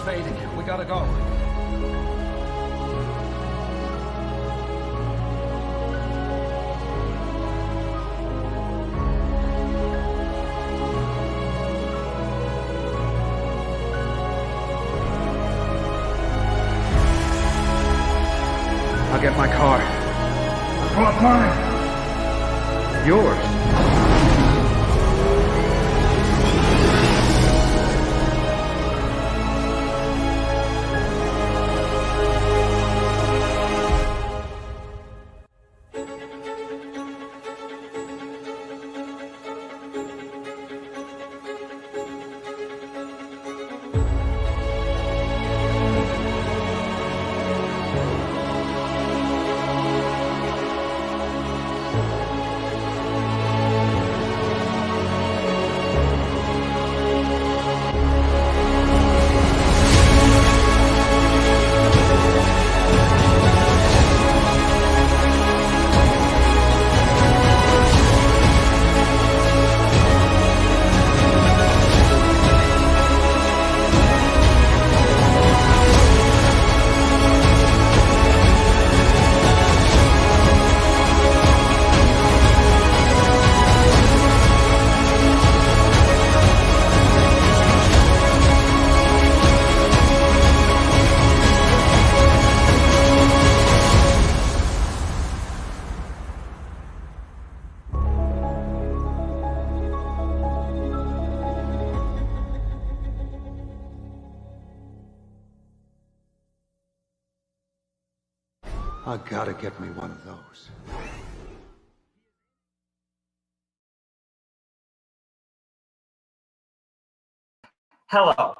fading. We gotta go. I'll get my car. I brought mine. Yours. I gotta get me one of those. Hello,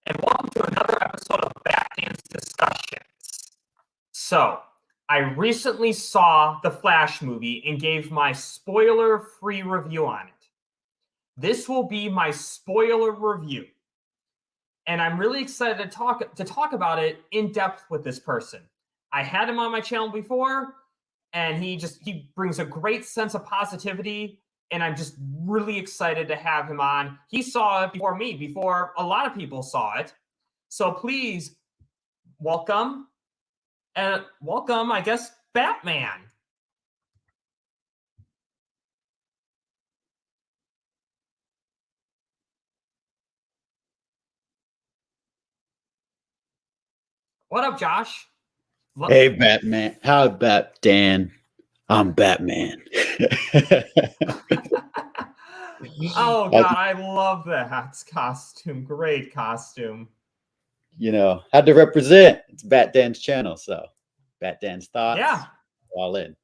and welcome to another episode of Batman's Discussions. So, I recently saw the Flash movie and gave my spoiler-free review on it. This will be my spoiler review, and I'm really excited to talk about it in depth with this person. I had him on my channel before, and he brings a great sense of positivity, and I'm just really excited to have him on. He saw it before me, before a lot of people saw it. So please welcome, I guess, Batman. What up, Josh? Hey, Batman. How about Dan? I'm Batman. Oh, God, I love that costume. Great costume. You know, had to represent. It's Bat Dan's channel, so Bat Dan's thoughts. Yeah. All in.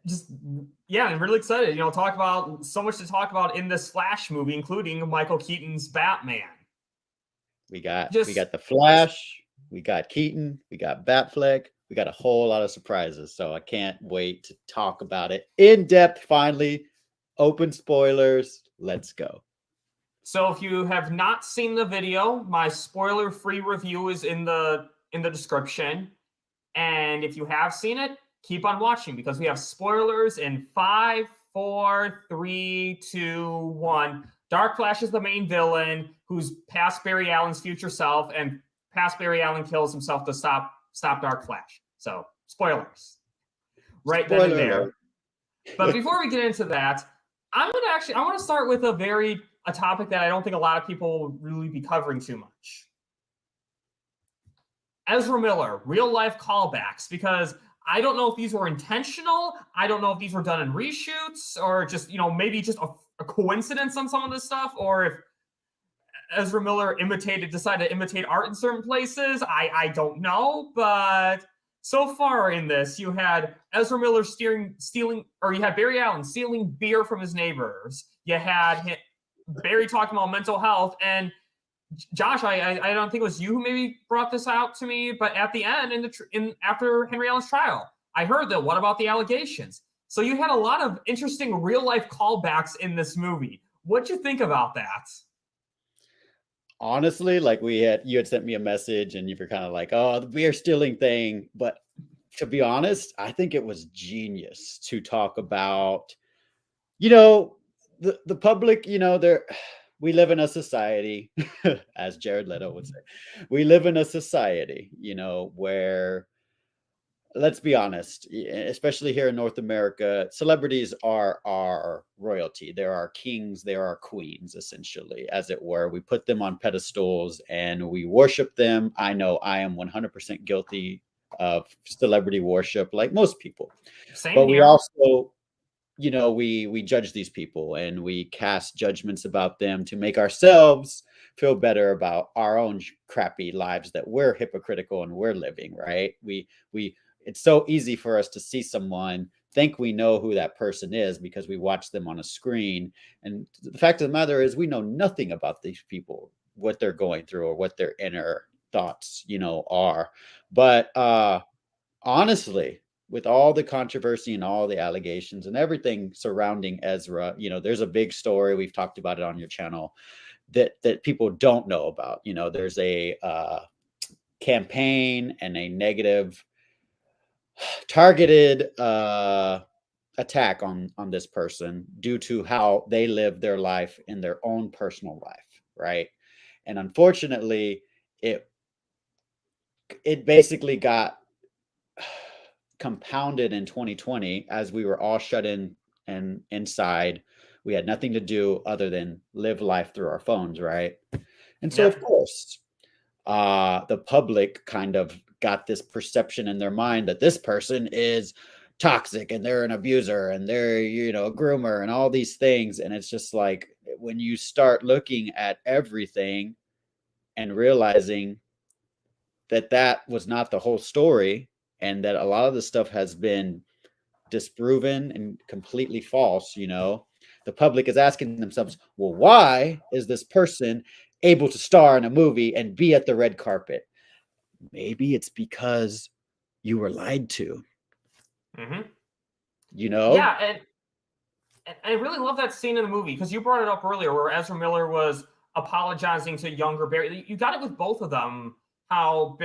I'm really excited. Talk about so much to talk about in this Flash movie, including Michael Keaton's Batman. We got the Flash. We got Keaton, we got Affleck, we got a whole lot of surprises. So I can't wait to talk about it in depth. Finally, open spoilers. Let's go. So if you have not seen the video, my spoiler-free review is in the description. And if you have seen it, keep on watching because we have spoilers in 5, 4, 3, 2, 1. Dark Flash is the main villain who's past Barry Allen's future self, and past Barry Allen kills himself to stop Dark Flash. So, spoilers. Right then and there. But before we get into that, I want to start with a topic that I don't think a lot of people will really be covering too much. Ezra Miller, real life callbacks, because I don't know if these were intentional. I don't know if these were done in reshoots or just, maybe just a coincidence on some of this stuff, or if Ezra Miller decided to imitate art in certain places. I don't know, but so far in this, you had Ezra Miller stealing, or you had Barry Allen stealing beer from his neighbors. You had Barry talking about mental health, and Josh, I don't think it was you who maybe brought this out to me, but at the end, after Henry Allen's trial, I heard that. What about the allegations? So you had a lot of interesting real life callbacks in this movie. What'd you think about that? Honestly, like you had sent me a message and you were kind of like, oh, the beer stealing thing. But to be honest, I think it was genius to talk about, the public, we live in a society, as Jared Leto would say, we live in a society, you know, where, let's be honest, especially here in North America, celebrities are our royalty. They're our kings, they're our queens, essentially, as it were. We put them on pedestals and we worship them. I know I am 100% guilty of celebrity worship, like most people. Same But we here. also, you know, we judge these people and we cast judgments about them to make ourselves feel better about our own crappy lives that we're hypocritical and we're living, right? We it's so easy for us to see someone, think we know who that person is because we watch them on a screen, and the fact of the matter is we know nothing about these people, what they're going through or what their inner thoughts, you know, are. But honestly, with all the controversy and all the allegations and everything surrounding Ezra, you know, there's a big story. We've talked about it on your channel that people don't know about. You know, there's a campaign and a negative targeted attack on this person due to how they live their life in their own personal life, right? And unfortunately, it basically got compounded in 2020 as we were all shut in and inside. We had nothing to do other than live life through our phones, right? And so, of course, the public kind of got this perception in their mind that this person is toxic and they're an abuser and they're, you know, a groomer and all these things. And it's just like when you start looking at everything and realizing that that was not the whole story and that a lot of the stuff has been disproven and completely false, you know, the public is asking themselves, well, why is this person able to star in a movie and be at the red carpet? Maybe it's because you were lied to. You know? Yeah, and I really love that scene in the movie because you brought it up earlier where Ezra Miller was apologizing to younger Barry. You got it with both of them, how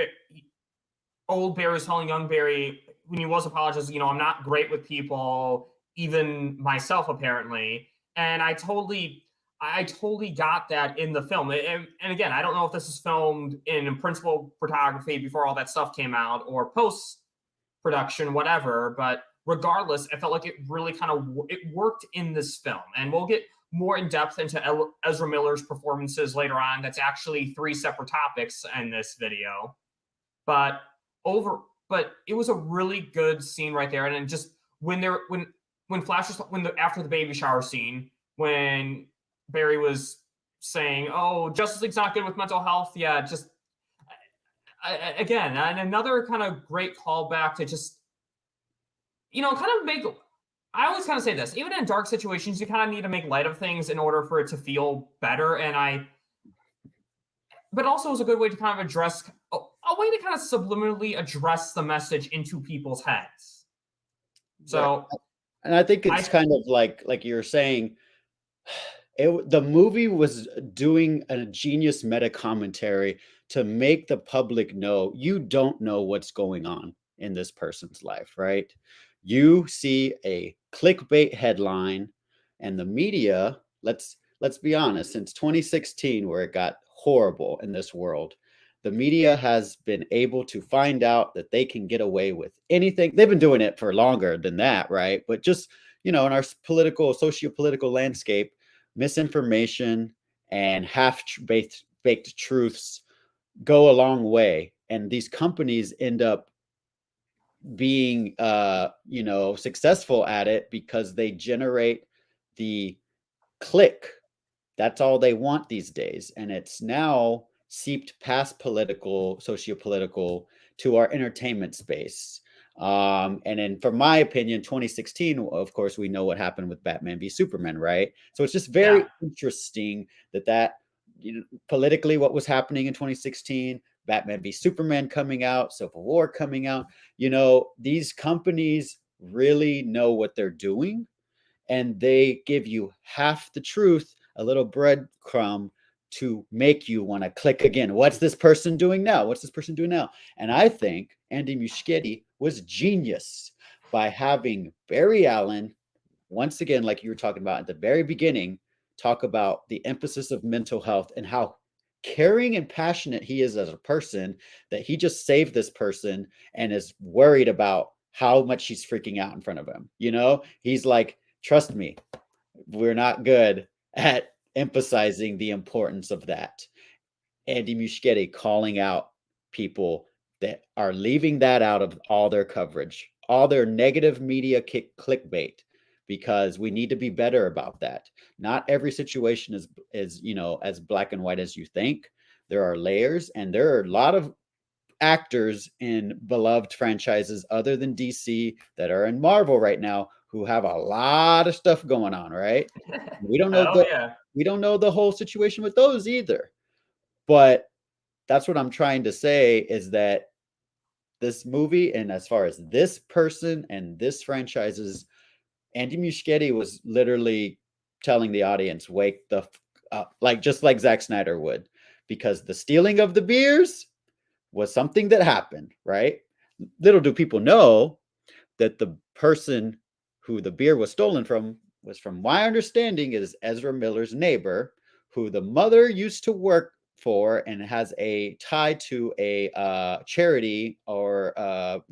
old Barry was telling young Barry when he was apologizing, you know, I'm not great with people, even myself, apparently. And I totally got that in the film. And again, I don't know if this is filmed in principal photography before all that stuff came out or post production, whatever. But regardless, I felt like it really kind of it worked in this film. And we'll get more in depth into Ezra Miller's performances later on. That's actually 3 separate topics in this video. But it was a really good scene right there. And then just when Flash was after the baby shower scene, when Barry was saying, "Oh, Justice League's not good with mental health," yeah, just again, and another kind of great callback to just, you know, kind of make. I always kind of say this: even in dark situations, you kind of need to make light of things in order for it to feel better. But also is a good way to kind of address a way to kind of subliminally address the message into people's heads. So, and I think it's kind of like you're saying, the movie was doing a genius meta commentary to make the public know you don't know what's going on in this person's life, right? You see a clickbait headline, and the media, let's be honest, since 2016, where it got horrible in this world, the media has been able to find out that they can get away with anything. They've been doing it for longer than that, right? But just, you know, in our socio-political landscape, misinformation and half-baked truths go a long way. And these companies end up being, you know, successful at it because they generate the click. That's all they want these days. And it's now seeped past socio-political to our entertainment space. And then, from my opinion, 2016, of course, we know what happened with Batman v Superman, right? So it's just very interesting that you know, politically, what was happening in 2016, Batman v Superman coming out, Civil War coming out, you know, these companies really know what they're doing, and they give you half the truth, a little breadcrumb to make you want to click again. What's this person doing now? What's this person doing now? And I think Andy Muschietti was genius by having Barry Allen, once again, like you were talking about at the very beginning, talk about the emphasis of mental health and how caring and passionate he is as a person, that he just saved this person and is worried about how much she's freaking out in front of him. You know, he's like, trust me, we're not good at emphasizing the importance of that. Andy Muschietti calling out people that are leaving that out of all their coverage, all their negative media clickbait, because we need to be better about that. Not every situation is you know, as black and white as you think. There are layers, and there are a lot of actors in beloved franchises other than DC that are in Marvel right now who have a lot of stuff going on, right? We don't know we don't know the whole situation with those either. But that's what I'm trying to say, is that this movie, and as far as this person and this franchise's, Andy Muschietti was literally telling the audience, wake the up, like just like Zack Snyder would, because the stealing of the beers was something that happened, right? Little do people know that the person who the beer was stolen from was, from my understanding, is Ezra Miller's neighbor, who the mother used to work for and has a tie to a charity or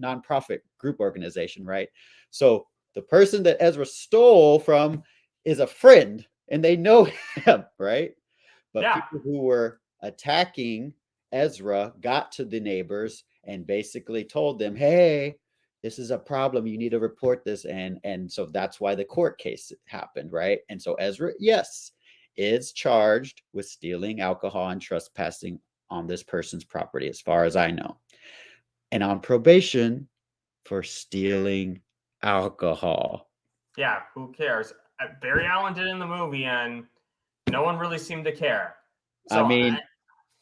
nonprofit group organization, right? So the person that Ezra stole from is a friend, and they know him, right? But people who were attacking Ezra got to the neighbors and basically told them, hey, this is a problem, you need to report this. And so that's why the court case happened, right? And so Ezra, yes, is charged with stealing alcohol and trespassing on this person's property, as far as I know, and on probation for stealing alcohol. Yeah, who cares? Barry Allen did it in the movie, and no one really seemed to care. So, I mean,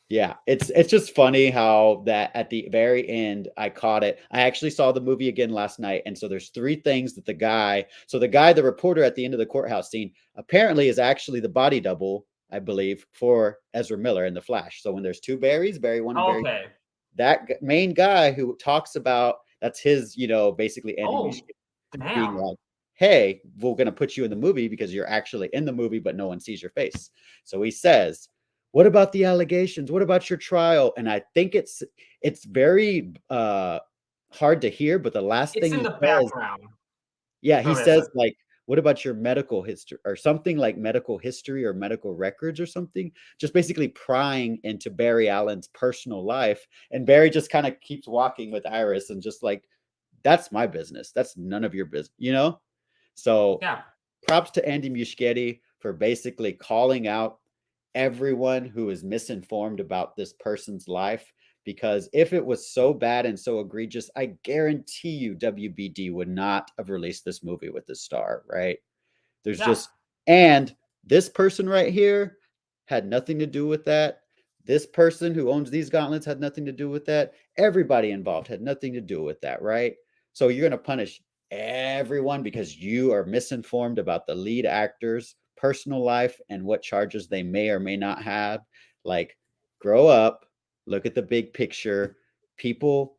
yeah, it's just funny how that at the very end I caught it. I actually saw the movie again last night, and so there's three things that the reporter at the end of the courthouse scene, apparently is actually the body double, I believe, for Ezra Miller in The Flash. So when there's two Barrys, Barry one and Barry two, that main guy who talks about, that's his, you know, basically Andy being like, hey, we're going to put you in the movie because you're actually in the movie, but no one sees your face. So he says, what about the allegations? What about your trial? And I think it's very hard to hear, but the last thing in the background. Yeah, he says, like, what about your medical history, or something like medical history or medical records or something, just basically prying into Barry Allen's personal life. And Barry just kind of keeps walking with Iris and just like, that's my business. That's none of your business, you know? So props to Andy Muschietti for basically calling out everyone who is misinformed about this person's life, because if it was so bad and so egregious, I guarantee you WBD would not have released this movie with this star, right? There's just, and this person right here had nothing to do with that. This person who owns these gauntlets had nothing to do with that. Everybody involved had nothing to do with that, right? So you're going to punish everyone because you are misinformed about the lead actor's personal life and what charges they may or may not have. Like, grow up, look at the big picture. People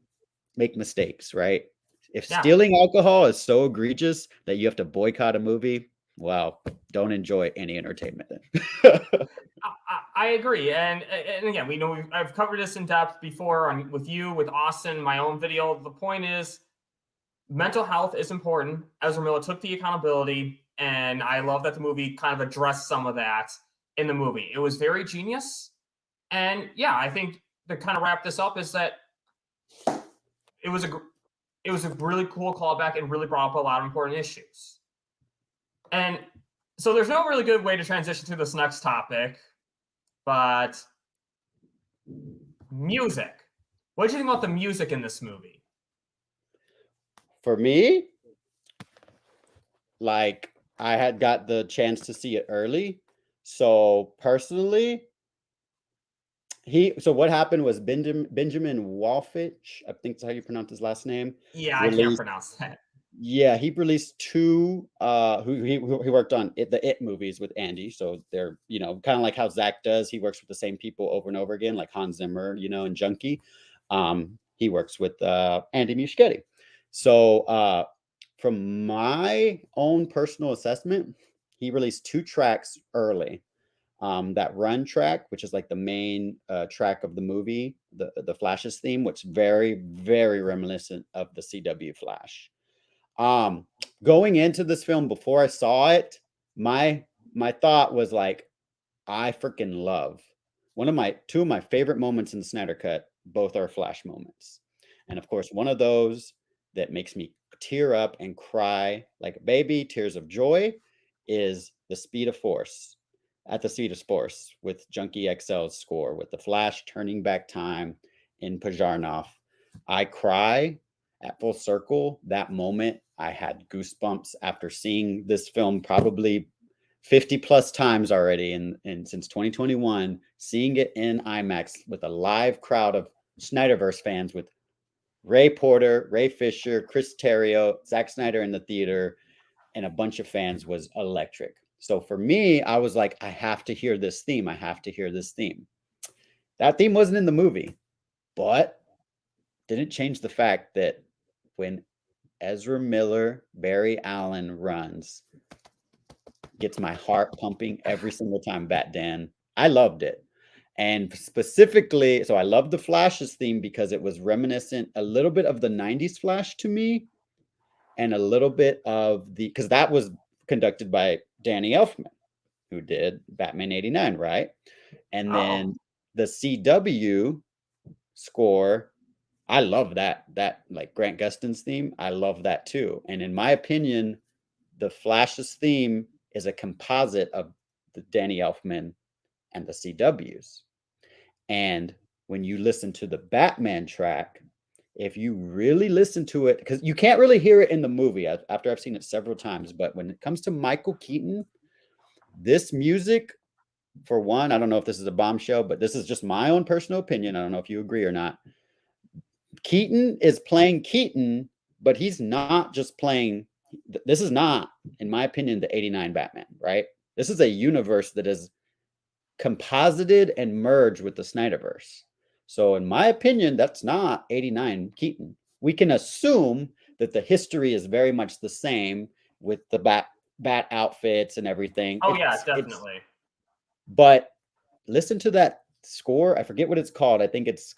make mistakes, right? If stealing alcohol is so egregious that you have to boycott a movie, well, don't enjoy any entertainment then. I agree, and again, we know I've covered this in depth before with you, with Austin, my own video. The point is, mental health is important. Ezra Miller took the accountability, and I love that the movie kind of addressed some of that in the movie. It was very genius, and yeah, I think to kind of wrap this up is that it was a really cool callback and really brought up a lot of important issues. And so there's no really good way to transition to this next topic, but music. What did you think about the music in this movie? For me, like, I had got the chance to see it early. So personally, so what happened was Benjamin Wallfisch, I think that's how you pronounce his last name. Yeah, I can't pronounce that. Yeah, he released two. He worked on the It movies with Andy, so they're, you know, kind of like how Zach does. He works with the same people over and over again, like Hans Zimmer, you know, and Junkie. He works with Andy Muschietti. So from my own personal assessment, he released 2 tracks early. That run track, which is like the main track of the movie, the Flash's theme, which very, very reminiscent of the CW Flash. Going into this film before I saw it, my thought was like, I freaking love two of my favorite moments in the Snyder Cut. Both are Flash moments, and of course, one of those that makes me tear up and cry like a baby, tears of joy, is the Speed of Force. At the Speed of Force with Junkie XL's score, with the Flash turning back time in Pajarnoff. I cry at full circle. That moment, I had goosebumps after seeing this film probably 50 plus times already, and since 2021, seeing it in IMAX with a live crowd of SnyderVerse fans with Ray Porter, Ray Fisher, Chris Terrio, Zack Snyder in the theater, and a bunch of fans was electric. So for me, I was like, I have to hear this theme. I have to hear this theme. That theme wasn't in the movie, but didn't change the fact that when Ezra Miller, Barry Allen runs, gets my heart pumping every single time, Bat Dan. I loved it. And specifically, so I loved the Flash's theme because it was reminiscent a little bit of the 90s Flash to me, and a little bit of because that was conducted by Danny Elfman, who did Batman 89, right? And then the CW score, I love that like Grant Gustin's theme. I love that too. And in my opinion, the Flash's theme is a composite of the Danny Elfman and the CW's. And when you listen to the Batman track, if you really listen to it, because you can't really hear it in the movie after I've seen it several times, but when it comes to Michael Keaton, this music, for one, I don't know if this is a bombshell, but this is just my own personal opinion. I don't know if you agree or not. Keaton is playing Keaton, but he's not just playing. This is not, in my opinion, the 89 Batman, right? This is a universe that is composited and merged with the SnyderVerse. So in my opinion, that's not 89 Keaton. We can assume that the history is very much the same with the bat outfits and everything. Oh, yeah, definitely. But listen to that score. I forget what it's called. I think it's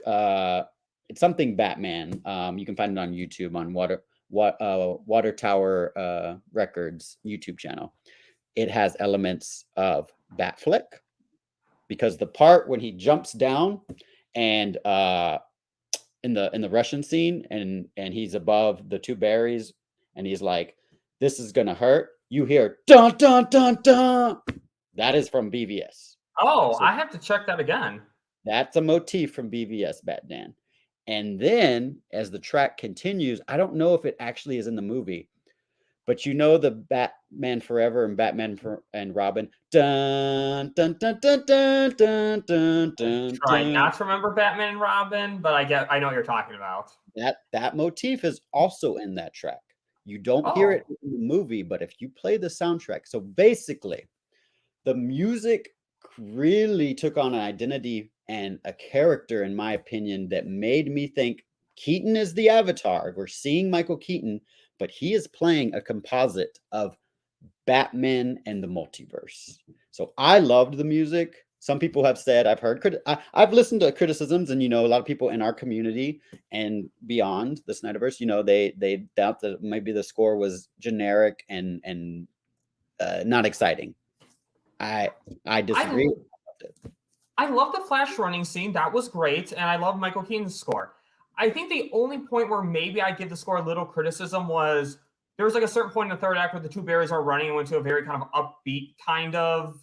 something Batman. You can find it on YouTube on Water Tower Records YouTube channel. It has elements of Batfleck, because the part when he jumps down and in the Russian scene and he's above the 2 berries and he's like, this is gonna hurt, you hear dun dun dun dun. That is from BVS. Oh, so I have to check that again. That's a motif from BVS, Bat Dan. And then as the track continues, I don't know if it actually is in the movie, but you know the Batman Forever and Batman and Robin. Dun dun dun dun dun dun dun dun. Try not to remember Batman and Robin, but I know what you're talking about. That motif is also in that track. You don't hear it in the movie, but if you play the soundtrack, so basically, the music really took on an identity and a character, in my opinion, that made me think Keaton is the Avatar. We're seeing Michael Keaton, but he is playing a composite of Batman and the multiverse. So I loved the music. Some people have said, I've listened to criticisms, and a lot of people in our community and beyond the SnyderVerse, they doubt that maybe the score was generic and not exciting. I disagree. I love the Flash running scene. That was great, and I love Michael Keaton's score. I think the only point where maybe I give the score a little criticism was there was like a certain point in the third act where the 2 berries are running and went to a very kind of upbeat kind of.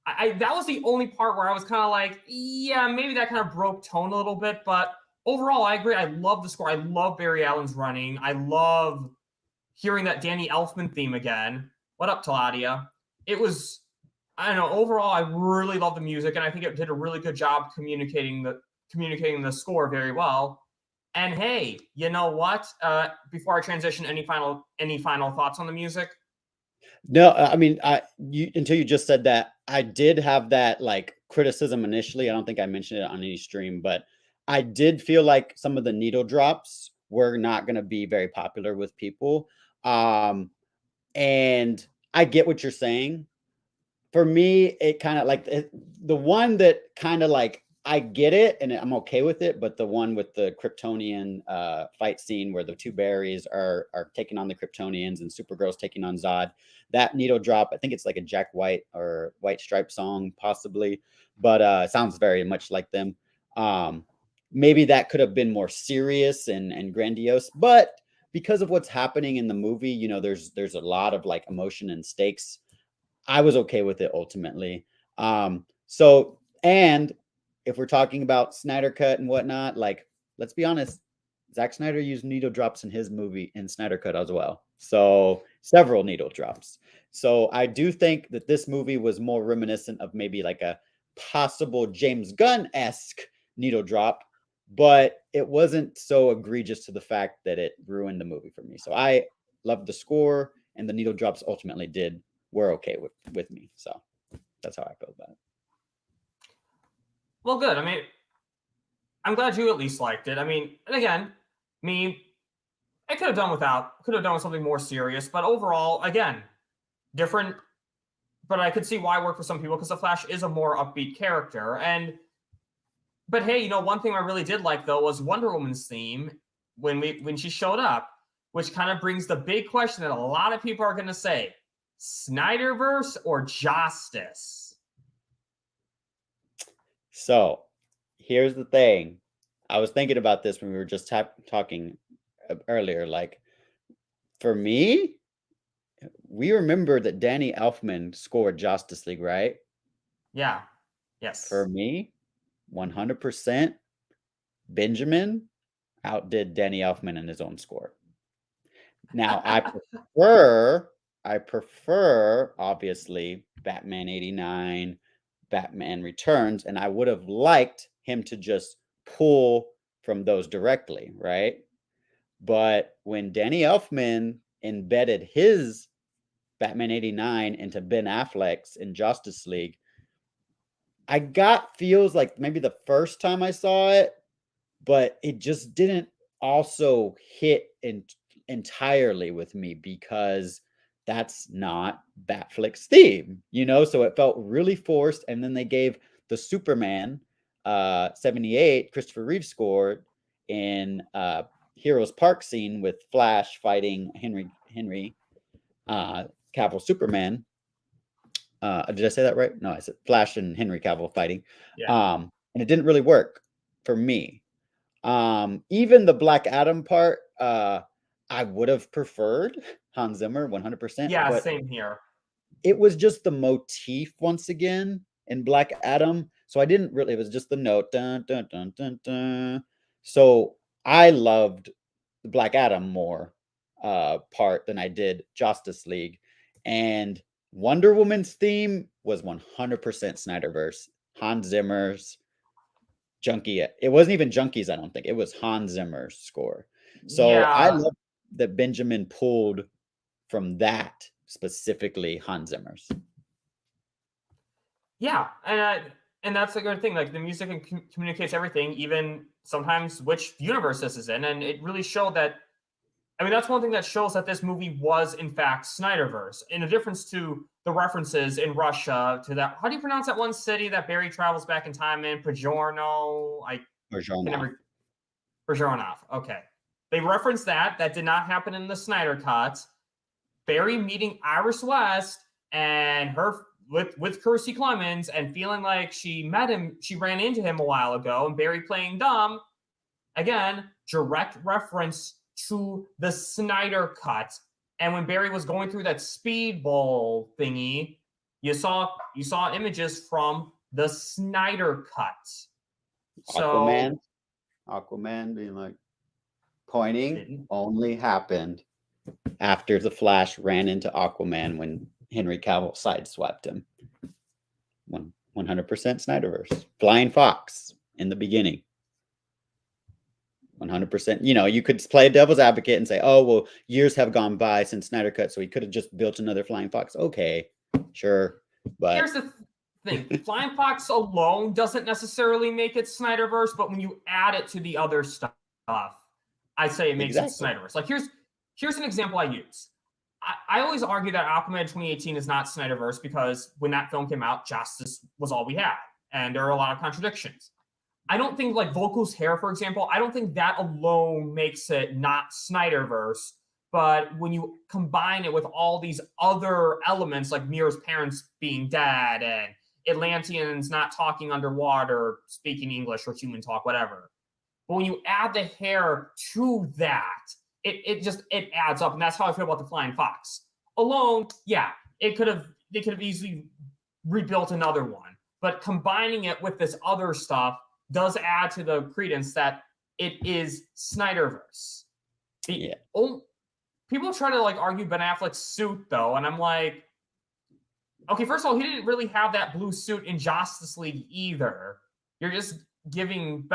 That was the only part where I was kind of like, yeah, maybe that kind of broke tone a little bit. But overall, I agree. I love the score. I love Barry Allen's running. I love hearing that Danny Elfman theme again. What up, Taladia? It was, I don't know. Overall, I really love the music, and I think it did a really good job communicating the score very well. And hey, you know what? Before I transition, any final thoughts on the music? No, I mean, until you just said that, I did have that like criticism initially. I don't think I mentioned it on any stream, but I did feel like some of the needle drops were not going to be very popular with people. And I get what you're saying. For me, it kind of like the one that kind of like I get it and I'm okay with it, but the one with the Kryptonian fight scene where the two Barrys are taking on the Kryptonians and Supergirl's taking on Zod, that needle drop, I think it's like a Jack White or White Stripe song possibly, but it sounds very much like them. Maybe that could have been more serious and grandiose, but because of what's happening in the movie, you know, there's a lot of like emotion and stakes. I was okay with it ultimately. So, and if we're talking about Snyder Cut and whatnot, like, let's be honest, Zack Snyder used needle drops in his movie in Snyder Cut as well. So several needle drops. So I do think that this movie was more reminiscent of maybe like a possible James Gunn-esque needle drop, but it wasn't so egregious to the fact that it ruined the movie for me. So I loved the score, and the needle drops ultimately were okay with me. So that's how I feel about it. Well, good. I mean, I'm glad you at least liked it. I mean, and again, I could have done with something more serious, but overall, again, different. But I could see why it worked for some people because the Flash is a more upbeat character. But hey, you know, one thing I really did like though was Wonder Woman's theme when she showed up, which kind of brings the big question that a lot of people are going to say: SnyderVerse or Josstice? So here's the thing. I was thinking about this when we were just talking earlier. Like, for me, we remember that Danny Elfman scored Justice League, right? Yeah. Yes. For me, 100%, Benjamin outdid Danny Elfman in his own score. Now, I prefer, obviously, Batman 89, Batman Returns, and I would have liked him to just pull from those directly, right? But when Danny Elfman embedded his Batman 89 into Ben Affleck's in Justice League, I got feels like maybe the first time I saw it, but it just didn't also hit entirely with me because that's not Batfleck's theme, you know? So it felt really forced. And then they gave the Superman 78 Christopher Reeve score in Heroes Park scene with Flash fighting Henry Cavill Superman. Did I say that right? No, I said Flash and Henry Cavill fighting. Yeah. And it didn't really work for me. Even the Black Adam part, I would have preferred Hans Zimmer 100%. Yeah, but same here. It was just the motif once again in Black Adam. So I didn't really, it was just the note. Dun, dun, dun, dun, dun. So I loved the Black Adam more part than I did Justice League. And Wonder Woman's theme was 100% SnyderVerse. Hans Zimmer's Junkie. It wasn't even Junkies, I don't think. It was Hans Zimmer's score. So Yeah. I love that Benjamin pulled from that, specifically Hans Zimmer's. Yeah, and that's a good thing. Like, the music communicates everything, even sometimes which universe this is in. And it really showed that. I mean, that's one thing that shows that this movie was, in fact, SnyderVerse, in a difference to the references in Russia to that. How do you pronounce that one city that Barry travels back in time in? Prajorno? Prajornov. Okay. They referenced that. That did not happen in the Snyder Cut. Barry meeting Iris West and her with Kirstie Clemens and feeling like she met him, she ran into him a while ago, and Barry playing dumb. Again, direct reference to the Snyder Cut. And when Barry was going through that speedball thingy, you saw images from the Snyder Cut. So Aquaman being like pointing only happened after the Flash ran into Aquaman when Henry Cavill sideswiped him. 100% SnyderVerse. Flying Fox in the beginning. 100%. You know, you could play devil's advocate and say, oh, well, years have gone by since Snyder Cut, so he could have just built another Flying Fox. Okay, sure. But here's the thing. Flying Fox alone doesn't necessarily make it SnyderVerse, but when you add it to the other stuff, I say it makes it SnyderVerse. Like, here's an example I use. I always argue that Aquaman 2018 is not SnyderVerse because when that film came out, Josstice was all we had, and there are a lot of contradictions. I don't think like Volko's hair, for example, I don't think that alone makes it not SnyderVerse. But when you combine it with all these other elements, like Mira's parents being dead and Atlanteans not talking underwater, speaking English or human talk, whatever. But when you add the hair to that, it adds up, and that's how I feel about the Flying Fox. Alone, yeah, they could have easily rebuilt another one, but combining it with this other stuff does add to the credence that it is SnyderVerse. People try to like argue Ben Affleck's suit though, and I'm like, okay, first of all, he didn't really have that blue suit in Justice League either. You're just giving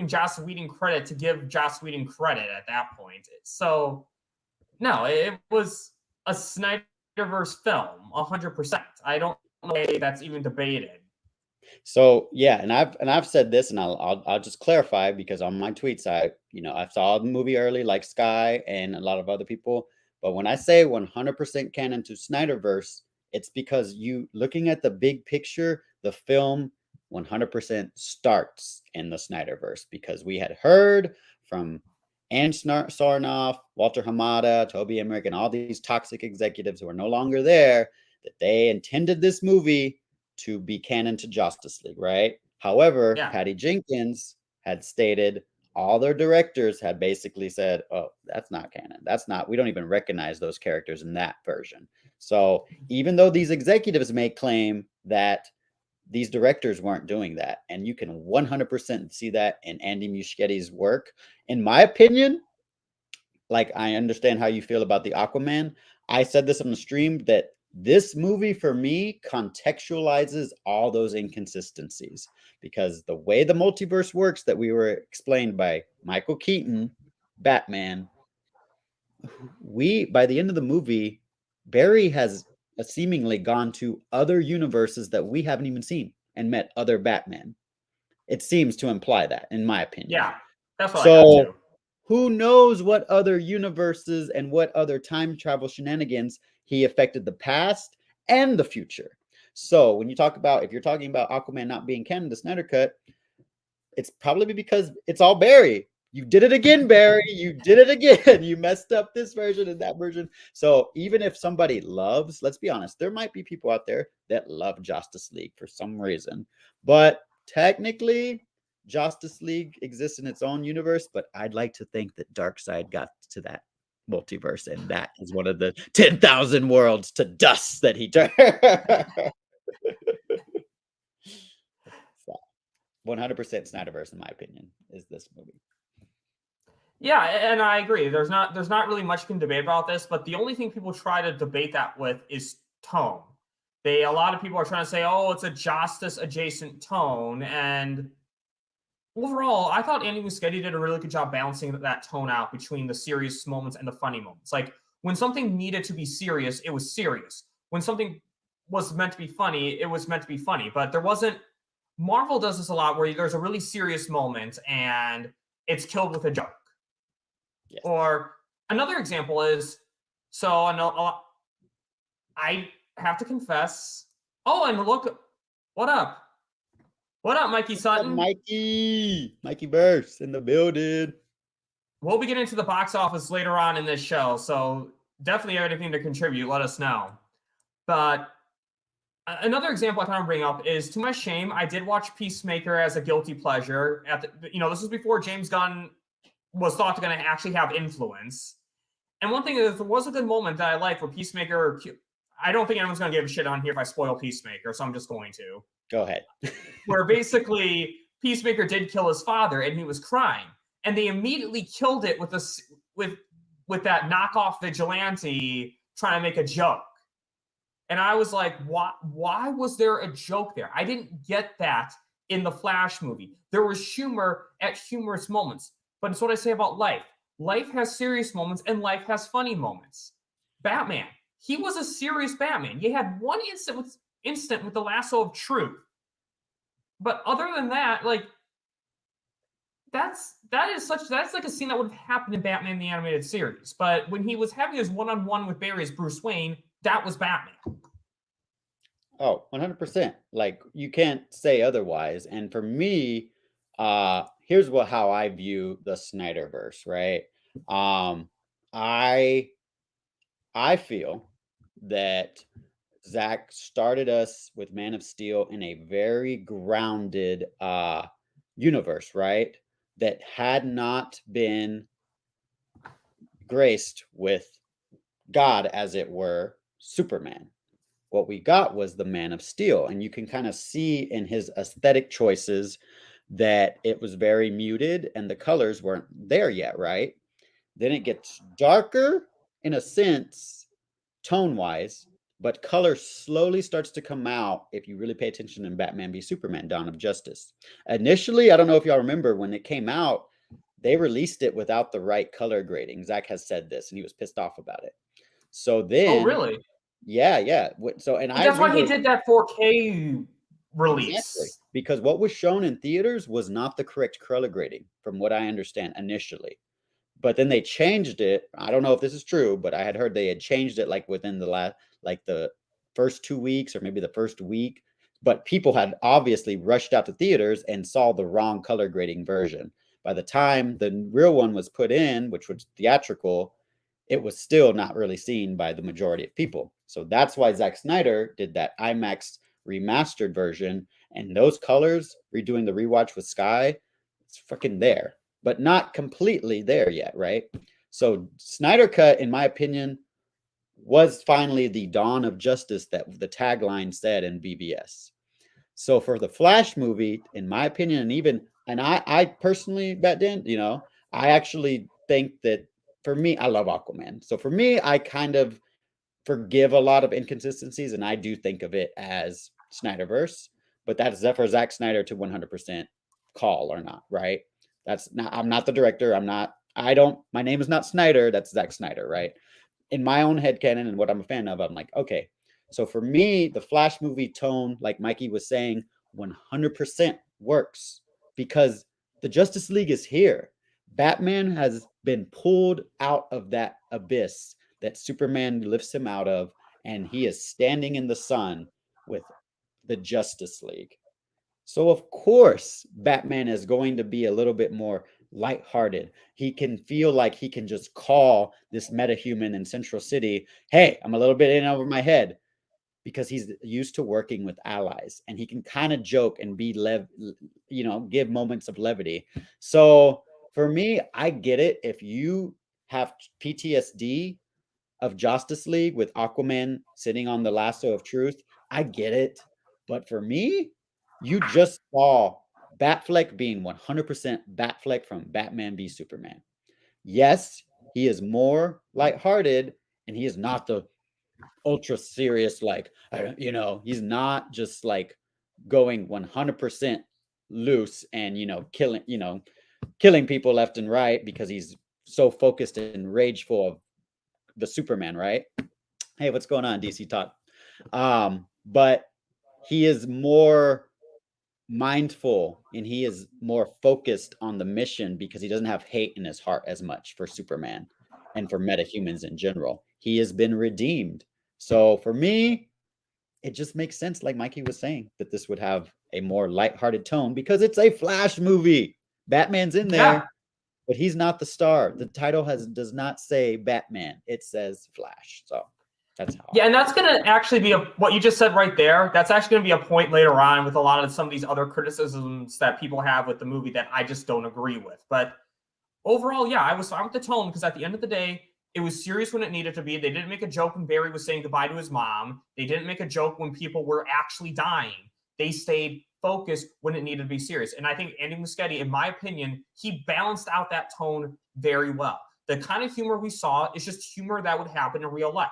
Joss Whedon credit to give Joss Whedon credit at that point. So no, it was a SnyderVerse film, 100%. I don't know if that's even debated. So yeah, and I've said this, and I'll just clarify, because on my tweets I saw the movie early like Sky and a lot of other people, but when I say 100% canon to SnyderVerse, it's because you looking at the big picture, the film 100% starts in the SnyderVerse, because we had heard from Ann Sarnoff, Walter Hamada, Toby Emmerich, and all these toxic executives who are no longer there, that they intended this movie to be canon to Justice League, right? However, Patty Jenkins had stated, all their directors had basically said, oh, that's not canon. We don't even recognize those characters in that version. So even though these executives may claim that these directors weren't doing that, and you can 100% see that in Andy Muschietti's work, in my opinion, like I understand how you feel about the Aquaman. I said this on the stream that this movie, for me, contextualizes all those inconsistencies, because the way the multiverse works that we were explained by Michael Keaton, Batman, by the end of the movie, Barry has seemingly gone to other universes that we haven't even seen and met other Batman. It seems to imply that, in my opinion. Yeah, that's what I got too. Who knows what other universes and what other time travel shenanigans he affected the past and the future. So when you talk about, if you're talking about Aquaman not being canon, the Snyder Cut, it's probably because it's all Barry. You did it again, Barry. You did it again. You messed up this version and that version. So even if somebody loves, let's be honest, there might be people out there that love Justice League for some reason. But technically, Justice League exists in its own universe, but I'd like to think that Darkseid got to that multiverse, and that is one of the 10,000 worlds to dust that he turned. 100% SnyderVerse, in my opinion, is this movie. Yeah, and I agree. There's not really much you can debate about this, but the only thing people try to debate that with is tone. A lot of people are trying to say, oh, it's a Justice adjacent tone, and overall, I thought Andy Muschietti did a really good job balancing that tone out between the serious moments and the funny moments. Like, when something needed to be serious, it was serious. When something was meant to be funny, it was meant to be funny. But there wasn't... Marvel does this a lot, where there's a really serious moment and it's killed with a joke. Yes. Or another example is, I have to confess... Oh, and look... What up? What up, Mikey Sutton? Mikey Verse in the building. We'll be getting to the box office later on in this show, so definitely have anything to contribute, let us know. But another example I kind of bring up is, to my shame, I did watch Peacemaker as a guilty pleasure. This was before James Gunn was thought to going to actually have influence. And one thing is, there was a good moment that I liked where Peacemaker... I don't think anyone's going to give a shit on here if I spoil Peacemaker, so I'm just going to. Go ahead. Where basically Peacemaker did kill his father and he was crying, and they immediately killed it with that knockoff vigilante trying to make a joke. And I was like, why was there a joke there? I didn't get that in the Flash movie. There was humor at humorous moments, but it's what I say about life. Life has serious moments and life has funny moments. Batman, he was a serious Batman. You had one instant with the lasso of truth. But other than that, like, that's like a scene that would have happened in Batman the Animated Series. But when he was having his one-on-one with Barry as Bruce Wayne, that was Batman. Oh, 100%. Like you can't say otherwise. And for me, here's how I view the Snyderverse, right? I feel that Zach started us with Man of Steel in a very grounded universe, right? That had not been graced with God, as it were, Superman. What we got was the Man of Steel, and you can kind of see in his aesthetic choices that it was very muted and the colors weren't there yet, right? Then it gets darker in a sense, tone wise, but color slowly starts to come out if you really pay attention in Batman v Superman Dawn of Justice. Initially, I don't know if y'all remember when it came out, they released it without the right color grading. Zach has said this and he was pissed off about it. So then, oh, really? Yeah. So, and But that's why he did that 4K release. Exactly. Because what was shown in theaters was not the correct color grading, from what I understand initially. But then they changed it. I don't know if this is true, but I had heard they had changed it like within the first 2 weeks or maybe the first week. But people had obviously rushed out to theaters and saw the wrong color grading version. By the time the real one was put in, which was theatrical, it was still not really seen by the majority of people. So that's why Zack Snyder did that IMAX remastered version. And those colors, redoing the rewatch with Sky, it's freaking there, but not completely there yet, right? So Snyder Cut, in my opinion, was finally the dawn of justice that the tagline said in BVS. So for the Flash movie, in my opinion, and I personally, Ben, I actually think that for me, I love Aquaman. So for me, I kind of forgive a lot of inconsistencies, and I do think of it as Snyderverse, but that's for Zack Snyder to 100% call or not, right? That's not, I'm not the director. My name is not Snyder. That's Zack Snyder, right? In my own headcanon and what I'm a fan of, I'm like, okay. So for me, the Flash movie tone, like Mikey was saying, 100% works because the Justice League is here. Batman has been pulled out of that abyss that Superman lifts him out of, and he is standing in the sun with the Justice League. So of course, Batman is going to be a little bit more lighthearted. He can feel like he can just call this metahuman in Central City, hey, I'm a little bit in over my head, because he's used to working with allies, and he can kind of joke and give moments of levity. So for me, I get it. If you have PTSD of Josstice League with Aquaman sitting on the lasso of truth, I get it. But for me, you just saw Batfleck being 100% Batfleck from Batman v Superman. Yes, he is more lighthearted, and he is not the ultra serious, he's not just like going 100% loose and killing people left and right because he's so focused and rageful of the Superman, right? Hey, what's going on, DC Talk? But he is more mindful and he is more focused on the mission because he doesn't have hate in his heart as much for Superman and for metahumans in general. He has been redeemed. So for me, it just makes sense, like Mikey was saying, that this would have a more lighthearted tone because it's a Flash movie. Batman's in there, but he's not the star. The title does not say Batman. It says Flash. So that's how. Yeah, and that's going to actually be what you just said right there. That's actually going to be a point later on with a lot of some of these other criticisms that people have with the movie that I just don't agree with. But overall, yeah, I was fine with the tone because at the end of the day, it was serious when it needed to be. They didn't make a joke when Barry was saying goodbye to his mom. They didn't make a joke when people were actually dying. They stayed focused when it needed to be serious. And I think Andy Muschietti, in my opinion, he balanced out that tone very well. The kind of humor we saw is just humor that would happen in real life.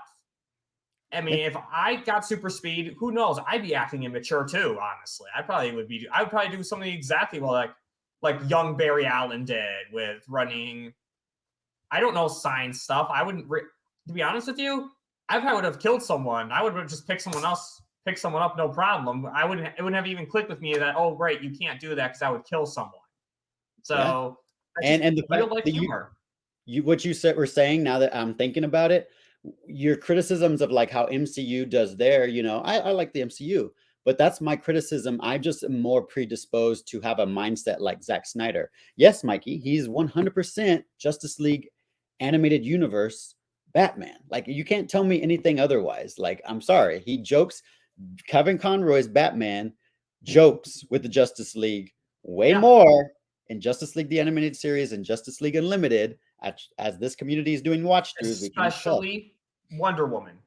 I mean, if I got super speed, who knows? I'd be acting immature too, honestly. I would probably do something exactly like young Barry Allen did with running, I don't know, science stuff. I wouldn't, to be honest with you, I probably would have killed someone. I would have just pick someone up, no problem. It wouldn't have even clicked with me that, oh, right, you can't do that because I would kill someone. So and the real fact life that humor. what you said were saying, now that I'm thinking about it, your criticisms of like how MCU does there, I like the MCU, but that's my criticism. I just am more predisposed to have a mindset like Zack Snyder. Yes, Mikey, he's 100% Justice League animated universe Batman. Like, you can't tell me anything otherwise. Like, I'm sorry, he jokes. Kevin Conroy's Batman jokes with the Justice League way more in Justice League the Animated Series and Justice League Unlimited, as this community is doing watch throughs, especially Wonder Woman,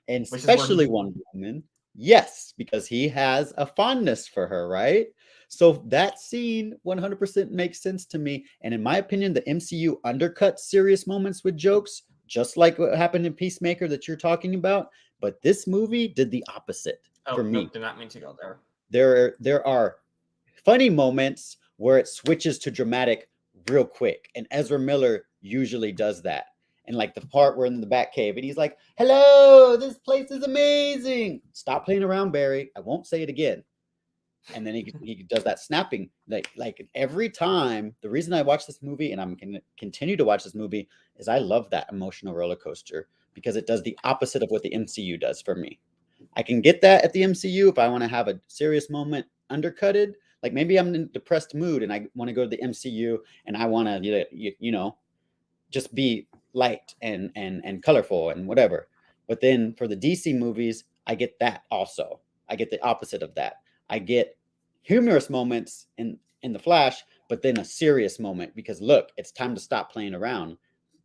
and especially Wonder Woman. Yes, because he has a fondness for her, right? So that scene 100% makes sense to me. And in my opinion, the MCU undercuts serious moments with jokes, just like what happened in Peacemaker that you're talking about. But this movie did the opposite for me. Nope, did not mean to go there. There are funny moments where it switches to dramatic real quick, and Ezra Miller usually does that. And like the part where in the Batcave, and he's like, "Hello, this place is amazing. Stop playing around, Barry. I won't say it again." And then he does that snapping. Like every time, the reason I watch this movie, and I'm going to continue to watch this movie, is I love that emotional roller coaster, because it does the opposite of what the MCU does for me. I can get that at the MCU if I want to have a serious moment undercutted. Like maybe I'm in a depressed mood and I want to go to the MCU and I want to, just be light and colorful and whatever. But then for the DC movies, I get that also. I get the opposite of that. I get humorous moments in the Flash, but then a serious moment, because look, it's time to stop playing around.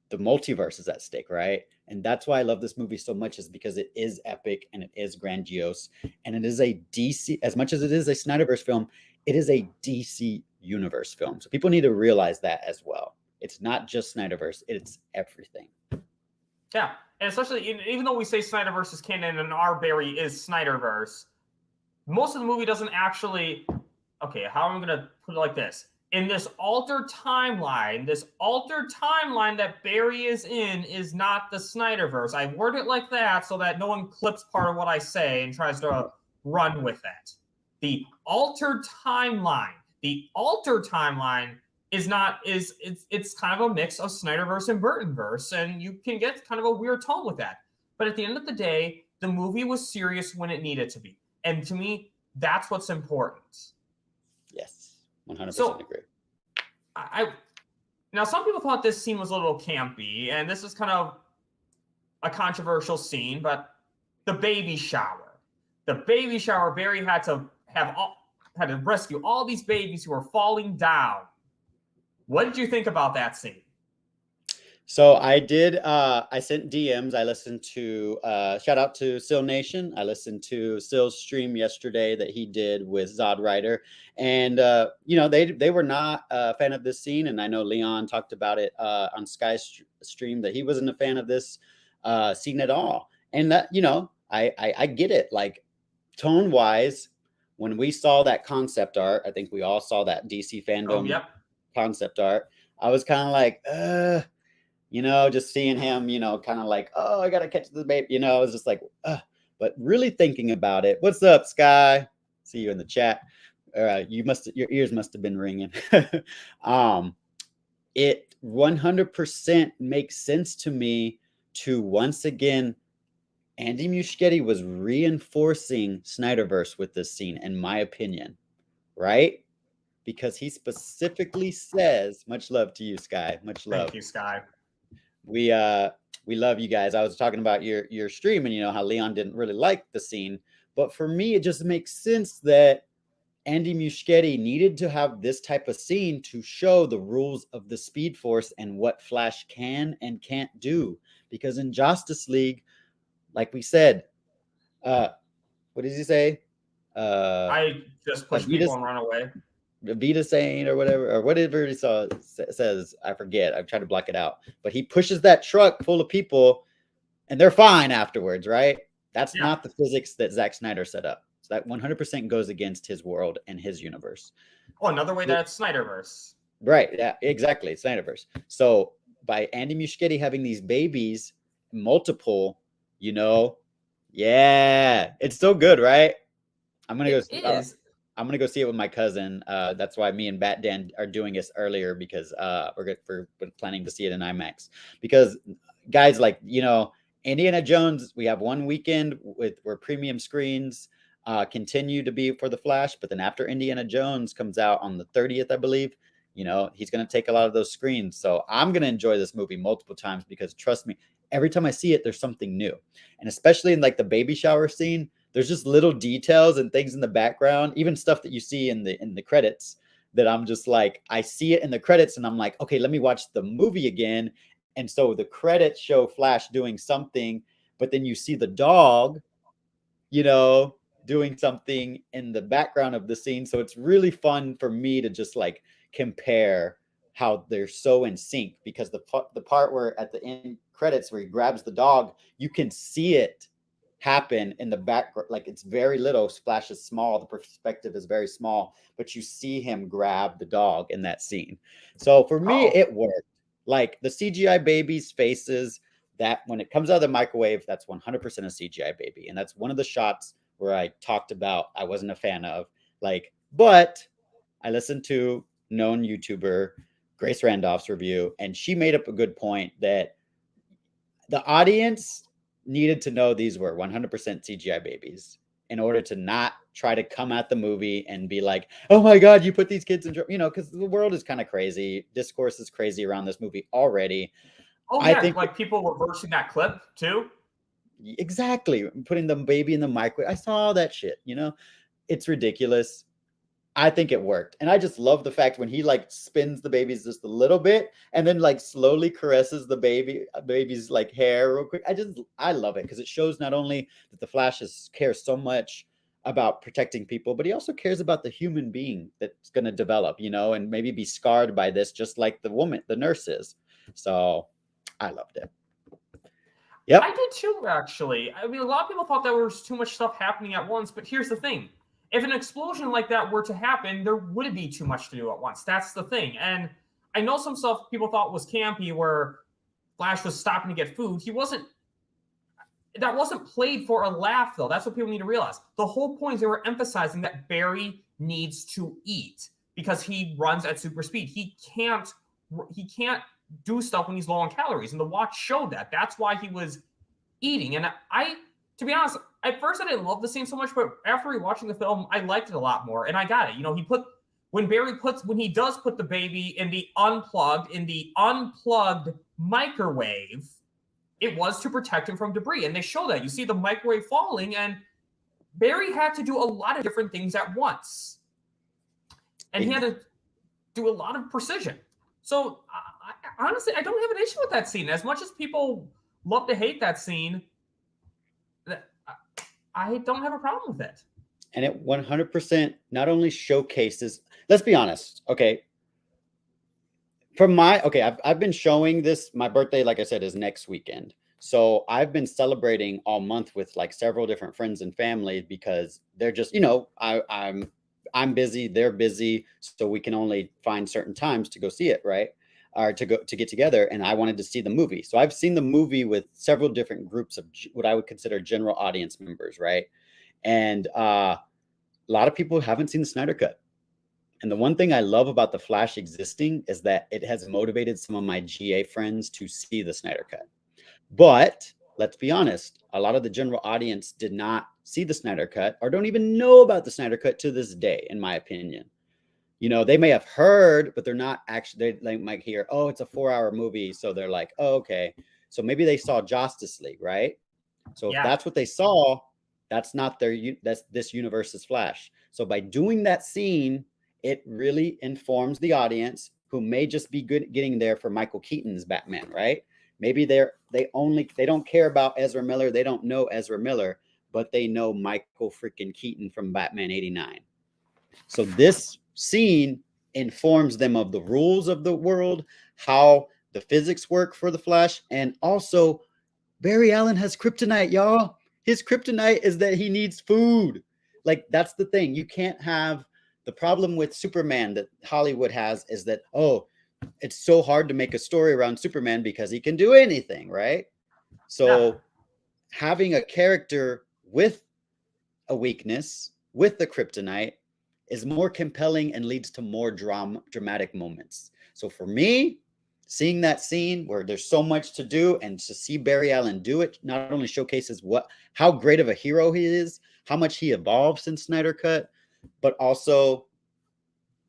The multiverse is at stake, right? And that's why I love this movie so much, is because it is epic and it is grandiose, and it is a DC, as much as it is a SnyderVerse film, it is a DC universe film. So people need to realize that as well. It's not just SnyderVerse, it's everything. Yeah, and especially even though we say SnyderVerse is canon and our Barry is SnyderVerse, most of the movie doesn't actually. Okay, how am I going to put it like this? In this altered timeline that Barry is in is not the SnyderVerse. I word it like that so that no one clips part of what I say and tries to run with that. The altered timeline is not it's kind of a mix of SnyderVerse and Burtonverse, and you can get kind of a weird tone with that. But at the end of the day, the movie was serious when it needed to be, and to me, that's what's important. Yes, 100% agree. Now some people thought this scene was a little campy, and this is kind of a controversial scene, but the baby shower, Barry had to rescue all these babies who were falling down. What did you think about that scene? So I sent DMs. I listened to, shout out to Sil Nation. I listened to Sil's stream yesterday that he did with Zod Rider. And, they were not a fan of this scene. And I know Leon talked about it on Sky's stream, that he wasn't a fan of this scene at all. And that, I get it. Like, tone-wise, when we saw that concept art, I think we all saw that DC fandom concept art. I was kind of like, just seeing him, kind of like, oh, I gotta catch the baby, I was just like, but really thinking about it. What's up, Sky? See you in the chat. Your ears must have been ringing. It 100% makes sense to me to, once again, Andy Muschietti was reinforcing SnyderVerse with this scene, in my opinion, right? Because he specifically says, much love to you, Sky. Much love. Thank you, Sky. We love you guys. I was talking about your stream and how Leon didn't really like the scene, but for me it just makes sense that Andy Muschietti needed to have this type of scene to show the rules of the Speed Force and what Flash can and can't do. Because in Josstice League, like we said, what did he say? I just push people and run away. Vita saying or whatever he says, I forget. I'm trying to block it out. But he pushes that truck full of people and they're fine afterwards, right? That's not the physics that Zack Snyder set up. So that 100% goes against his world and his universe. Oh, another way that's SnyderVerse. Right. Yeah, exactly. It's SnyderVerse. So by Andy Muschietti having these babies, multiple, it's so good, right? I'm going to go. It is. I'm gonna go see it with my cousin. That's why me and Bat Dan are doing this earlier, because we're planning to see it in IMAX. Because guys, like, Indiana Jones, we have one weekend where premium screens continue to be for the Flash, but then after Indiana Jones comes out on the 30th, I believe, he's gonna take a lot of those screens. So I'm gonna enjoy this movie multiple times, because trust me, every time I see it, there's something new. And especially in like the baby shower scene, there's just little details and things in the background, even stuff that you see in the credits, that I'm just like, I see it in the credits and I'm like, okay, let me watch the movie again. And so the credits show Flash doing something, but then you see the dog, doing something in the background of the scene. So it's really fun for me to just like compare how they're so in sync, because the part where at the end credits where he grabs the dog, you can see it happen in the background. Like, it's very little. Flash is small, the perspective is very small, but you see him grab the dog in that scene. So for me, it worked. Like the CGI babies' faces, that when it comes out of the microwave, that's 100% a CGI baby. And that's one of the shots where I talked about I wasn't a fan of. Like, but I listened to known YouTuber Grace Randolph's review, and she made up a good point that the audience needed to know these were 100% CGI babies in order to not try to come at the movie and be like, oh my God, you put these kids in, because the world is kind of crazy. Discourse is crazy around this movie already. Oh, yeah, I think like people reversing that clip too. Exactly. Putting the baby in the microwave. I saw all that shit, it's ridiculous. I think it worked. And I just love the fact when he like spins the babies just a little bit and then like slowly caresses the baby's like hair real quick. I love it, because it shows not only that the Flash cares so much about protecting people, but he also cares about the human being that's going to develop, and maybe be scarred by this, just like the nurse is. So I loved it. Yep. I did too, actually. I mean, a lot of people thought there was too much stuff happening at once, but here's the thing. If an explosion like that were to happen, there wouldn't be too much to do at once. That's the thing. And I know some stuff people thought was campy, where Flash was stopping to get food. That wasn't played for a laugh, though. That's what people need to realize. The whole point is they were emphasizing that Barry needs to eat because he runs at super speed. He can't do stuff when he's low on calories. And the watch showed that. That's why he was eating. And to be honest, at first I didn't love the scene so much, but after rewatching the film, I liked it a lot more. And I got it. When he does put the baby in the unplugged microwave, it was to protect him from debris. And they show that. You see the microwave falling, and Barry had to do a lot of different things at once. And he had to do a lot of precision. So honestly, I don't have an issue with that scene. As much as people love to hate that scene, I don't have a problem with it. And it 100% not only showcases, let's be honest, okay? I've been showing this, my birthday, like I said, is next weekend. So I've been celebrating all month with like several different friends and family, because they're just, I'm busy, they're busy, so we can only find certain times to go see it, right? Or to get together. And I wanted to see the movie. So I've seen the movie with several different groups of what I would consider general audience members, right? And a lot of people haven't seen the Snyder Cut. And the one thing I love about the Flash existing is that it has motivated some of my GA friends to see the Snyder Cut. But let's be honest, a lot of the general audience did not see the Snyder Cut, or don't even know about the Snyder Cut to this day, in my opinion. They may have heard, but they're not actually, they might hear, oh, it's a 4-hour movie. So they're like, oh, okay. So maybe they saw Josstice League, right? So if that's what they saw, that's not that's this universe's Flash. So by doing that scene, it really informs the audience, who may just be getting there for Michael Keaton's Batman, right? Maybe they don't care about Ezra Miller. They don't know Ezra Miller, but they know Michael freaking Keaton from Batman 89. So this scene informs them of the rules of the world, how the physics work for the Flash, and also Barry Allen has kryptonite, y'all. His kryptonite is that he needs food. Like, that's the thing. You can't have the problem with Superman that Hollywood has, is that, oh, it's so hard to make a story around Superman because he can do anything, right? So having a character with a weakness, with the kryptonite, is more compelling and leads to more dramatic moments. So for me, seeing that scene where there's so much to do and to see Barry Allen do it not only showcases how great of a hero he is, how much he evolved since Snyder Cut, but also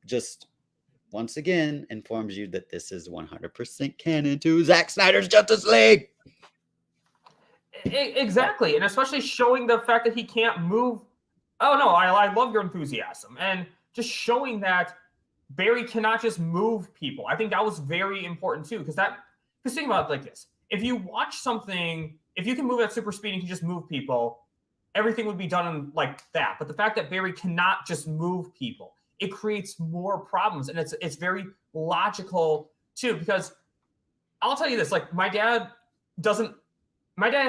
just once again informs you that this is 100% canon to Zack Snyder's Justice League. Exactly, and especially showing the fact that he can't move. Oh no, I love your enthusiasm, and just showing that Barry cannot just move people. I think that was very important too, because think about it like this: if you watch something, if you can move at super speed and you can just move people, everything would be done like that. But the fact that Barry cannot just move people, it creates more problems, and it's very logical too. Because I'll tell you this: like my dad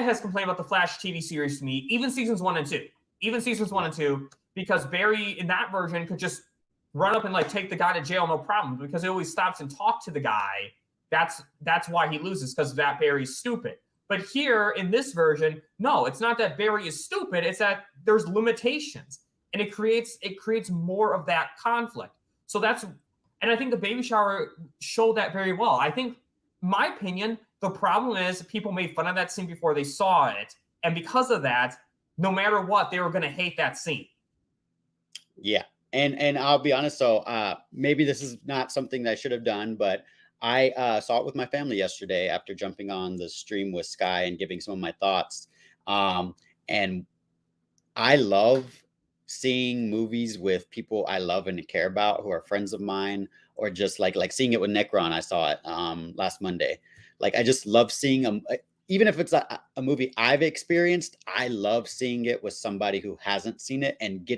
has complained about the Flash TV series to me, even seasons 1 and 2, because Barry in that version could just run up and like take the guy to jail, no problem, because he always stops and talks to the guy. That's why he loses, because that Barry's stupid. But here in this version, no, it's not that Barry is stupid. It's that there's limitations, and it creates more of that conflict. So and I think the baby shower showed that very well. I think, my opinion, the problem is people made fun of that scene before they saw it, and because of that, no matter what, they were going to hate that scene. Yeah, and I'll be honest. So maybe this is not something that I should have done, but I saw it with my family yesterday after jumping on the stream with Sky and giving some of my thoughts. And I love seeing movies with people I love and care about who are friends of mine, or just like seeing it with Necron. I saw it last Monday. Like, I just love seeing them, even if it's a movie I've experienced. I love seeing it with somebody who hasn't seen it and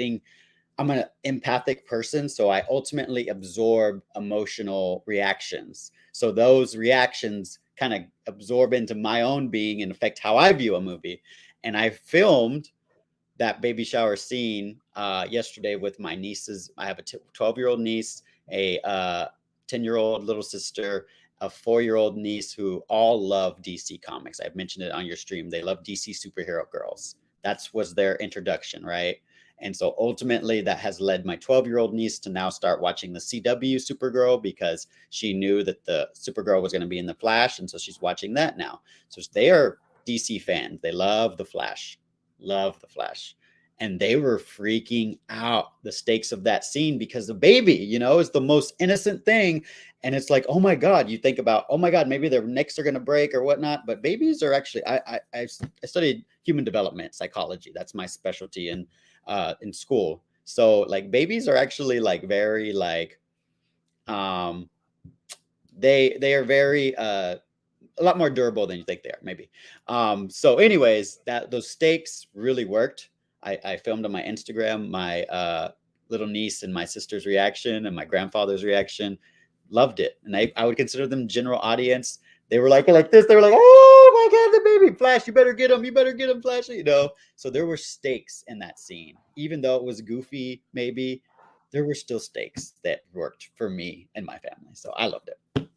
I'm an empathic person, so I ultimately absorb emotional reactions. So those reactions kind of absorb into my own being and affect how I view a movie. And I filmed that baby shower scene yesterday with my nieces. I have a 12-year-old niece, a 10-year-old little sister, a 4-year-old niece, who all love DC comics. I've mentioned it on your stream. They love DC superhero girls. That was their introduction, right? And so ultimately that has led my 12-year-old niece to now start watching the CW Supergirl, because she knew that the Supergirl was going to be in the Flash. And so she's watching that now. So they are DC fans. They love the Flash. And they were freaking out, the stakes of that scene, because the baby, is the most innocent thing. And it's like, oh my God, you think about, oh my God, maybe their necks are going to break or whatnot. But babies are actually, I studied human development psychology. That's my specialty in school. So like babies are actually like very like, they are very, a lot more durable than you think they are, maybe. So anyways, those stakes really worked. I filmed on my Instagram, my little niece and my sister's reaction and my grandfather's reaction. Loved it. And I would consider them general audience. They were like this. They were like, oh my God, the baby Flash, you better get him, Flash, So there were stakes in that scene. Even though it was goofy, maybe, there were still stakes that worked for me and my family. So I loved it.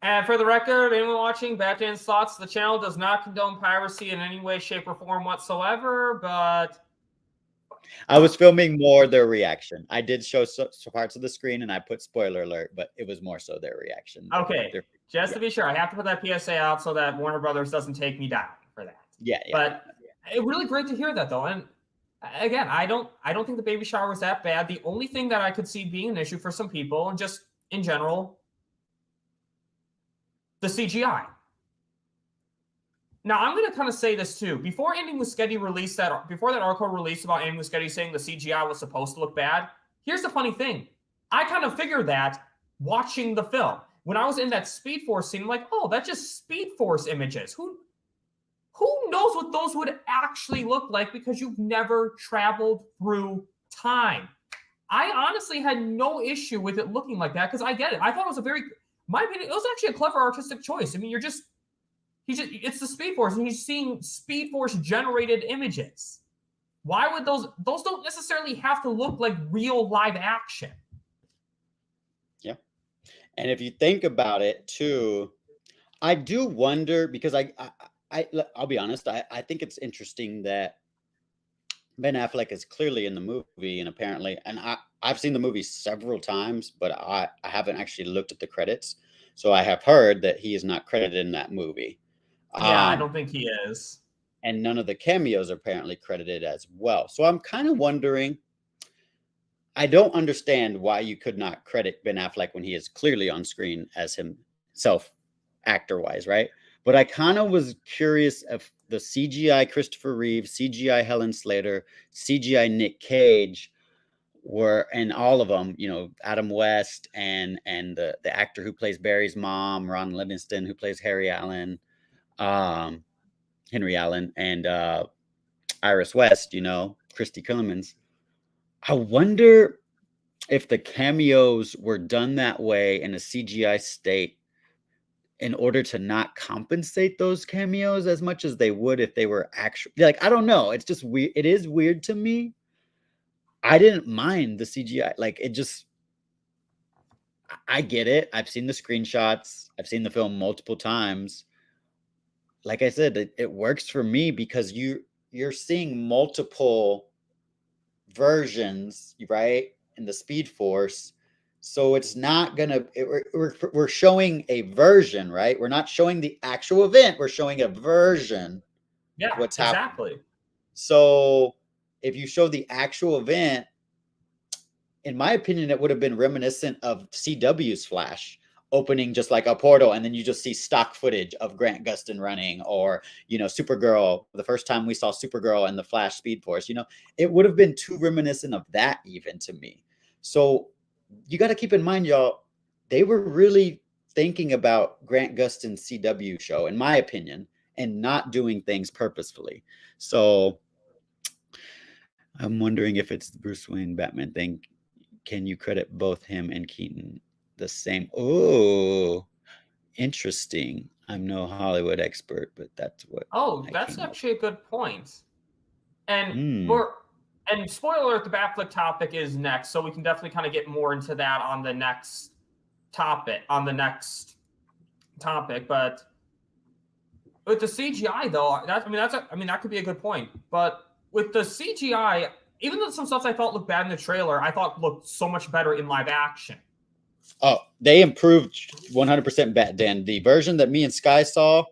And for the record, anyone watching, Batman's thoughts, the channel does not condone piracy in any way, shape, or form whatsoever, but... I was filming more their reaction. I did show parts of the screen, and I put spoiler alert, but it was more so their reaction. Okay, just to be sure, I have to put that PSA out so that Warner Brothers doesn't take me down for that. Yeah. But it's really great to hear that, though. And again, I don't think the baby shower was that bad. The only thing that I could see being an issue for some people, and just in general, the CGI. Now, I'm going to kind of say this too. Before Andy Muschietti released before that article released about Andy Muschietti saying the CGI was supposed to look bad, here's the funny thing. I kind of figured that watching the film. When I was in that Speed Force scene, I'm like, oh, that's just Speed Force images. Who knows what those would actually look like, because you've never traveled through time. I honestly had no issue with it looking like that, because I get it. I thought it was my opinion, it was actually a clever artistic choice. I mean, it's the Speed Force, and he's seeing Speed Force generated images. Why would those don't necessarily have to look like real live action? Yeah. And if you think about it too, I do wonder, because I'll be honest, I think it's interesting that Ben Affleck is clearly in the movie, and apparently, and I've seen the movie several times, but I haven't actually looked at the credits. So I have heard that he is not credited in that movie. Yeah, I don't think he is. And none of the cameos are apparently credited as well. So I'm kind of wondering. I don't understand why you could not credit Ben Affleck when he is clearly on screen as himself, actor-wise, right? But I kind of was curious if the CGI Christopher Reeve, CGI Helen Slater, CGI Nick Cage were, and all of them, Adam West and the actor who plays Barry's mom, Ron Livingston, who plays Henry Allen, and Iris West, Christy Clemens. I wonder if the cameos were done that way in a CGI state in order to not compensate those cameos as much as they would if they were actually, like, I don't know. It's just weird. It is weird to me. I didn't mind the CGI. Like, it just, I get it. I've seen the screenshots. I've seen the film multiple times. Like I said, it works for me because you're seeing multiple versions, right, in the Speed Force. So it's not gonna. We're showing a version, right? We're not showing the actual event. We're showing a version. Yeah, of what's exactly. happening. So if you show the actual event, in my opinion, it would have been reminiscent of CW's Flash opening just like a portal, and then you just see stock footage of Grant Gustin running, or Supergirl. The first time we saw Supergirl and the Flash Speed Force, it would have been too reminiscent of that even to me. So you got to keep in mind, y'all, they were really thinking about Grant Gustin's CW show, in my opinion, and not doing things purposefully. So I'm wondering if it's the Bruce Wayne Batman thing. Can you credit both him and Keaton the same? Oh, interesting. I'm no Hollywood expert, but that's what. Oh, that's actually a good point. And and spoiler alert, the Affleck topic is next, so we can definitely kind of get more into that on the next topic. But with the CGI though, that could be a good point. But with the CGI, even though some stuff I thought looked bad in the trailer, I thought looked so much better in live action. Oh, they improved 100% bet, Dan. The version that me and Sky saw,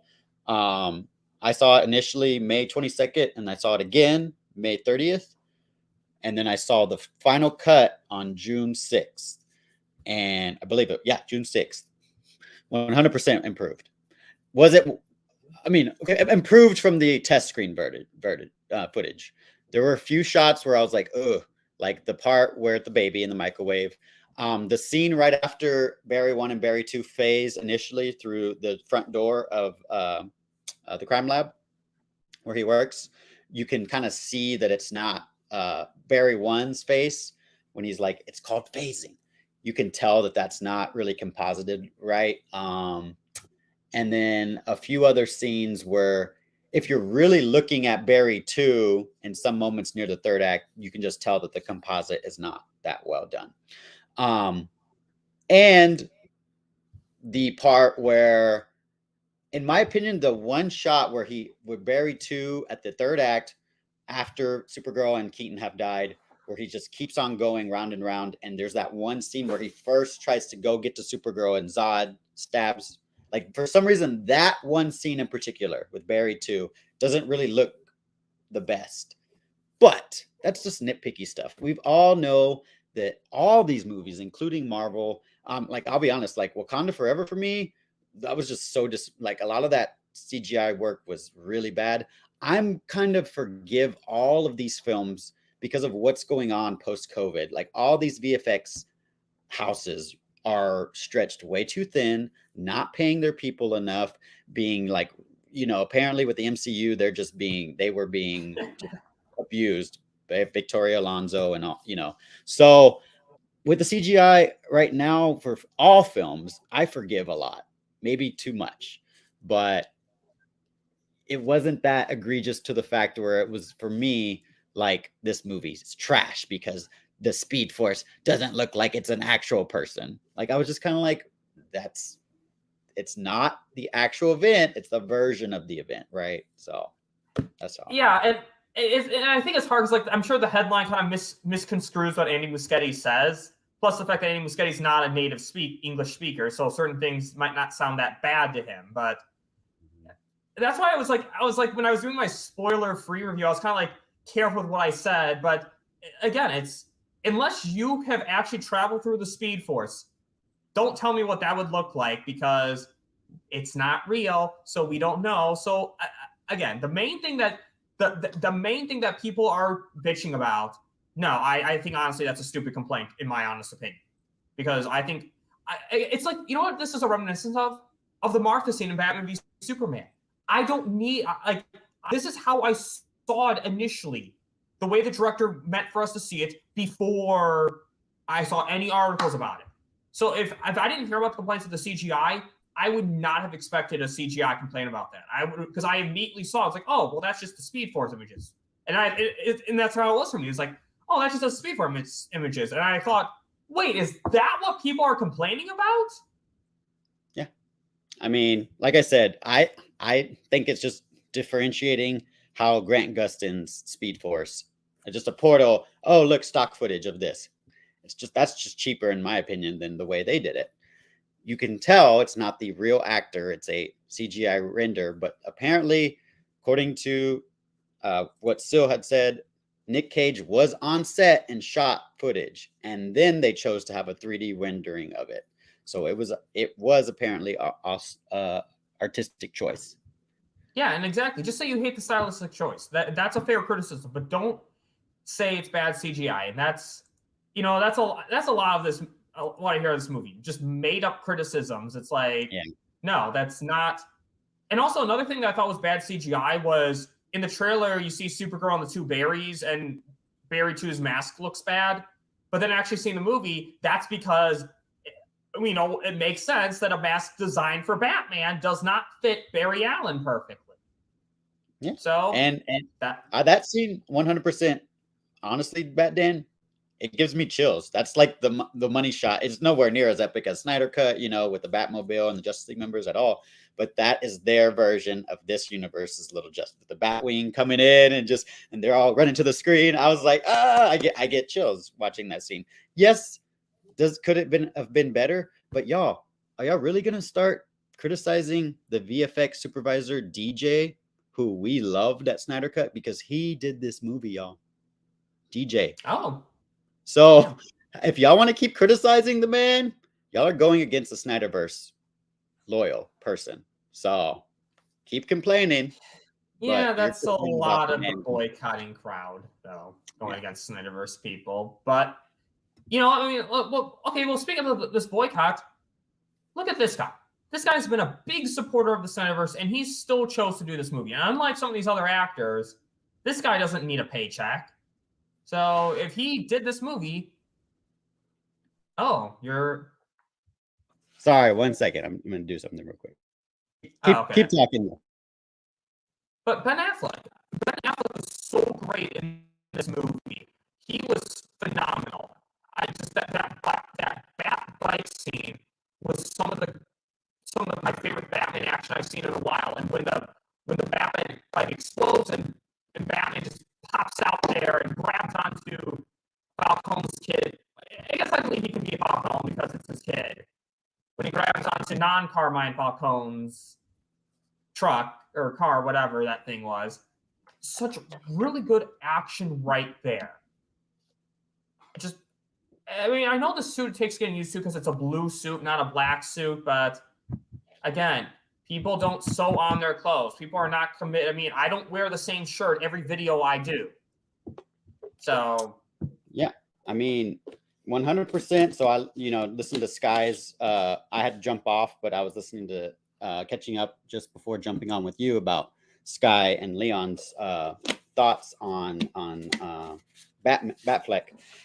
I saw it initially May 22nd, and I saw it again May 30th. And then I saw the final cut on June 6th. And I believe it, June 6th. 100% improved. Was it? Improved from the test screen footage. There were a few shots where I was like, ugh, like the part where the baby in the microwave. The scene right after Barry 1 and Barry 2 phase initially through the front door of the crime lab where he works, you can kind of see that it's not Barry 1's face when he's like, it's called phasing. You can tell that that's not really composited right. And then a few other scenes where if you're really looking at Barry 2 in some moments near the third act, you can just tell that the composite is not that well done. And the part where, in my opinion, the one shot where with Barry 2 at the third act after Supergirl and Keaton have died, where he just keeps on going round and round. And there's that one scene where he first tries to go get to Supergirl and Zod stabs. Like, for some reason, that one scene in particular with Barry 2 doesn't really look the best. But that's just nitpicky stuff. We all know that all these movies, including Marvel, I'll be honest, like Wakanda Forever for me, that was just so like a lot of that CGI work was really bad. I'm kind of forgive all of these films because of what's going on post-COVID. Like, all these VFX houses are stretched way too thin, not paying their people enough, being like, apparently with the MCU, they were being abused by Victoria Alonso and all, So with the CGI right now for all films, I forgive a lot, maybe too much, but it wasn't that egregious to the fact where it was, for me, like, this movie is trash because the Speed Force doesn't look like it's an actual person. Like, I was just kind of like, it's not the actual event, it's the version of the event, right? So that's all. Yeah, And I think it's hard because, like, I'm sure the headline kind of misconstrues what Andy Muschietti says. Plus the fact that Andy Muschietti's not a native English speaker, so certain things might not sound that bad to him. But that's why I was like, when I was doing my spoiler-free review, I was kind of like careful with what I said. But again, it's unless you have actually traveled through the Speed Force, don't tell me what that would look like because it's not real, so we don't know. So again, the main thing that the main thing that people are bitching about, no, I think honestly that's a stupid complaint in my honest opinion, because I think it's like, you know what this is a reminiscence of the Martha scene in Batman v Superman. I don't need like this is how I saw it initially, the way the director meant for us to see it before I saw any articles about it. So if I didn't hear about the complaints of the CGI, I would not have expected a CGI complaint about that. Because I immediately saw it's like, oh, well, that's just the Speed Force images, and and that's how it was for me. It's like, oh, that's just the Speed Force images, and I thought, wait, is that what people are complaining about? Yeah, I mean, like I said, I think it's just differentiating how Grant Gustin's Speed Force, just a portal. Oh, look, stock footage of this. That's just cheaper in my opinion than the way they did it. You can tell it's not the real actor; it's a CGI render. But apparently, according to what Sil had said, Nick Cage was on set and shot footage, and then they chose to have a 3D rendering of it. So it was apparently artistic choice. Yeah, and exactly. Just say you hate the stylistic choice. That's a fair criticism, but don't say it's bad CGI. And that's a lot of this. What I hear of this movie, just made up criticisms. It's like, no, that's not. And also another thing that I thought was bad CGI was in the trailer, you see Supergirl and the two Barrys, and Barry 2's mask looks bad. But then actually seeing the movie, that's because, it makes sense that a mask designed for Batman does not fit Barry Allen perfectly. Yeah. So and that scene 100%. Honestly, Dan, it gives me chills. That's like the money shot. It's nowhere near as epic as Snyder Cut, with the Batmobile and the Justice League members at all. But that is their version of this universe's Little Justice, with the Batwing coming in and they're all running to the screen. I was like, I get chills watching that scene. Yes, could it have been better? But y'all, are y'all really gonna start criticizing the VFX supervisor DJ, who we loved at Snyder Cut because he did this movie, y'all? DJ. Oh. So if y'all want to keep criticizing the man, y'all are going against the SnyderVerse loyal person. So keep complaining. Yeah, that's a lot of the boycotting crowd, though, going against SnyderVerse people. But, speaking of this boycott, look at this guy. This guy's been a big supporter of the SnyderVerse, and he still chose to do this movie. And unlike some of these other actors, this guy doesn't need a paycheck. So if he did this movie, sorry, 1 second. I'm going to do something real quick. Keep talking. But Ben Affleck was so great in this movie. He was phenomenal. That bat bike scene was some of my favorite Batman action I've seen in a while. And when the Batman bike explodes and Batman just pops out there and grabs onto Falcone's kid. I guess I believe he can be Falcone because it's his kid. When he grabs onto non-Carmine Falcone's truck or car, whatever that thing was. Such really good action right there. I know the suit takes getting used to because it's a blue suit, not a black suit, but again, people don't sew on their clothes. People are not committed. I don't wear the same shirt every video I do. So, yeah, 100%. So I, listened to Sky's. I had to jump off, but I was listening to catching up just before jumping on with you about Sky and Leon's thoughts on Batfleck,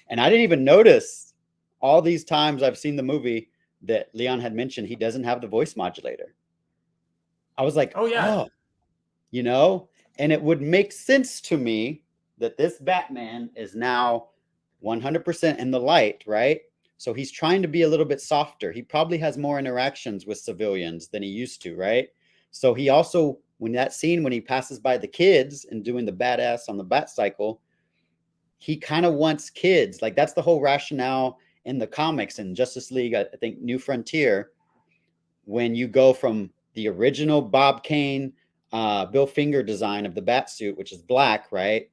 and I didn't even notice all these times I've seen the movie that Leon had mentioned he doesn't have the voice modulator. I was like, oh yeah, and it would make sense to me that this Batman is now 100% in the light, right? So he's trying to be a little bit softer. He probably has more interactions with civilians than he used to, right? So he also when he passes by the kids and doing the badass on the bat cycle, he kind of wants kids. Like that's the whole rationale in the comics and Justice League, I think New Frontier, when you go from the original Bob Kane, Bill Finger design of the bat suit, which is black, right?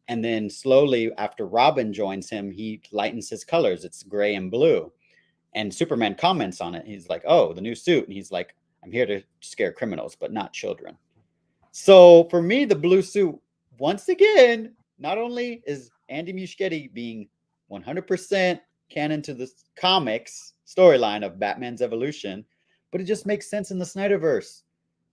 And then slowly after Robin joins him, he lightens his colors. It's gray and blue. And Superman comments on it. He's like, oh, the new suit. And he's like, I'm here to scare criminals, but not children. So for me, the blue suit, once again, not only is Andy Muschietti being 100% canon to the comics storyline of Batman's evolution, but it just makes sense in the SnyderVerse,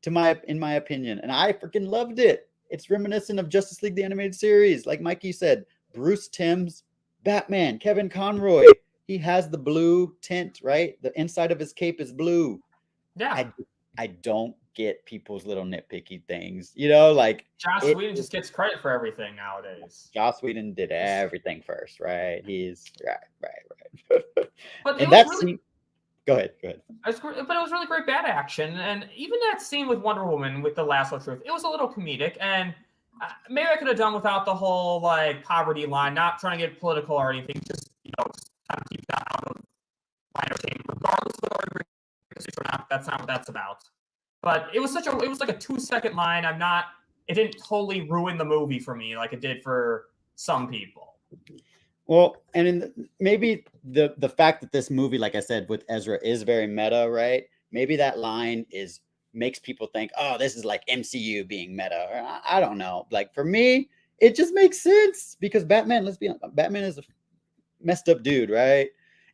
in my opinion. And I freaking loved it. It's reminiscent of Justice League, the animated series. Like Mikey said, Bruce Timm's Batman, Kevin Conroy. He has the blue tint, right? The inside of his cape is blue. Yeah. I don't get people's little nitpicky things, you know, like Joss Whedon just gets credit for everything nowadays. Joss Whedon did everything first, right? He's right. But and that's really, go ahead. But it was really great bat action, and even that scene with Wonder Woman with the lasso of truth, it was a little comedic, and maybe I could have done without the whole like poverty line. Not trying to get political or anything, just just kind of keep that out of my entertainment, regardless of whether that's not what that's about. But it was like a 2-second line. It didn't totally ruin the movie for me like it did for some people. Well, and maybe the fact that this movie, like I said, with Ezra is very meta, right? Maybe that line makes people think, oh, this is like MCU being meta. Or, I don't know. Like for me, it just makes sense because Batman, let's be honest, Batman is a messed up dude, right?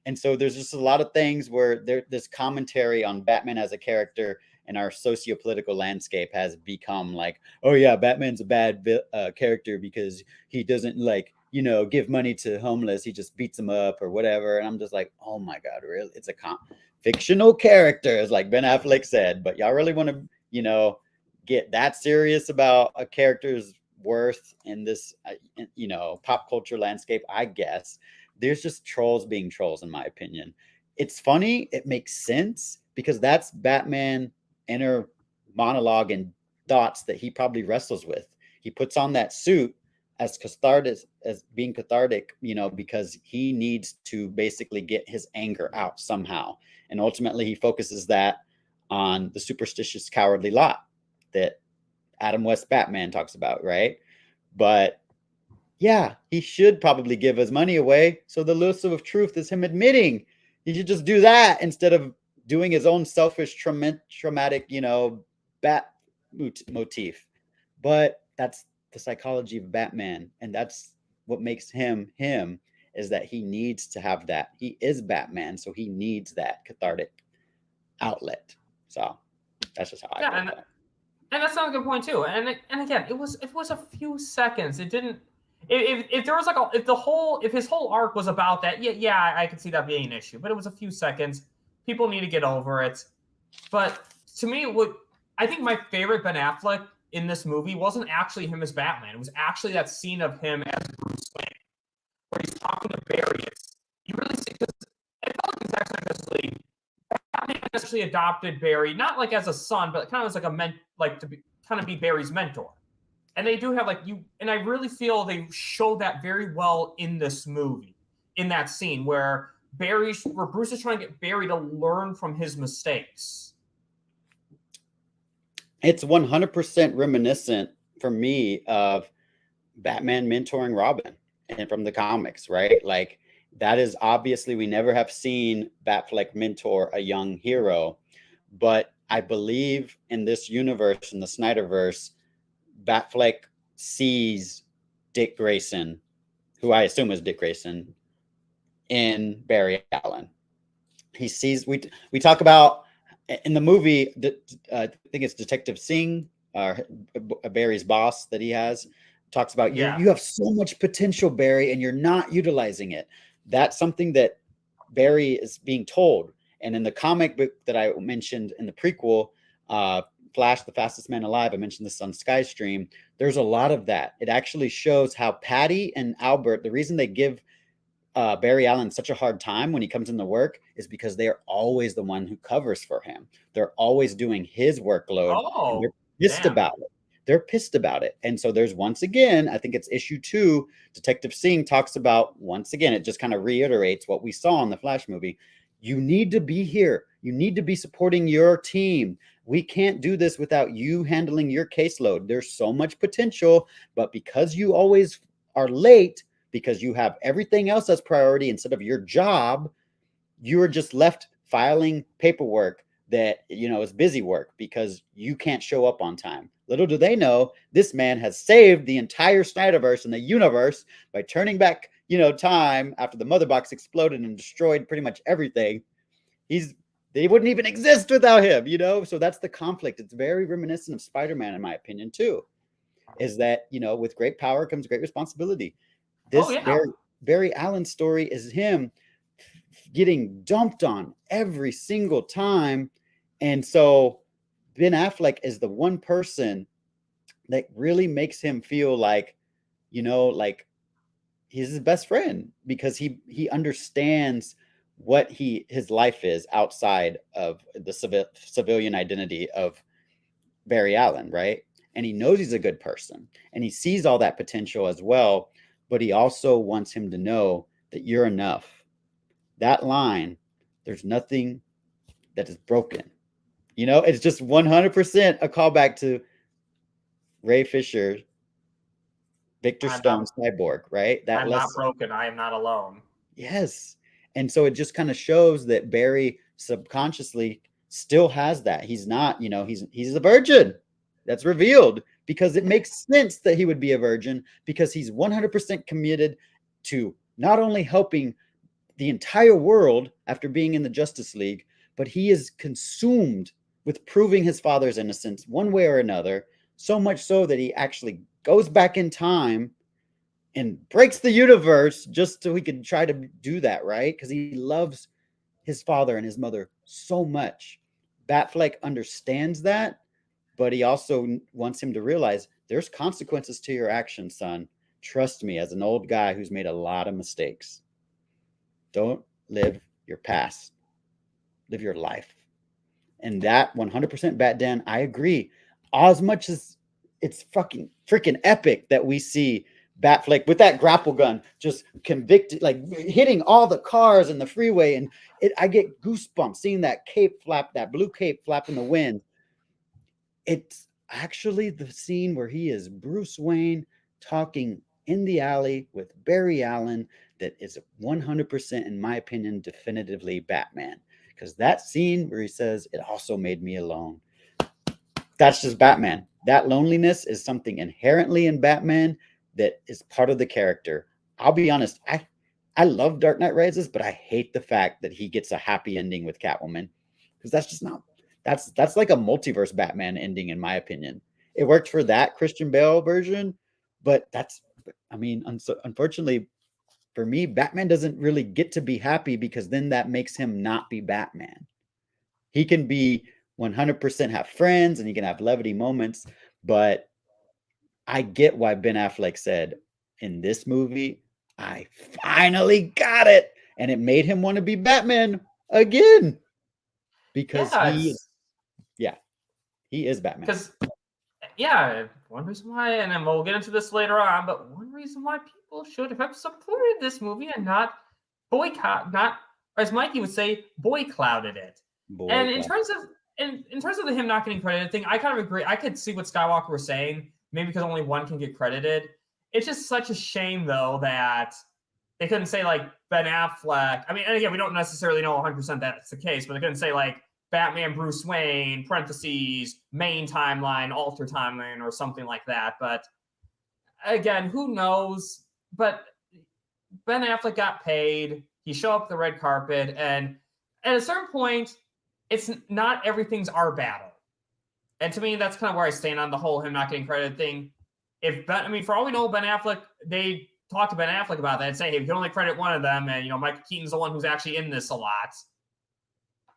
And so there's just a lot of things where this commentary on Batman as a character and our socio-political landscape has become like, oh yeah, Batman's a bad character because he doesn't give money to homeless. He just beats them up or whatever. And I'm just like, oh my God, really? It's a fictional character, as like Ben Affleck said, but y'all really want to, get that serious about a character's worth in this, pop culture landscape, I guess. There's just trolls being trolls, in my opinion. It's funny. It makes sense because that's Batman inner monologue and thoughts that he probably wrestles with. He puts on that suit as being cathartic, because he needs to basically get his anger out somehow. And ultimately he focuses that on the superstitious cowardly lot that Adam West Batman talks about, right? But yeah, he should probably give his money away. So the lasso of truth is him admitting he should just do that instead of doing his own selfish, traumatic, bat motif. But that's the psychology of Batman. And that's what makes him, is that he needs to have that. He is Batman, so he needs that cathartic outlet. So that's just how I feel about it. And that's not a good point too. And again, it was a few seconds. It didn't. If there was if his whole arc was about that, yeah, I could see that being an issue. But it was a few seconds. People need to get over it. But to me, I think my favorite Ben Affleck in this movie wasn't actually him as Batman. It was actually that scene of him as Bruce Wayne, where he's talking to Barry. You really see, because it felt like exactly Batman actually adopted Barry, not like as a son, but kind of as like be Barry's mentor. And they do have and I really feel they show that very well in this movie, in that scene where Bruce is trying to get Barry to learn from his mistakes. It's 100% reminiscent for me of Batman mentoring Robin and from the comics, right? Like that is obviously, we never have seen Batfleck mentor a young hero, but I believe in this universe, in the SnyderVerse, Batfleck sees Dick Grayson, who I assume is Dick Grayson, in Barry Allen. He sees, we talk about in the movie, I think it's Detective Singh, Barry's boss that he has, talks about, you have so much potential, Barry, and you're not utilizing it. That's something that Barry is being told. And in the comic book that I mentioned in the prequel, Flash, the Fastest Man Alive, I mentioned this on Skystream, there's a lot of that. It actually shows how Patty and Albert, the reason they give Barry Allen such a hard time when he comes into work is because they are always the one who covers for him. They're always doing his workload. Oh. pissed about it. They're pissed about it. And so there's once again, I think it's issue 2, Detective Singh talks about, once again, it just kind of reiterates what we saw in the Flash movie. You need to be here. You need to be supporting your team. We can't do this without you handling your caseload. There's so much potential, but because you always are late, because you have everything else as priority instead of your job, you're just left filing paperwork that, you know, is busy work because you can't show up on time. Little do they know, this man has saved the entire SnyderVerse and the universe by turning back, you know, time after the mother box exploded and destroyed pretty much everything. They wouldn't even exist without him, you know? So that's the conflict. It's very reminiscent of Spider-Man, in my opinion, too, is that, you know, with great power comes great responsibility. This Barry Allen story is him getting dumped on every single time. And so Ben Affleck is the one person that really makes him feel like, you know, like he's his best friend, because he understands what his life is outside of the civilian identity of Barry Allen, right? And he knows he's a good person, and he sees all that potential as well, but he also wants him to know that you're enough. That line, there's nothing that is broken. You know, it's just 100% a callback to Ray Fisher, Victor Stone, Cyborg, right? I'm not broken. I am not alone. Yes. And so it just kind of shows that Barry subconsciously still has that. He's not, you know, he's a virgin. That's revealed, because it makes sense that he would be a virgin, because he's 100% committed to not only helping the entire world after being in the Justice League, but he is consumed with proving his father's innocence one way or another, so much so that he actually goes back in time and breaks the universe just so he could try to do that, right? Because he loves his father and his mother so much. Batfleck understands that, but he also wants him to realize there's consequences to your actions, son. Trust me, as an old guy who's made a lot of mistakes. Don't live your past. Live your life. And that 100% Batman, I agree. As much as it's freaking epic that we see Batfleck with that grapple gun just convicted, like hitting all the cars in the freeway, and I get goosebumps seeing that cape flap, that blue cape flap in the wind. It's actually the scene where he is Bruce Wayne talking in the alley with Barry Allen that is 100%, in my opinion, definitively Batman. Because that scene where he says, "It also made me alone," that's just Batman. That loneliness is something inherently in Batman that is part of the character. I'll be honest, I love Dark Knight Rises, but I hate the fact that he gets a happy ending with Catwoman, because that's just not, that's like a multiverse Batman ending, in my opinion. It worked for that Christian Bale version, but unfortunately for me, Batman doesn't really get to be happy, because then that makes him not be Batman. He can be 100% have friends and he can have levity moments, but I get why Ben Affleck said in this movie, I finally got it. And it made him want to be Batman again, because he is Batman. Because, one reason why, and then we'll get into this later on, but one reason why people should have supported this movie and not boycott, not, as Mikey would say, boy-clouded it. And in terms of the him not getting credited thing, I kind of agree. I could see what Skywalker was saying, maybe because only one can get credited. It's just such a shame, though, that they couldn't say, like, Ben Affleck. I mean, and again, we don't necessarily know 100% that's the case, but they couldn't say, like, Batman Bruce Wayne, parentheses, main timeline, alter timeline, or something like that. But again, who knows? But Ben Affleck got paid. He showed up the red carpet, and at a certain point, it's not everything's our battle. And to me, that's kind of where I stand on the whole him not getting credited thing. For all we know, Ben Affleck, they talked to Ben Affleck about that and say, hey, we can only credit one of them, and Michael Keaton's the one who's actually in this a lot.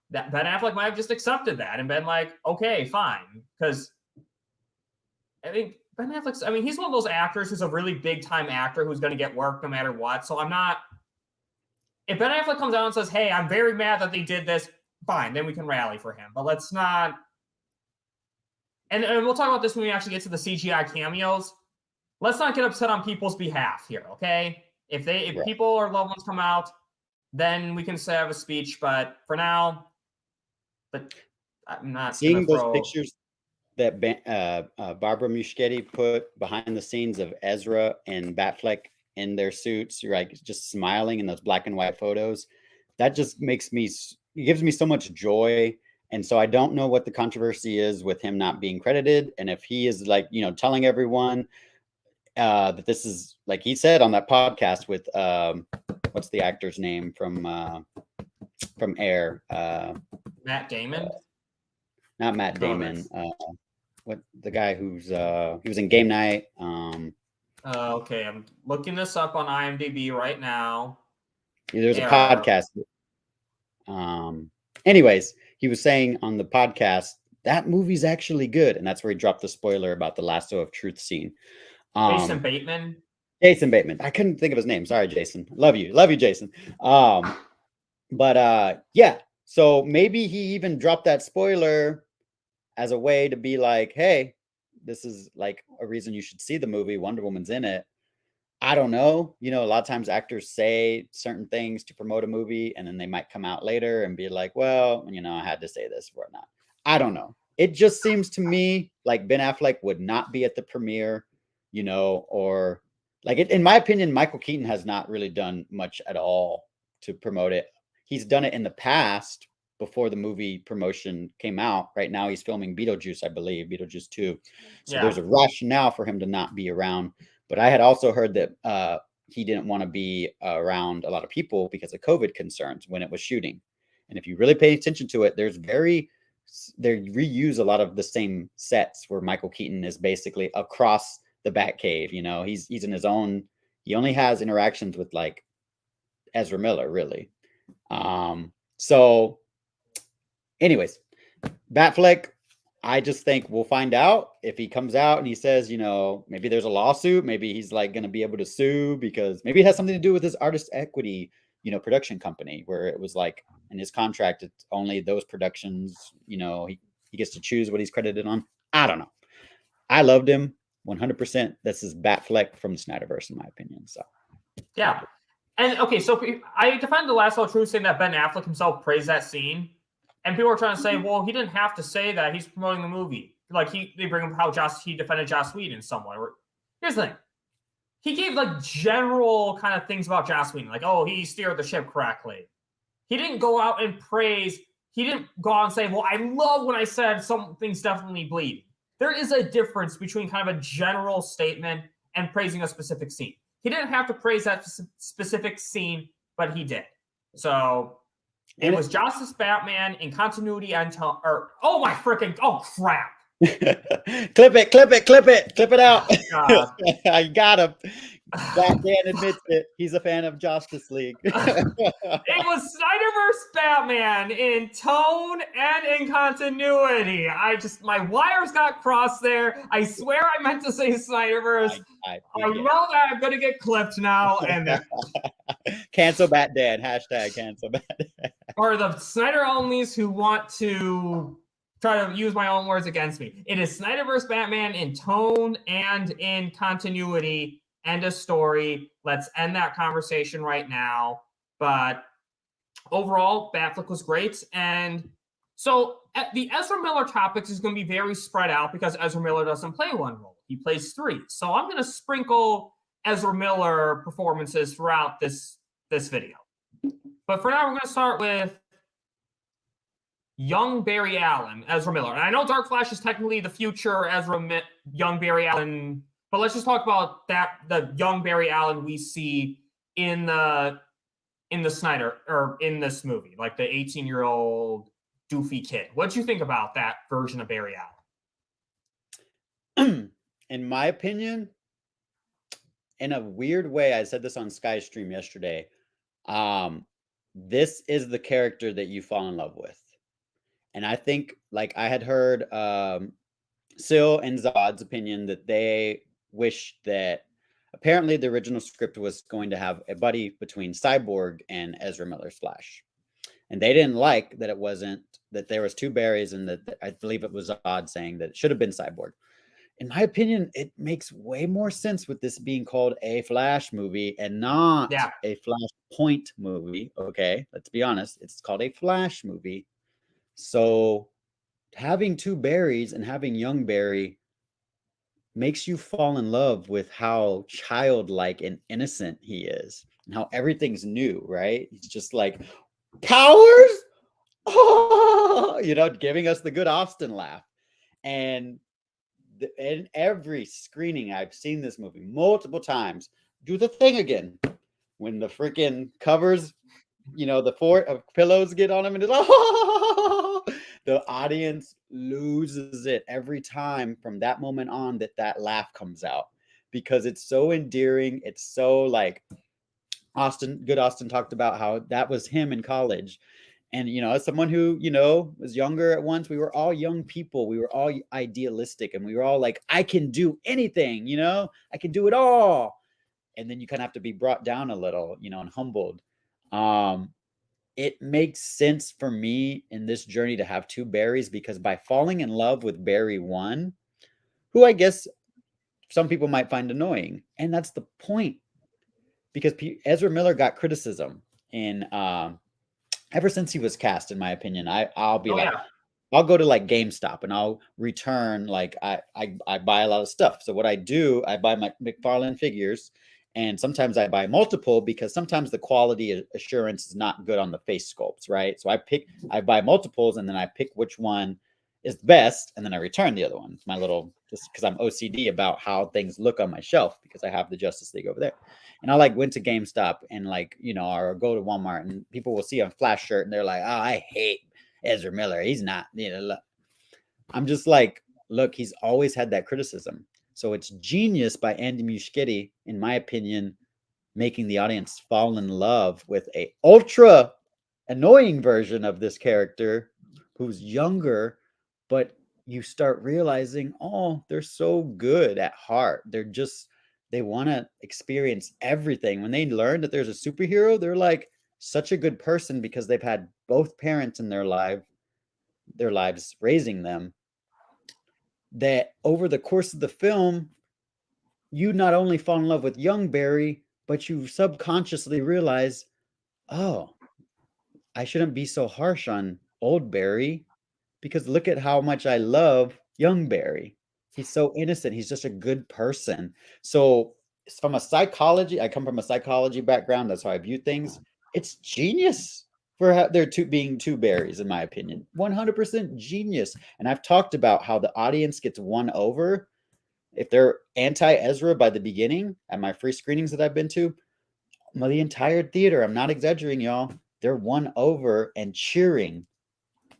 That Ben Affleck might have just accepted that and been like, okay, fine. Because I think Ben Affleck's, he's one of those actors who's a really big time actor who's going to get work no matter what. So if Ben Affleck comes out and says, hey, I'm very mad that they did this, fine, then we can rally for him. But let's not and we'll talk about this when we actually get to the CGI cameos. Let's not get upset on people's behalf here, okay? If people or loved ones come out, then we can say I have a speech. But for now, but I'm not seeing those pictures that Barbara Muschietti put behind the scenes of Ezra and Batfleck in their suits, you're like just smiling in those black and white photos. That just gives me so much joy. And so I don't know what the controversy is with him not being credited, and if he is like, telling everyone that this is, like he said on that podcast with what's the actor's name from Air? Matt Damon. Not Matt Damon. What the guy who's he was in Game Night. Okay, I'm looking this up on IMDb right now. There's a podcast. Anyways, he was saying on the podcast that movie's actually good, and that's where he dropped the spoiler about the lasso of truth scene. Jason Bateman. Jason Bateman. I couldn't think of his name. Sorry, Jason. Love you, Jason. But yeah. So maybe he even dropped that spoiler as a way to be like, hey, this is like a reason you should see the movie. Wonder Woman's in it. I don't know. A lot of times actors say certain things to promote a movie, and then they might come out later and be like, well, I had to say this or whatnot. I don't know. It just seems to me like Ben Affleck would not be at the premiere, or like in my opinion, Michael Keaton has not really done much at all to promote it. He's done it in the past before the movie promotion came out. Right now he's filming Beetlejuice, I believe, Beetlejuice 2. So there's a rationale for him to not be around. But I had also heard that he didn't want to be around a lot of people because of COVID concerns when it was shooting. And if you really pay attention to it, they reuse a lot of the same sets where Michael Keaton is basically across the Batcave. He's in his own, he only has interactions with like Ezra Miller, really. So anyways, Batfleck, I just think we'll find out if he comes out and he says, maybe there's a lawsuit. Maybe he's like going to be able to sue because maybe it has something to do with his artist equity, production company, where it was like in his contract, it's only those productions, he gets to choose what he's credited on. I don't know. I loved him 100%. This is Batfleck from the SnyderVerse, in my opinion. So, yeah. And okay, so I defend the last of truth saying that Ben Affleck himself praised that scene. And people are trying to say, well, he didn't have to say that. He's promoting the movie. Like they bring up how he defended Joss Whedon somewhat. Here's the thing. He gave like general kind of things about Joss Whedon, like, oh, he steered the ship correctly. He didn't go out and praise. He didn't go out and say, well, I love when I said something's definitely bleeding. There is a difference between kind of a general statement and praising a specific scene. He didn't have to praise that specific scene, but he did. So it was Josstice Batman in continuity until, oh crap. Clip it out. Oh, I got him. Batman admits it. He's a fan of Josstice League. It was SnyderVerse Batman in tone and in continuity. My wires got crossed there. I swear I meant to say SnyderVerse. I know that I'm going to get clipped now. And cancel Bat Dad. Hashtag cancel Bat Dad. Or the Snyder onlys who want to try to use my own words against me. It is SnyderVerse Batman in tone and in continuity. End of story. Let's end that conversation right now. But overall, Batfleck was great. And so the Ezra Miller topics is going to be very spread out because Ezra Miller doesn't play one role. He plays three. So I'm going to sprinkle Ezra Miller performances throughout this video. But for now, we're going to start with young Barry Allen, Ezra Miller. And I know Dark Flash is technically the future young Barry Allen, but let's just talk about the young Barry Allen we see in the Snyder, or in this movie, like the 18-year-old doofy kid. What do you think about that version of Barry Allen? In my opinion, in a weird way, I said this on Sky's stream yesterday, this is the character that you fall in love with. And I think, like, I had heard Sil and Zod's opinion that they wish that apparently the original script was going to have a buddy between Cyborg and Ezra Miller's Flash. And they didn't like that it wasn't, that there was two Barrys, and that I believe it was Zod saying that it should have been Cyborg. In my opinion, it makes way more sense with this being called a Flash movie and not a Flashpoint movie. Okay, let's be honest. It's called a Flash movie. So having two Barrys and having young Barry makes you fall in love with how childlike and innocent he is and how everything's new, right? He's just like, powers? Oh, you know, giving us the good Austin laugh. And in every screening, I've seen this movie multiple times. Do the thing again when the freaking covers, you know, the four of pillows get on him, and it's like, oh! The audience loses it every time from that moment on that laugh comes out, because it's so endearing. It's so like Austin talked about how that was him in college. And, you know, as someone who, you know, was younger at once, we were all young people. We were all idealistic, and we were all like, I can do anything, you know, I can do it all. And then you kind of have to be brought down a little, you know, and humbled. It makes sense for me in this journey to have two Barrys, because by falling in love with Barry 1, who I guess some people might find annoying, and that's the point, because Ezra Miller got criticism in ever since he was cast, in my opinion. I'll be I'll go to like GameStop and I'll return, like I buy a lot of stuff. So what I do, I buy my McFarlane figures, and sometimes I buy multiple, because sometimes the quality assurance is not good on the face sculpts, right? So I buy multiples, and then I pick which one is best, and then I return the other one. It's my little, just because I'm OCD about how things look on my shelf, because I have the Justice League over there. And I like went to GameStop and, like, you know, or go to Walmart, and people will see a Flash shirt and they're like, oh, I hate Ezra Miller. He's not, you know, I'm just like, look, he's always had that criticism. So it's genius by Andy Muschietti, in my opinion, making the audience fall in love with a ultra annoying version of this character who's younger, but you start realizing, oh, they're so good at heart. They want to experience everything. When they learn that there's a superhero, they're like such a good person, because they've had both parents in their lives raising them, that over the course of the film, you not only fall in love with young Barry, but you subconsciously realize, oh, I shouldn't be so harsh on old Barry, because look at how much I love young Barry. He's so innocent. He's just a good person. So from a psychology, I come from a psychology background. That's how I view things. It's genius for there being two Barrys, in my opinion. 100% genius. And I've talked about how the audience gets won over if they're anti-Ezra by the beginning at my free screenings that I've been to. The entire theater, I'm not exaggerating, y'all, they're won over and cheering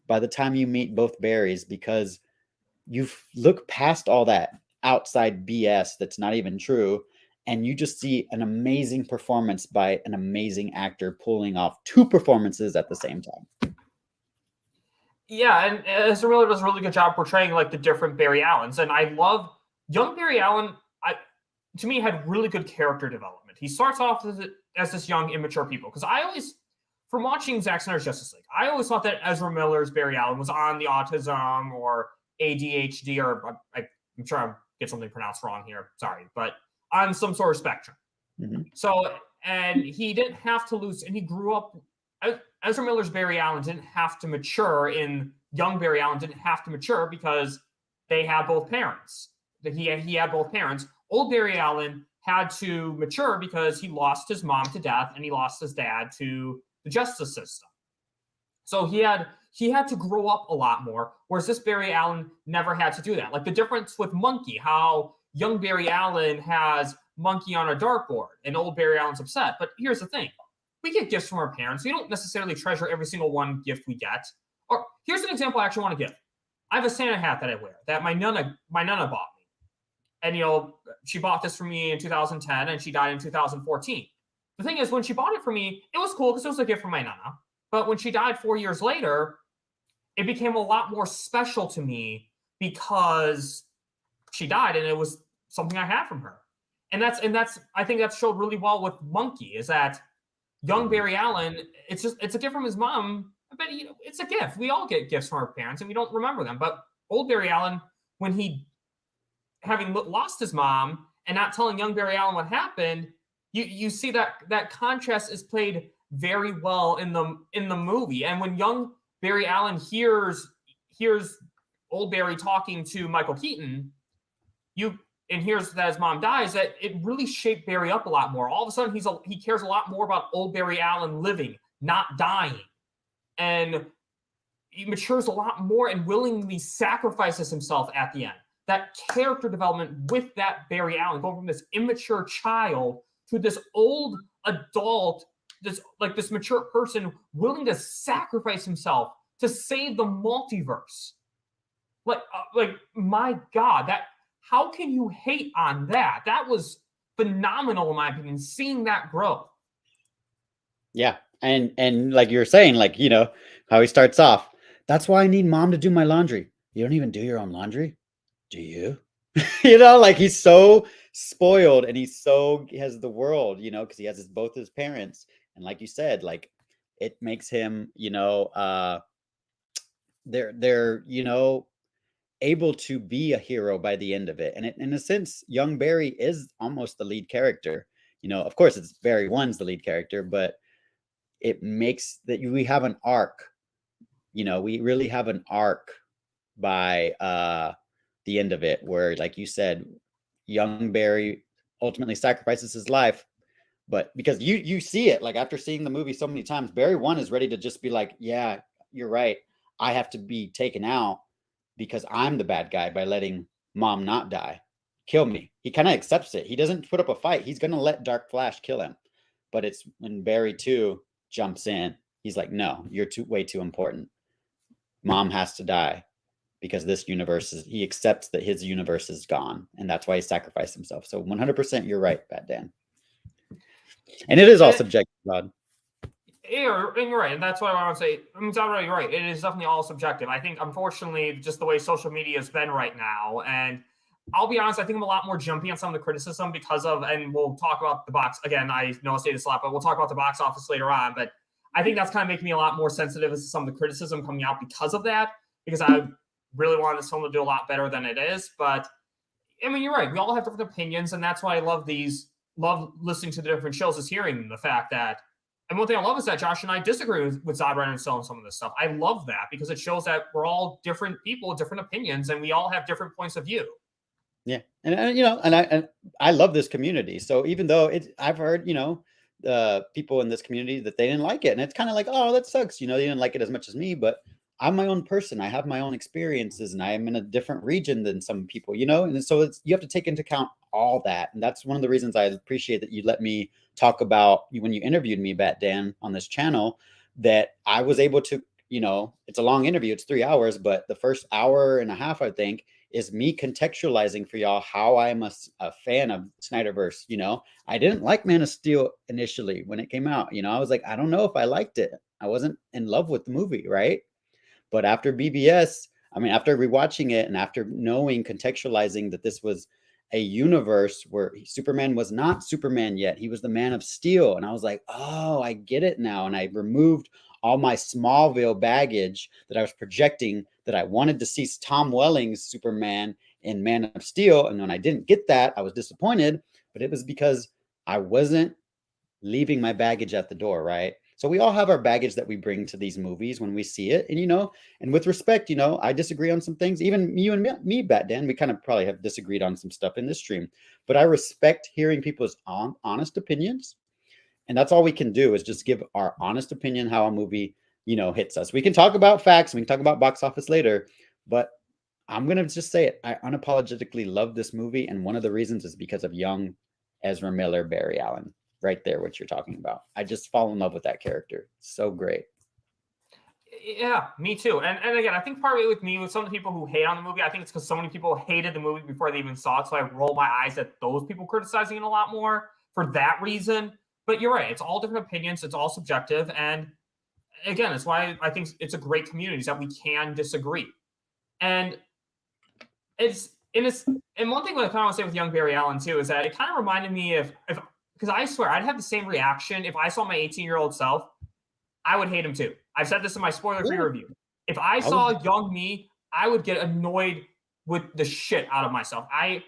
by the time you meet both Barrys, because you look past all that outside BS that's not even true, and you just see an amazing performance by an amazing actor pulling off two performances at the same time. Yeah, and Ezra Miller does a really good job portraying like the different Barry Allens, and I love young Barry Allen. To me, had really good character development. He starts off as this young, immature people, because I always, from watching Zack Snyder's Justice League, I always thought that Ezra Miller's Barry Allen was on the autism or ADHD, or I'm sure I get something pronounced wrong here. Sorry, but on some sort of spectrum. Mm-hmm. So, and he didn't have to lose, and he grew up. Ezra Miller's Barry Allen didn't have to mature, in young Barry Allen didn't have to mature, because they had both parents. He had both parents. Old Barry Allen had to mature because he lost his mom to death, and he lost his dad to the justice system. So he had to grow up a lot more, whereas this Barry Allen never had to do that. Like the difference with Monkey, how young Barry Allen has Monkey on a dartboard, and old Barry Allen's upset. But here's the thing. We get gifts from our parents. We don't necessarily treasure every single one gift we get. Or here's an example I actually want to give. I have a Santa hat that I wear that my nana bought me. And, you know, she bought this for me in 2010, and she died in 2014. The thing is, when she bought it for me, it was cool because it was a gift from my nana. But when she died 4 years later, it became a lot more special to me because she died, and it was something I had from her. And that's I think that showed really well with Monkey, is that young Barry Allen, it's a gift from his mom, but it's a gift. We all get gifts from our parents, and we don't remember them. But old Barry Allen, when he having lost his mom and not telling young Barry Allen what happened, you see that contrast is played very well in the movie. And when young Barry Allen hears old Barry talking to Michael Keaton, and hears that his mom dies, that it really shaped Barry up a lot more. All of a sudden, he cares a lot more about old Barry Allen living, not dying. And he matures a lot more and willingly sacrifices himself at the end. That character development with that Barry Allen, going from this immature child to this old adult, this mature person willing to sacrifice himself to save the multiverse. Like my God, how can you hate on that? That was phenomenal, in my opinion, seeing that growth. Yeah. And like you were saying, like, how he starts off. That's why I need mom to do my laundry. You don't even do your own laundry? Do you? Like he's so spoiled and he has the world, because he has both his parents. And like you said, like it makes him, they're able to be a hero by the end of it. And in a sense, young Barry is almost the lead character. Of course it's Barry 1's the lead character, but it makes that we have an arc. We really have an arc by the end of it, where, like you said, young Barry ultimately sacrifices his life. But because you see it, like after seeing the movie so many times, Barry 1 is ready to just be like, yeah, you're right. I have to be taken out because I'm the bad guy by letting mom not die. Kill me. He kind of accepts it. He doesn't put up a fight. He's going to let Dark Flash kill him. But it's when Barry 2 jumps in, he's like, no, you're way too important. Mom has to die because this universe he accepts that his universe is gone. And that's why he sacrificed himself. So 100% you're right, Bad Dan. And it is all subjective, Rod. Yeah, and you're right. And that's why I want to say, you're right. It is definitely all subjective. I think, unfortunately, just the way social media has been right now. And I'll be honest, I think I'm a lot more jumpy on some of the criticism because of, and we'll talk about the box. Again, I know I say this a lot, but we'll talk about the box office later on. But I think that's kind of making me a lot more sensitive to some of the criticism coming out because of that, because I really wanted this film to do a lot better than it is. But, I mean, you're right. We all have different opinions, and that's why I love listening to the different shows, is hearing the fact that, and one thing I love is that Josh and I disagree with Zod and Faora on some of this stuff. I love that because it shows that we're all different people, different opinions, and we all have different points of view. Yeah. And I love this community. So even though I've heard, people in this community that they didn't like it, and it's kind of like, oh, that sucks. They didn't like it as much as me, but I'm my own person. I have my own experiences, and I am in a different region than some people, and so you have to take into account all that. And that's one of the reasons I appreciate that you let me talk about, when you interviewed me, Bat Dan, on this channel, that I was able to, it's a long interview, it's 3 hours, but the first hour and a half, I think, is me contextualizing for y'all how I'm a fan of SnyderVerse. I didn't like Man of Steel initially when it came out. I was like, I don't know if I liked it. I wasn't in love with the movie, right? But after BBS, after rewatching it and after knowing, contextualizing that this was a universe where Superman was not Superman yet, he was the Man of Steel. And I was like, oh, I get it now. And I removed all my Smallville baggage that I was projecting, that I wanted to see Tom Welling's Superman in Man of Steel. And when I didn't get that, I was disappointed, but it was because I wasn't leaving my baggage at the door, right? So we all have our baggage that we bring to these movies when we see it. And, and with respect, I disagree on some things. Even you and me, Bat Dan, we kind of probably have disagreed on some stuff in this stream. But I respect hearing people's honest opinions. And that's all we can do, is just give our honest opinion how a movie, hits us. We can talk about facts. We can talk about box office later. But I'm going to just say it. I unapologetically love this movie. And one of the reasons is because of young Ezra Miller, Barry Allen. Right there, what you're talking about. I just fall in love with that character. So great. Yeah, me too. And again, I think part of it with me, with some of the people who hate on the movie, I think it's because so many people hated the movie before they even saw it. So I roll my eyes at those people criticizing it a lot more for that reason. But you're right. It's all different opinions. It's all subjective. And again, it's why I think it's a great community, is that we can disagree. And one thing that I kind of want to say with young Barry Allen too, is that it kind of reminded me of because I swear I'd have the same reaction if I saw my 18-year-old self. I would hate him too. I've said this in my spoiler-free review. If I I saw young me, I would get annoyed with the shit out of myself. I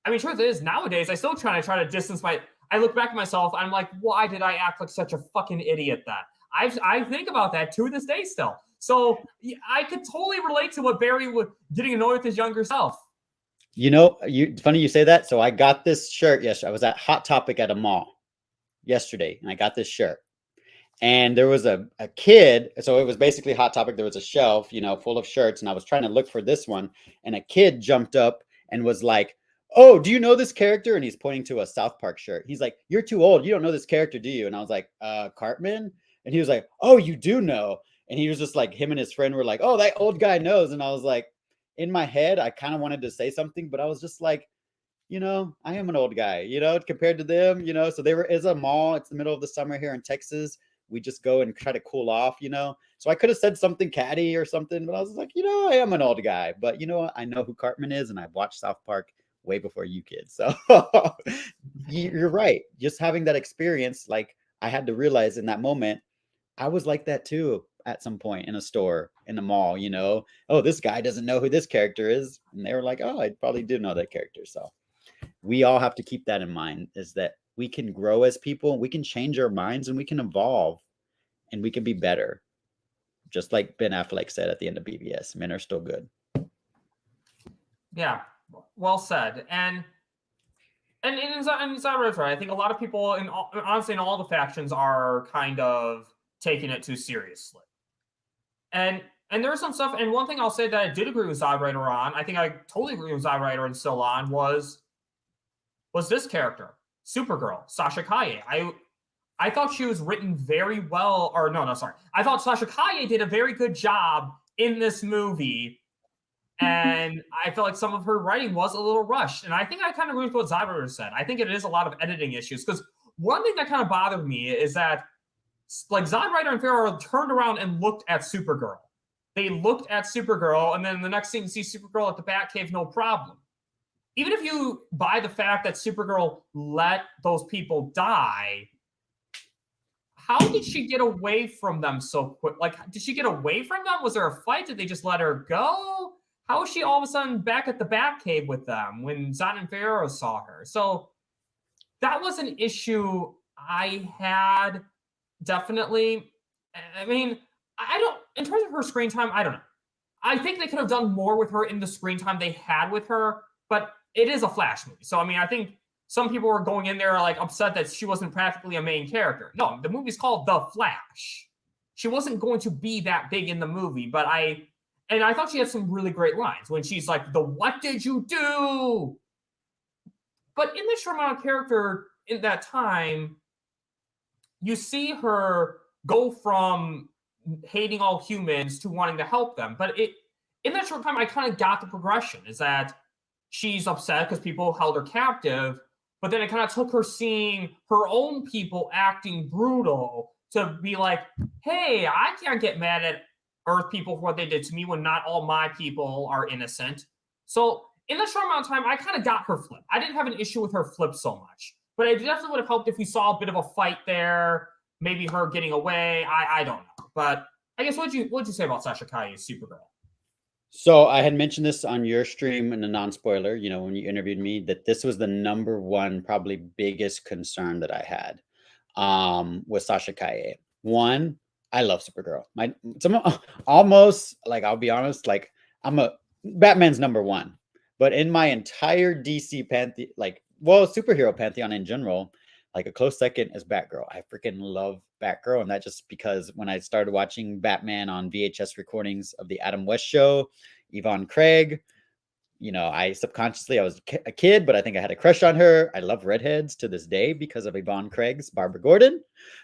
mean, truth is, nowadays, I still try to distance I look back at myself, I'm like, why did I act like such a fucking idiot then? I think about that to this day still. So I could totally relate to what Barry was getting annoyed with his younger self. Funny you say that. So I got this shirt yesterday. I was at Hot Topic at a mall yesterday, and I got this shirt. And there was a kid. So it was basically Hot Topic. There was a shelf, full of shirts. And I was trying to look for this one. And a kid jumped up and was like, oh, do you know this character? And he's pointing to a South Park shirt. He's like, you're too old. You don't know this character, do you? And I was like, Cartman? And he was like, oh, you do know. And he was just like, him and his friend were like, oh, that old guy knows. And I was like, in my head, I kind of wanted to say something, but I was just like, I am an old guy, compared to them, so is a mall. It's the middle of the summer here in Texas. We just go and try to cool off, so I could have said something catty or something, but I was like, I am an old guy, but I know who Cartman is, and I've watched South Park way before you kids. So you're right. Just having that experience, like I had to realize in that moment, I was like that too at some point in a store, in a mall, oh, this guy doesn't know who this character is. And they were like, oh, I probably do know that character. So we all have to keep that in mind, is that we can grow as people, we can change our minds, and we can evolve, and we can be better. Just like Ben Affleck said at the end of BVS, men are still good. Yeah, well said. And in Zod, right, I think a lot of people, honestly, in all the factions, are kind of taking it too seriously. And there's some stuff, and one thing I'll say that I did agree with Zod Rider on, I think I totally agree with Zod Rider and still on, was this character, Supergirl, Sasha Calle. I thought she was written very well, or no, sorry. I thought Sasha Calle did a very good job in this movie, and I felt like some of her writing was a little rushed. And I think I kind of agree with what Zod Rider said. I think it is a lot of editing issues, because one thing that kind of bothered me is that, like, Zod Rider and Faora turned around and looked at Supergirl. They looked at Supergirl, and then the next scene, you see Supergirl at the Batcave, no problem. Even if you buy the fact that Supergirl let those people die, how did she get away from them so quick? Like, did she get away from them? Was there a fight? Did they just let her go? How is she all of a sudden back at the Batcave with them when Zod and Faora saw her? So that was an issue I had. Definitely. I mean, in terms of her screen time, I don't know. I think they could have done more with her in the screen time they had with her, but it is a Flash movie. So, I mean, I think some people were going in there like upset that she wasn't practically a main character. No, the movie's called The Flash. She wasn't going to be that big in the movie, but I thought she had some really great lines when she's like, what did you do? But in the short amount of character in that time, you see her go from hating all humans to wanting to help them. But in that short time, I kind of got the progression, is that she's upset because people held her captive, but then it kind of took her seeing her own people acting brutal to be like, hey, I can't get mad at Earth people for what they did to me when not all my people are innocent. So in that short amount of time, I kind of got her flip. I didn't have an issue with her flip so much. But it definitely would have helped if we saw a bit of a fight there, maybe her getting away. I don't know. But I guess what'd you say about Sasha Calle's Supergirl? So I had mentioned this on your stream in a non-spoiler, when you interviewed me, that this was the number one, probably biggest concern that I had with Sasha Calle. One, I love Supergirl. Almost, like, I'll be honest, like, Batman's number one. But in my entire DC superhero pantheon in general, like, a close second is Batgirl. I freaking love Batgirl, and that just because when I started watching Batman on VHS recordings of the Adam West show, Yvonne Craig, I was a kid, but I think I had a crush on her. I love redheads to this day because of Yvonne Craig's Barbara Gordon.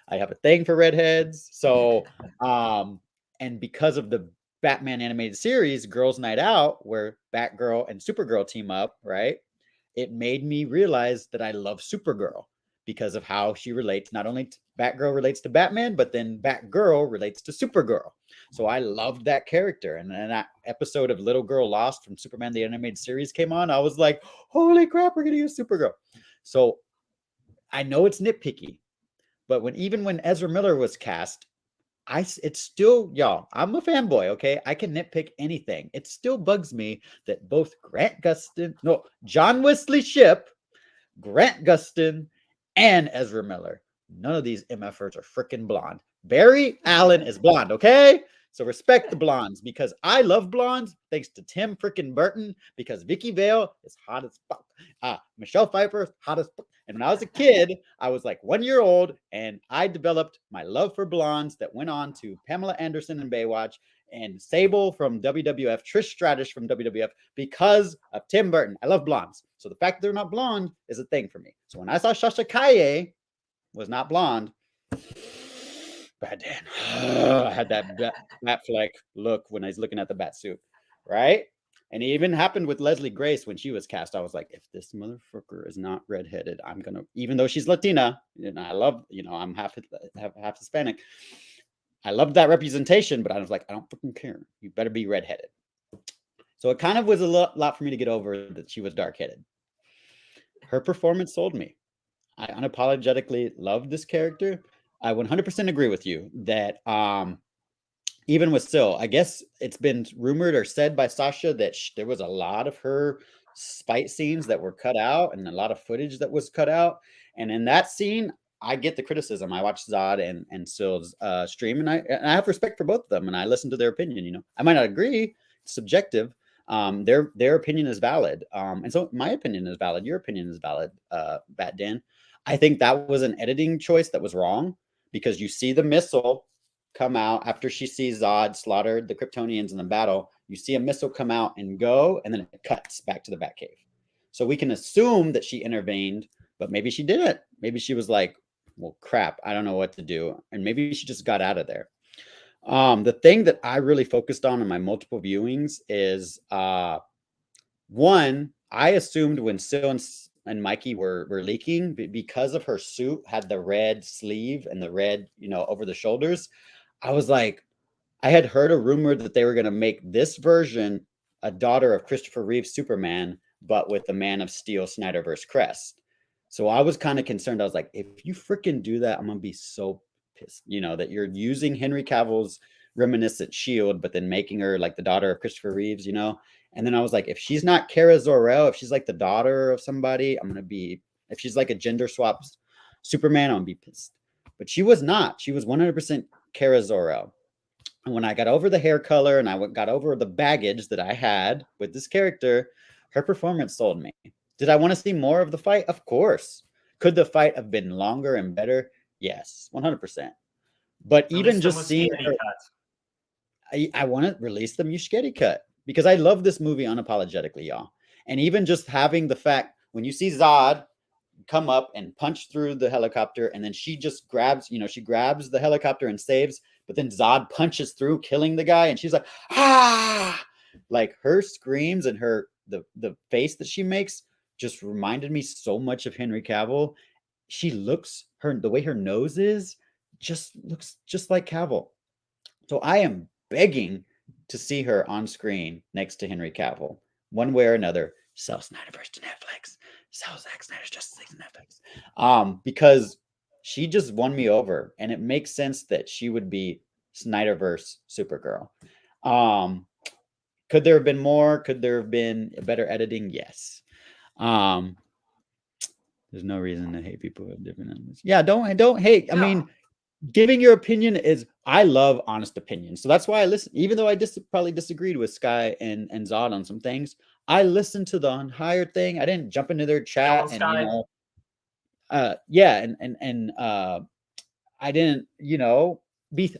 I have a thing for redheads. So, and because of the Batman animated series, Girls Night Out, where Batgirl and Supergirl team up, right? It made me realize that I love Supergirl because of how she relates. Not only Batgirl relates to Batman, but then Batgirl relates to Supergirl. So I loved that character. And then that episode of Little Girl Lost from Superman the Animated Series came on. I was like, holy crap, we're going to use Supergirl. So I know it's nitpicky, but even when Ezra Miller was cast, it's still, y'all, I'm a fanboy, okay? I can nitpick anything. It still bugs me that both John Wesley Shipp, Grant Gustin, and Ezra Miller, none of these MFers are freaking blonde. Barry Allen is blonde, okay? So respect the blondes, because I love blondes thanks to Tim freaking Burton, because Vicky Vale is hot as fuck. Michelle Pfeiffer is hot as fuck. And when I was a kid, I was like 1 year old, and I developed my love for blondes that went on to Pamela Anderson in Baywatch and Sable from WWF, Trish Stratus from WWF, because of Tim Burton. I love blondes. So the fact that they're not blonde is a thing for me. So when I saw Sasha Calle was not blonde, bad Dan. I had that Affleck look when I was looking at the bat suit, right? And it even happened with Leslie Grace when she was cast. I was like, if this motherfucker is not redheaded, I'm gonna, even though she's Latina, and I love, I'm half Hispanic. I loved that representation, but I was like, I don't fucking care. You better be redheaded. So it kind of was a lot for me to get over that she was dark-headed. Her performance sold me. I unapologetically loved this character. I 100% agree with you that even with Syl, I guess it's been rumored or said by Sasha that there was a lot of her fight scenes that were cut out and a lot of footage that was cut out. And in that scene, I get the criticism. I watched Zod and Syl's stream, and I have respect for both of them, and I listen to their opinion. I might not agree; it's subjective. Their opinion is valid, and so my opinion is valid. Your opinion is valid, Bat Dan. I think that was an editing choice that was wrong, because you see the missile come out after she sees Zod slaughter the Kryptonians in the battle. You see a missile come out and go, and then it cuts back to the Batcave. So we can assume that she intervened, but maybe she didn't. Maybe she was like, well, crap, I don't know what to do. And maybe she just got out of there. The thing that I really focused on in my multiple viewings is, one, I assumed when Syl and Mikey were leaking, because of her suit had the red sleeve and the red, over the shoulders, I was like, I had heard a rumor that they were going to make this version a daughter of Christopher Reeve's Superman, but with the Man of Steel SnyderVerse crest. So I was kind of concerned. I was like, if you freaking do that, I'm going to be so pissed, that you're using Henry Cavill's reminiscent shield, but then making her like the daughter of Christopher Reeves, And then I was like, if she's not Kara Zor-El, if she's like the daughter of somebody, I'm going to be, if she's like a gender swapped Superman, I'm going to be pissed. But she was not. She was 100% Kara Zor-El. And when I got over the hair color and I got over the baggage that I had with this character, her performance sold me. Did I want to see more of the fight? Of course. Could the fight have been longer and better? Yes, 100%. But even just seeing her, I want to release the Muschietti cut, because I love this movie unapologetically, y'all. And even just having the fact, when you see Zod come up and punch through the helicopter, and then she just grabs, she grabs the helicopter and saves, but then Zod punches through, killing the guy, and she's like, ah! Like, her screams and the face that she makes just reminded me so much of Henry Cavill. She looks, the way her nose is, just looks just like Cavill. So I am begging to see her on screen next to Henry Cavill, one way or another. Sell SnyderVerse to Netflix. Sell Zack Snyder's Justice League to Netflix. Because she just won me over, and it makes sense that she would be SnyderVerse Supergirl. Could there have been more? Could there have been better editing? Yes. There's no reason to hate people who have different elements. Yeah, don't hate. I mean, giving your opinion is, I love honest opinions. So that's why I listen, even though I probably disagreed with Sky and Zod on some things. I listened to the entire thing. I didn't jump into their chat and I didn't,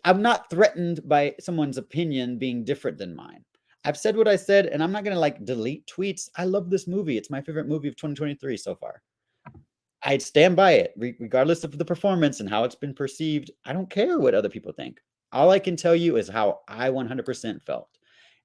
I'm not threatened by someone's opinion being different than mine. I've said what I said, and I'm not going to like delete tweets. I love this movie. It's my favorite movie of 2023 so far. I'd stand by it, regardless of the performance and how it's been perceived. I don't care what other people think. All I can tell you is how I 100% felt.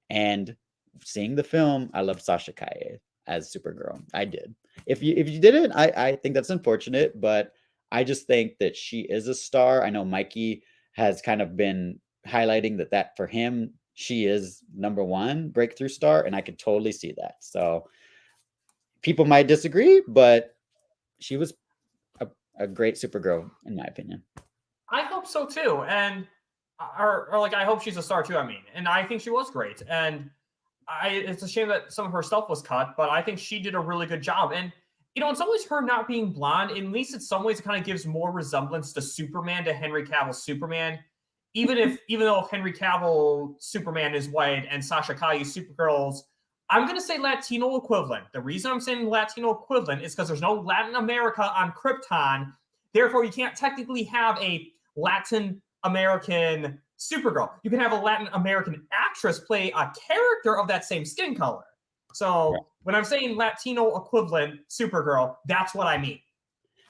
And seeing the film, I love Sasha Calle as Supergirl. I did. If you didn't, I think that's unfortunate, but I just think that she is a star. I know Mikey has kind of been highlighting that for him, she is #1 breakthrough star, and I could totally see that. So people might disagree, but she was a great Supergirl, in my opinion. I hope so too. And or like I hope she's a star too. I mean, and I think she was great. And it's a shame that some of her stuff was cut, but I think she did a really good job. And in some ways, her not being blonde, at least in some ways, it kind of gives more resemblance to Superman, to Henry Cavill's Superman. Even though Henry Cavill Superman is white and Sasha Calle Supergirl's, I'm going to say Latino equivalent. The reason I'm saying Latino equivalent is because there's no Latin America on Krypton. Therefore, you can't technically have a Latin American Supergirl. You can have a Latin American actress play a character of that same skin color. So when I'm saying Latino equivalent Supergirl, that's what I mean.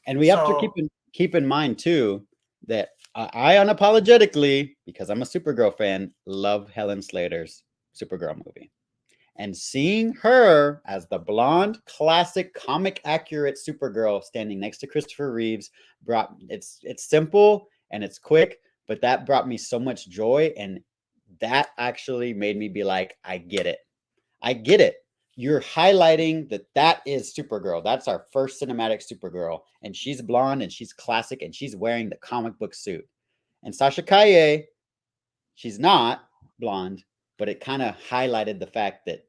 And we have to keep in mind too that I unapologetically, because I'm a Supergirl fan, love Helen Slater's Supergirl movie. And seeing her as the blonde, classic, comic accurate Supergirl standing next to Christopher Reeves it's simple and it's quick, but that brought me so much joy. And that actually made me be like, I get it. I get it. You're highlighting that is Supergirl. That's our first cinematic Supergirl. And she's blonde and she's classic and she's wearing the comic book suit. And Sasha Calle, she's not blonde, but it kind of highlighted the fact that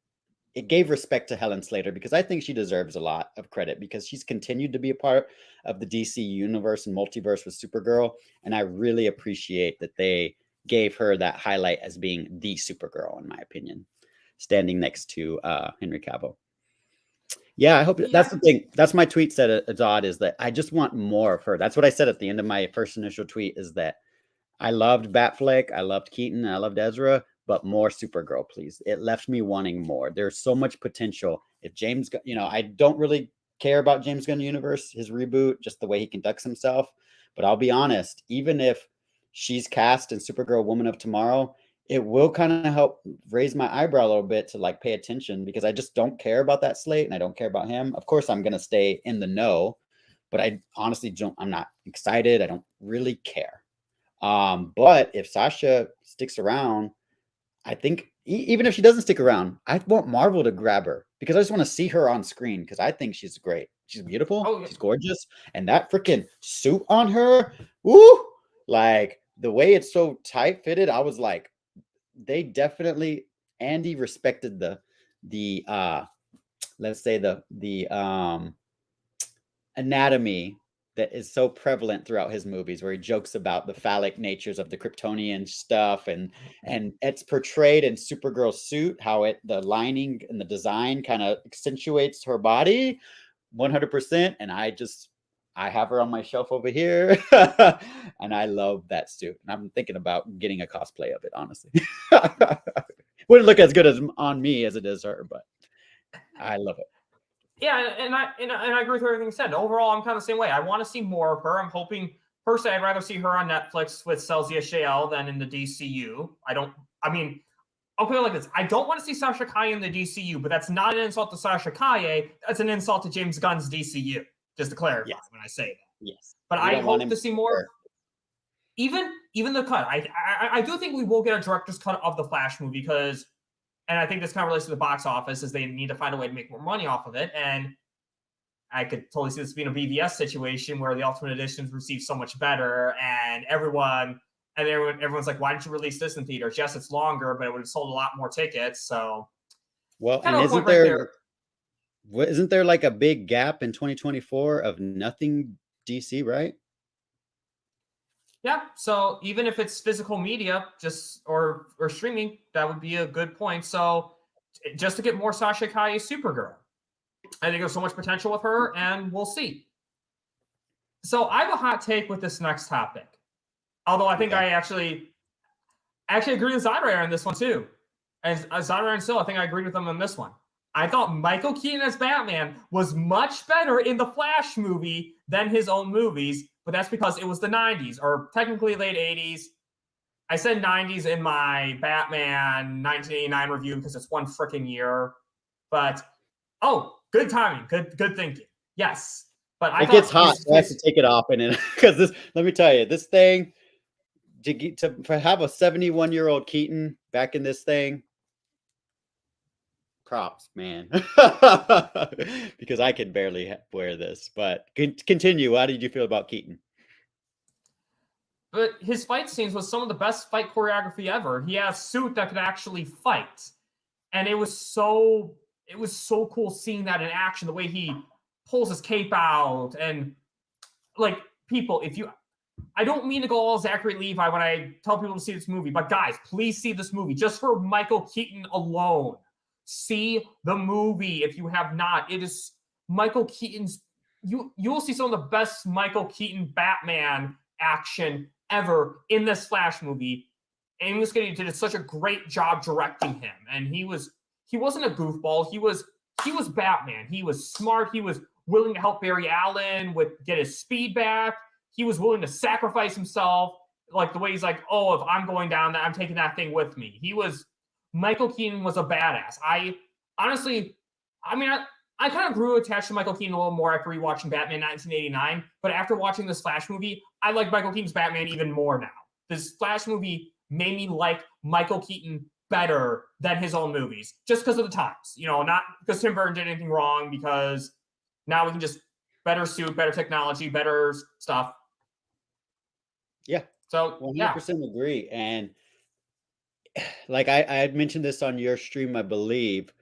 it gave respect to Helen Slater, because I think she deserves a lot of credit because she's continued to be a part of the DC universe and multiverse with Supergirl. And I really appreciate that they gave her that highlight as being the Supergirl, in my opinion, standing next to Henry Cavill. Yeah, I hope that's the thing. That's my tweet said, Zod, is that I just want more of her. That's what I said at the end of my first initial tweet, is that I loved Batfleck, I loved Keaton, I loved Ezra, but more Supergirl, please. It left me wanting more. There's so much potential. If James, I don't really care about James Gunn Universe, his reboot, just the way he conducts himself. But I'll be honest, even if she's cast in Supergirl Woman of Tomorrow, it will kind of help raise my eyebrow a little bit to like pay attention, because I just don't care about that slate and I don't care about him. Of course, I'm going to stay in the know, but I honestly I'm not excited. I don't really care. But if Sasha sticks around, I think even if she doesn't stick around, I want Marvel to grab her, because I just want to see her on screen, because I think she's great. She's beautiful. She's gorgeous. And that freaking suit on her, woo, like the way it's so tight fitted, I was like, they definitely, Andy respected the let's say the anatomy that is so prevalent throughout his movies, where he jokes about the phallic natures of the Kryptonian stuff, and it's portrayed in Supergirl's suit, how the lining and the design kind of accentuates her body 100%. And I have her on my shelf over here and I love that suit. And I'm thinking about getting a cosplay of it, honestly. Wouldn't look as good on me as it is her, but I love it. Yeah, and I agree with everything you said. Overall, I'm kind of the same way. I want to see more of her. I'm hoping, personally, I'd rather see her on Netflix with Celsia Shael than in the DCU. I'll put it like this. I don't want to see Sasha Calle in the DCU, but that's not an insult to Sasha Calle. That's an insult to James Gunn's DCU, just to clarify when I say that. Yes. But I hope to see more. Even the cut. I do think we will get a director's cut of the Flash movie, because, and I think this kind of relates to the box office, is they need to find a way to make more money off of it. And I could totally see this being a BVS situation where the Ultimate Editions receive so much better, and everyone's like, why didn't you release this in theaters? Yes, it's longer, but it would have sold a lot more tickets. So, well, and isn't there like a big gap in 2024 of nothing DC, right? Yeah, so even if it's physical media, just or streaming, that would be a good point. So just to get more Sasha Calle Supergirl, I think there's so much potential with her, and we'll see. So I have a hot take with this next topic, although I think I actually agree with Zod on this one too. And Zod and Sil, I think I agreed with them on this one. I thought Michael Keaton as Batman was much better in the Flash movie than his own movies, but that's because it was the 90s, or technically late 80s. I said 90s in my Batman 1989 review because it's one freaking year. But, good timing. Good thinking. Yes. But it gets hot, so I have to take it off. And because let me tell you, this thing, to have a 71-year-old Keaton back in this thing, props, man. Because I can barely wear this. But continue. How did you feel about Keaton? But his fight scenes was some of the best fight choreography ever. He has a suit that could actually fight. And it was so cool seeing that in action, the way he pulls his cape out. And like, people, I don't mean to go all Zachary Levi when I tell people to see this movie, but guys, please see this movie just for Michael Keaton alone. See the movie if you have not. It is Michael Keaton's. You will see some of the best Michael Keaton Batman action ever in this Flash movie. And Muschietti did such a great job directing him. And he wasn't a goofball. He was Batman. He was smart. He was willing to help Barry Allen get his speed back. He was willing to sacrifice himself, like the way he's like, oh, if I'm going down, I'm taking that thing with me. Michael Keaton was a badass. I kind of grew attached to Michael Keaton a little more after rewatching Batman 1989. But after watching this Flash movie, I like Michael Keaton's Batman even more now. This Flash movie made me like Michael Keaton better than his own movies, just because of the times. Not because Tim Burton did anything wrong, because now we can just better suit, better technology, better stuff. Yeah. So 100% agree. And like I had mentioned this on your stream, I believe,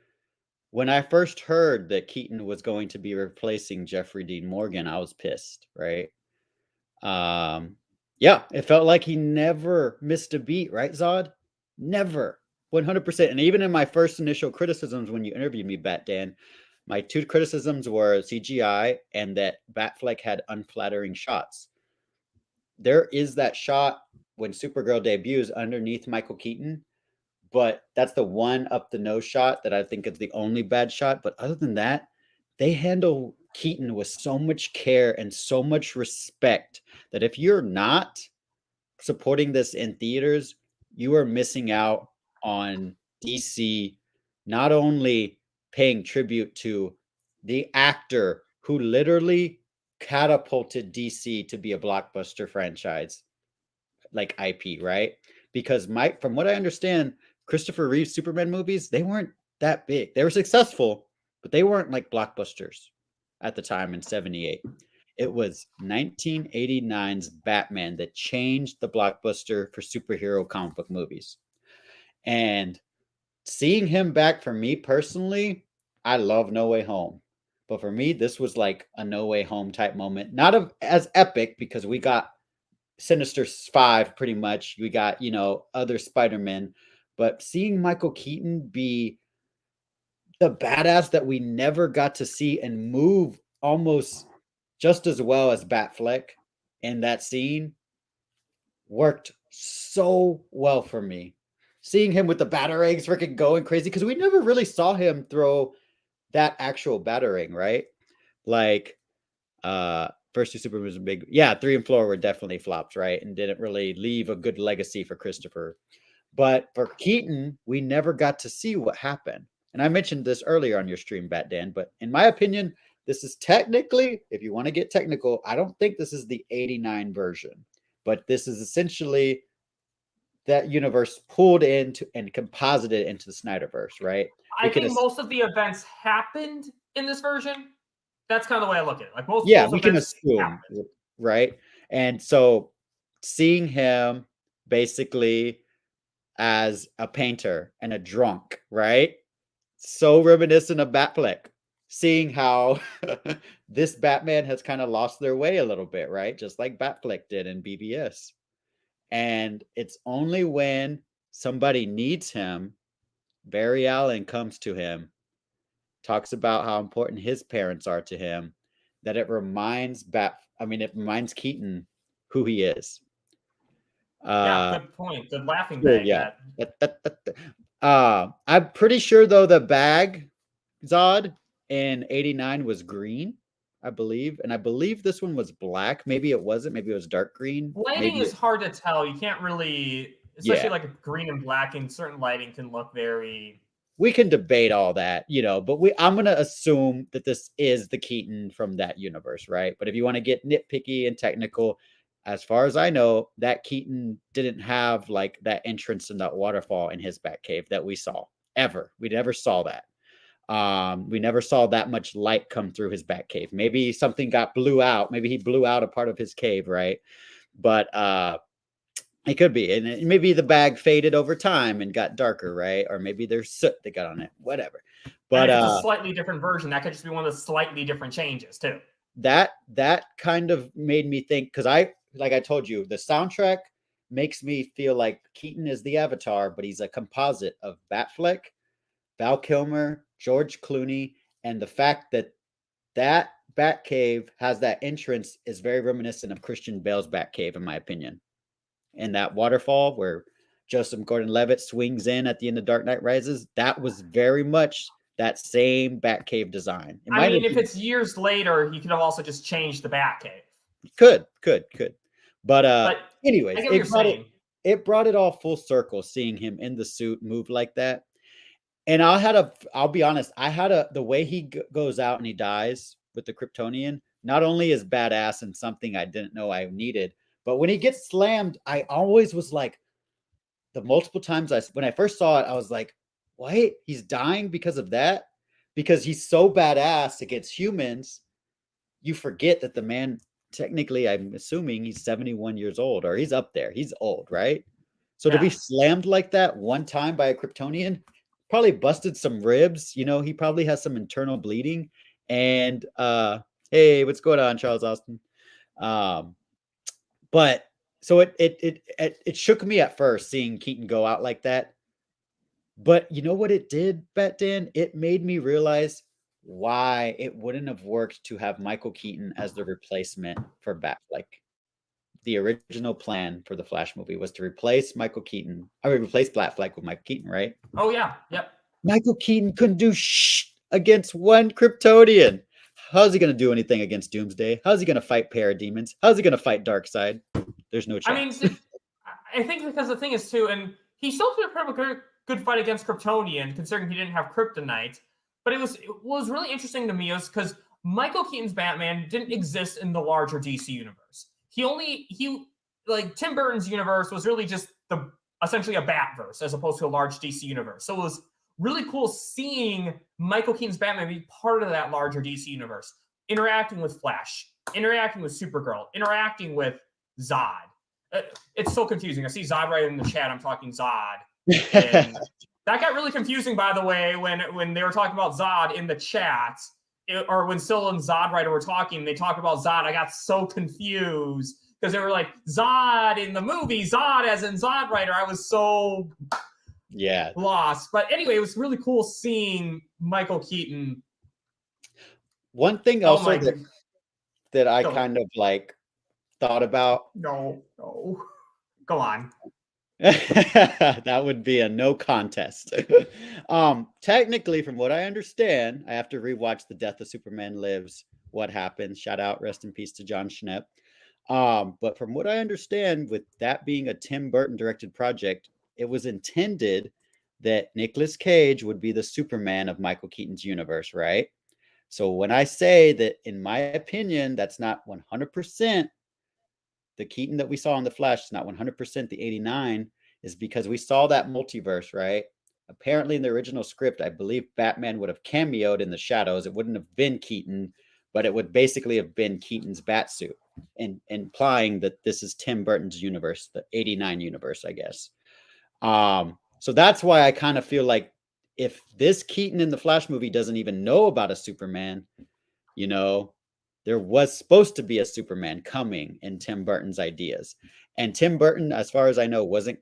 when I first heard that Keaton was going to be replacing Jeffrey Dean Morgan, I was pissed, right? Yeah, it felt like he never missed a beat, right, Zod? Never. 100%. And even in my first initial criticisms when you interviewed me, Bat Dan, my two criticisms were CGI and that Batfleck had unflattering shots. There is that shot when Supergirl debuts underneath Michael Keaton, but that's the one up the nose shot that I think is the only bad shot. But other than that, they handle Keaton with so much care and so much respect that if you're not supporting this in theaters, you are missing out on DC not only paying tribute to the actor who literally catapulted DC to be a blockbuster franchise, like IP, right? Because from what I understand, Christopher Reeve's Superman movies, they weren't that big. They were successful, but they weren't like blockbusters at the time in 78. It was 1989's Batman that changed the blockbuster for superhero comic book movies. And seeing him back, for me personally, I love No Way Home. But for me, this was like a No Way Home type moment. Not as epic, because we got Sinister 5 pretty much. We got, other Spider-Man. But seeing Michael Keaton be the badass that we never got to see and move almost just as well as Batfleck in that scene worked so well for me. Seeing him with the batarangs freaking going crazy, because we never really saw him throw that actual batarang, right? Like, first two Superman was big. Yeah, 3 and 4 were definitely flops, right? And didn't really leave a good legacy for Christopher. But for Keaton, we never got to see what happened. And I mentioned this earlier on your stream, Bat Dan, but in my opinion, this is technically, if you want to get technical, I don't think this is the 89 version, but this is essentially that universe pulled into and composited into the SnyderVerse, right? I think most of the events happened in this version. That's kind of the way I look at it. Like most we can assume, happened. Right? And so seeing him basically as a painter and a drunk, right? So reminiscent of Batfleck. Seeing how this Batman has kind of lost their way a little bit, right? Just like Batfleck did in BVS. And it's only when somebody needs him, Barry Allen comes to him, talks about how important his parents are to him, that it reminds Keaton who he is. Good point. Good laughing bag. Yeah. I'm pretty sure, though, the bag, Zod, in 89 was green, I believe. And I believe this one was black. Maybe it wasn't. Maybe it was dark green. Lighting is hard to tell. You can't really, especially like a green and black, and certain lighting can look very... We can debate all that, but I'm going to assume that this is the Keaton from that universe, right? But if you want to get nitpicky and technical, as far as I know, that Keaton didn't have like that entrance in that waterfall in his Batcave that we saw ever. We never saw that. We never saw that much light come through his Batcave. Maybe something blew out. Maybe he blew out a part of his cave, right? But It could be, and maybe the bag faded over time and got darker, right? Or maybe there's soot that got on it, whatever. But and if it's a slightly different version, that could just be one of the slightly different changes too. That kind of made me think, because like I told you, the soundtrack makes me feel like Keaton is the Avatar, but he's a composite of Batfleck, Val Kilmer, George Clooney, and the fact that Batcave has that entrance is very reminiscent of Christian Bale's Batcave, in my opinion. And that waterfall where Joseph Gordon-Levitt swings in at the end of Dark Knight Rises, that was very much that same Batcave design. I mean, if it's years later, he could have also just changed the Batcave. Could. But anyways, it brought it all full circle, seeing him in the suit move like that. And I'll be honest, the way he goes out and he dies with the Kryptonian, not only is badass and something I didn't know I needed, but when he gets slammed, I always was like, the multiple times when I first saw it, I was like, what? He's dying because of that? Because he's so badass against humans, you forget that the man, technically, I'm assuming he's 71 years old, or he's up there. He's old, right? So to be slammed like that one time by a Kryptonian, probably busted some ribs. You know, he probably has some internal bleeding. And hey, what's going on, Charles Austin? But so it shook me at first seeing Keaton go out like that. But you know what it did, Dan? It made me realize why it wouldn't have worked to have Michael Keaton as the replacement for Batfleck. The original plan for the Flash movie was to replace replace Batfleck with Michael Keaton, right? Oh yeah, yep. Michael Keaton couldn't do against one Kryptonian. How's he going to do anything against Doomsday? How's he going to fight Parademons? How's he going to fight Darkseid? There's no chance. I mean, I think because the thing is too, and he still did a good fight against Kryptonian, considering he didn't have kryptonite. But it was really interesting to me is because Michael Keaton's Batman didn't exist in the larger DC universe. Like Tim Burton's universe was really just essentially a Batverse as opposed to a large DC universe. So it was really cool seeing Michael Keaton's Batman be part of that larger DC universe, interacting with Flash, interacting with Supergirl, interacting with Zod. It's so confusing. I see Zod right in the chat. I'm talking Zod. And that got really confusing, by the way, when they were talking about Zod in the chat, or when Syl and Zod Rider were talking, they talked about Zod. I got so confused because they were like, Zod in the movie, Zod as in Zod Rider. I was so lost. But anyway, it was really cool seeing Michael Keaton. One thing also that I kind of like thought about. No. Go on. That would be a no contest. Technically, from what I understand, I have to rewatch The Death of Superman Lives. What happens? Shout out, rest in peace to John Schnepp. But from what I understand, with that being a Tim Burton directed project, it was intended that Nicolas Cage would be the Superman of Michael Keaton's universe, right? So when I say that, in my opinion, that's not 100%. The Keaton that we saw in The Flash is not 100% the 89, is because we saw that multiverse, right? Apparently in the original script, I believe Batman would have cameoed in the shadows. It wouldn't have been Keaton, but it would basically have been Keaton's Batsuit, and implying that this is Tim Burton's universe, the 89 universe, I guess. So that's why I kind of feel like if this Keaton in the Flash movie doesn't even know about a Superman, you know, there was supposed to be a Superman coming in Tim Burton's ideas. And Tim Burton, as far as I know, wasn't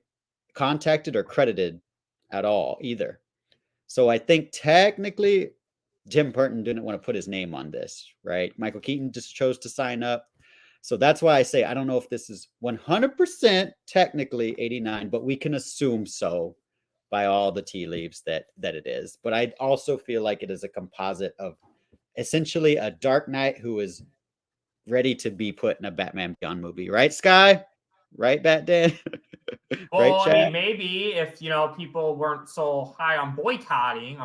contacted or credited at all either. So I think technically Tim Burton didn't want to put his name on this, right? Michael Keaton just chose to sign up. So that's why I say I don't know if this is 100% technically 89, but we can assume so by all the tea leaves that it is. But I also feel like it is a composite of essentially a Dark Knight who is ready to be put in a Batman Beyond movie, right, Sky? Right, Bat Dan? Well, right, I mean, maybe if people weren't so high on boycotting,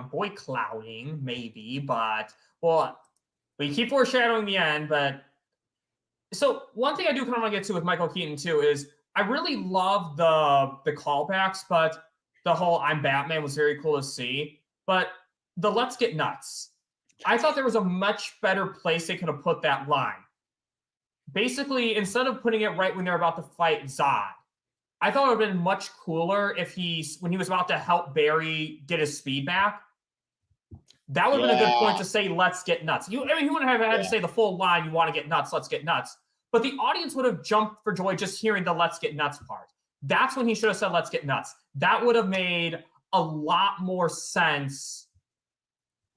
maybe. But we keep foreshadowing the end. But so one thing I do kind of want to get to with Michael Keaton too is I really love the callbacks, but the whole "I'm Batman" was very cool to see. But the "Let's get nuts." I thought there was a much better place they could have put that line. Basically, instead of putting it right when they're about to fight Zod, I thought it would have been much cooler if when he was about to help Barry get his speed back. That would have been a good point to say, let's get nuts. He wouldn't have had to say the full line, you want to get nuts, let's get nuts. But the audience would have jumped for joy just hearing the let's get nuts part. That's when he should have said, let's get nuts. That would have made a lot more sense.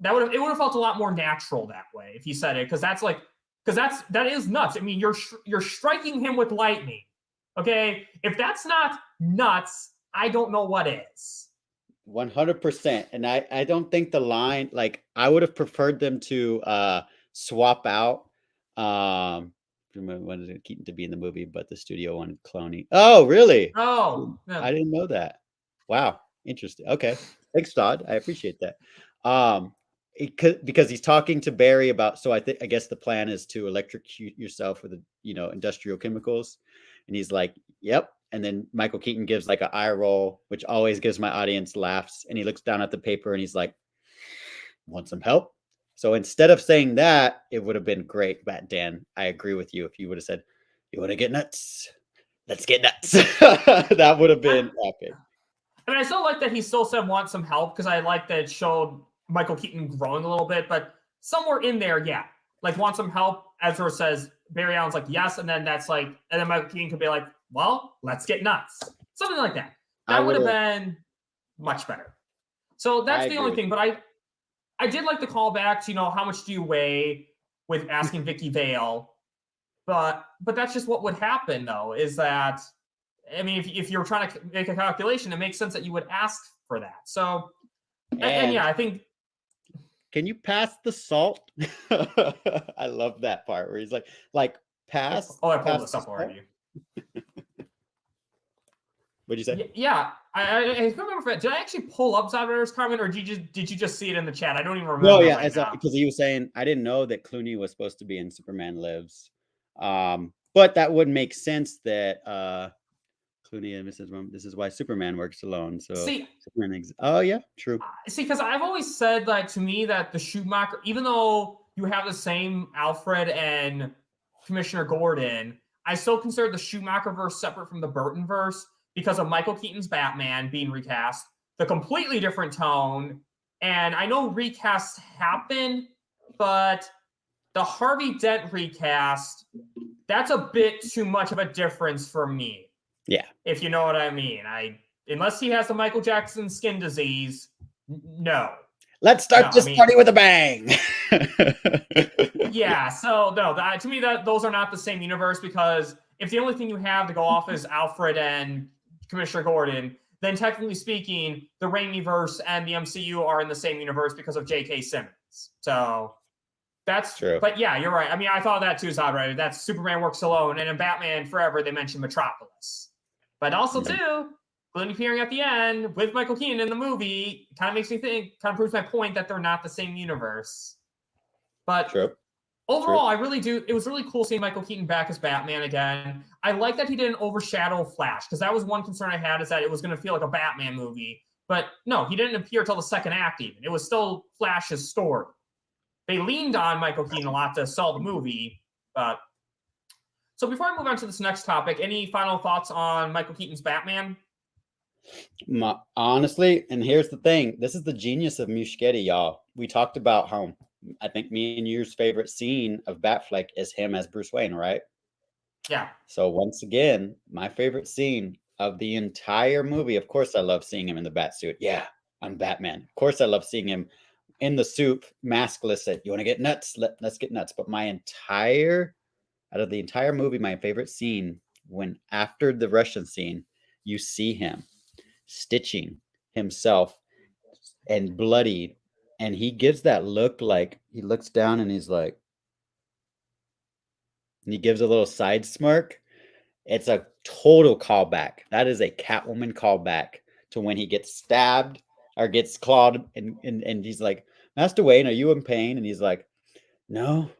It would have felt a lot more natural that way if he said it, because that is nuts. I mean, you're striking him with lightning. Okay, if that's not nuts, I don't know what is. 100%. And I don't think the line, like, I would have preferred them to swap out. Wanted Keaton to be in the movie, but the studio wanted Clooney. Oh, really? Oh, yeah. I didn't know that. Wow, interesting. Okay, thanks, Todd. I appreciate that. Because he's talking to Barry about. So I guess the plan is to electrocute yourself with industrial chemicals, and he's like, "Yep." And then Michael Keaton gives like an eye roll, which always gives my audience laughs. And he looks down at the paper and he's like, "Want some help?" So instead of saying that, it would have been great. But Dan, I agree with you. If you would have said, "You want to get nuts? Let's get nuts." That would have been epic. I mean, I still like that he still said want some help, because I like that it showed Michael Keaton growing a little bit. But somewhere in there, like want some help. Ezra says, Barry Allen's like, yes. And then and then Michael Keaton could be like, well, let's get nuts. Something like that. That would have been much better. So that's the only thing. But I did like the callback to, how much do you weigh with asking Vicky Vale. But that's just what would happen, though, is that, I mean, if you're trying to make a calculation, it makes sense that you would ask for that. So, and yeah, I think. Can you pass the salt? I love that part where he's like pass. Oh, I pulled this up already. What'd you say? Yeah, I can't remember did I actually pull up SnyderVerse comment, or did you just see it in the chat? I don't even remember. No, yeah, because he was saying I didn't know that Clooney was supposed to be in Superman Lives, but that would make sense that Clooney and this is why Superman works alone. So Superman oh yeah, true. See, because I've always said that to me that the Schumacher, even though you have the same Alfred and Commissioner Gordon, I still consider the Schumacher verse separate from the Burton verse, because of Michael Keaton's Batman being recast, the completely different tone. And I know recasts happen, but the Harvey Dent recast, that's a bit too much of a difference for me. Yeah. If you know what I mean. Unless he has the Michael Jackson skin disease, no. Let's start this party with a bang. Yeah, so no, to me those are not the same universe, because if the only thing you have to go off is Alfred and Commissioner Gordon, then technically speaking, the Raimiverse and the MCU are in the same universe because of J.K. Simmons. So that's true. But yeah, you're right. I mean, I thought that too, Zod, right? That's Superman works alone. And in Batman Forever, they mentioned Metropolis. But also, too, Clooney appearing at the end with Michael Keaton in the movie kind of makes me think, kind of proves my point that they're not the same universe. But overall, I really do. It was really cool seeing Michael Keaton back as Batman again. I like that he didn't overshadow Flash, because that was one concern I had, is that it was going to feel like a Batman movie. But no, he didn't appear till the second act even. It was still Flash's story. They leaned on Michael Keaton a lot to sell the movie. So before I move on to this next topic, any final thoughts on Michael Keaton's Batman? Honestly, and here's the thing. This is the genius of Muschietti, y'all. We talked about how I think me and yours favorite scene of Batfleck is him as Bruce Wayne, right? Yeah. So once again, my favorite scene of the entire movie, of course I love seeing him in the bat suit. Yeah, I'm Batman. Of course I love seeing him in the suit, maskless, at you want to get nuts? Let's get nuts. But out of the entire movie, my favorite scene, when after the Russian scene, you see him stitching himself and bloodied, and he gives that look, like he looks down and he's like, and he gives a little side smirk. It's a total callback. That is a Catwoman callback to when he gets stabbed or gets clawed, and he's like, Master Wayne, are you in pain? And he's like, no,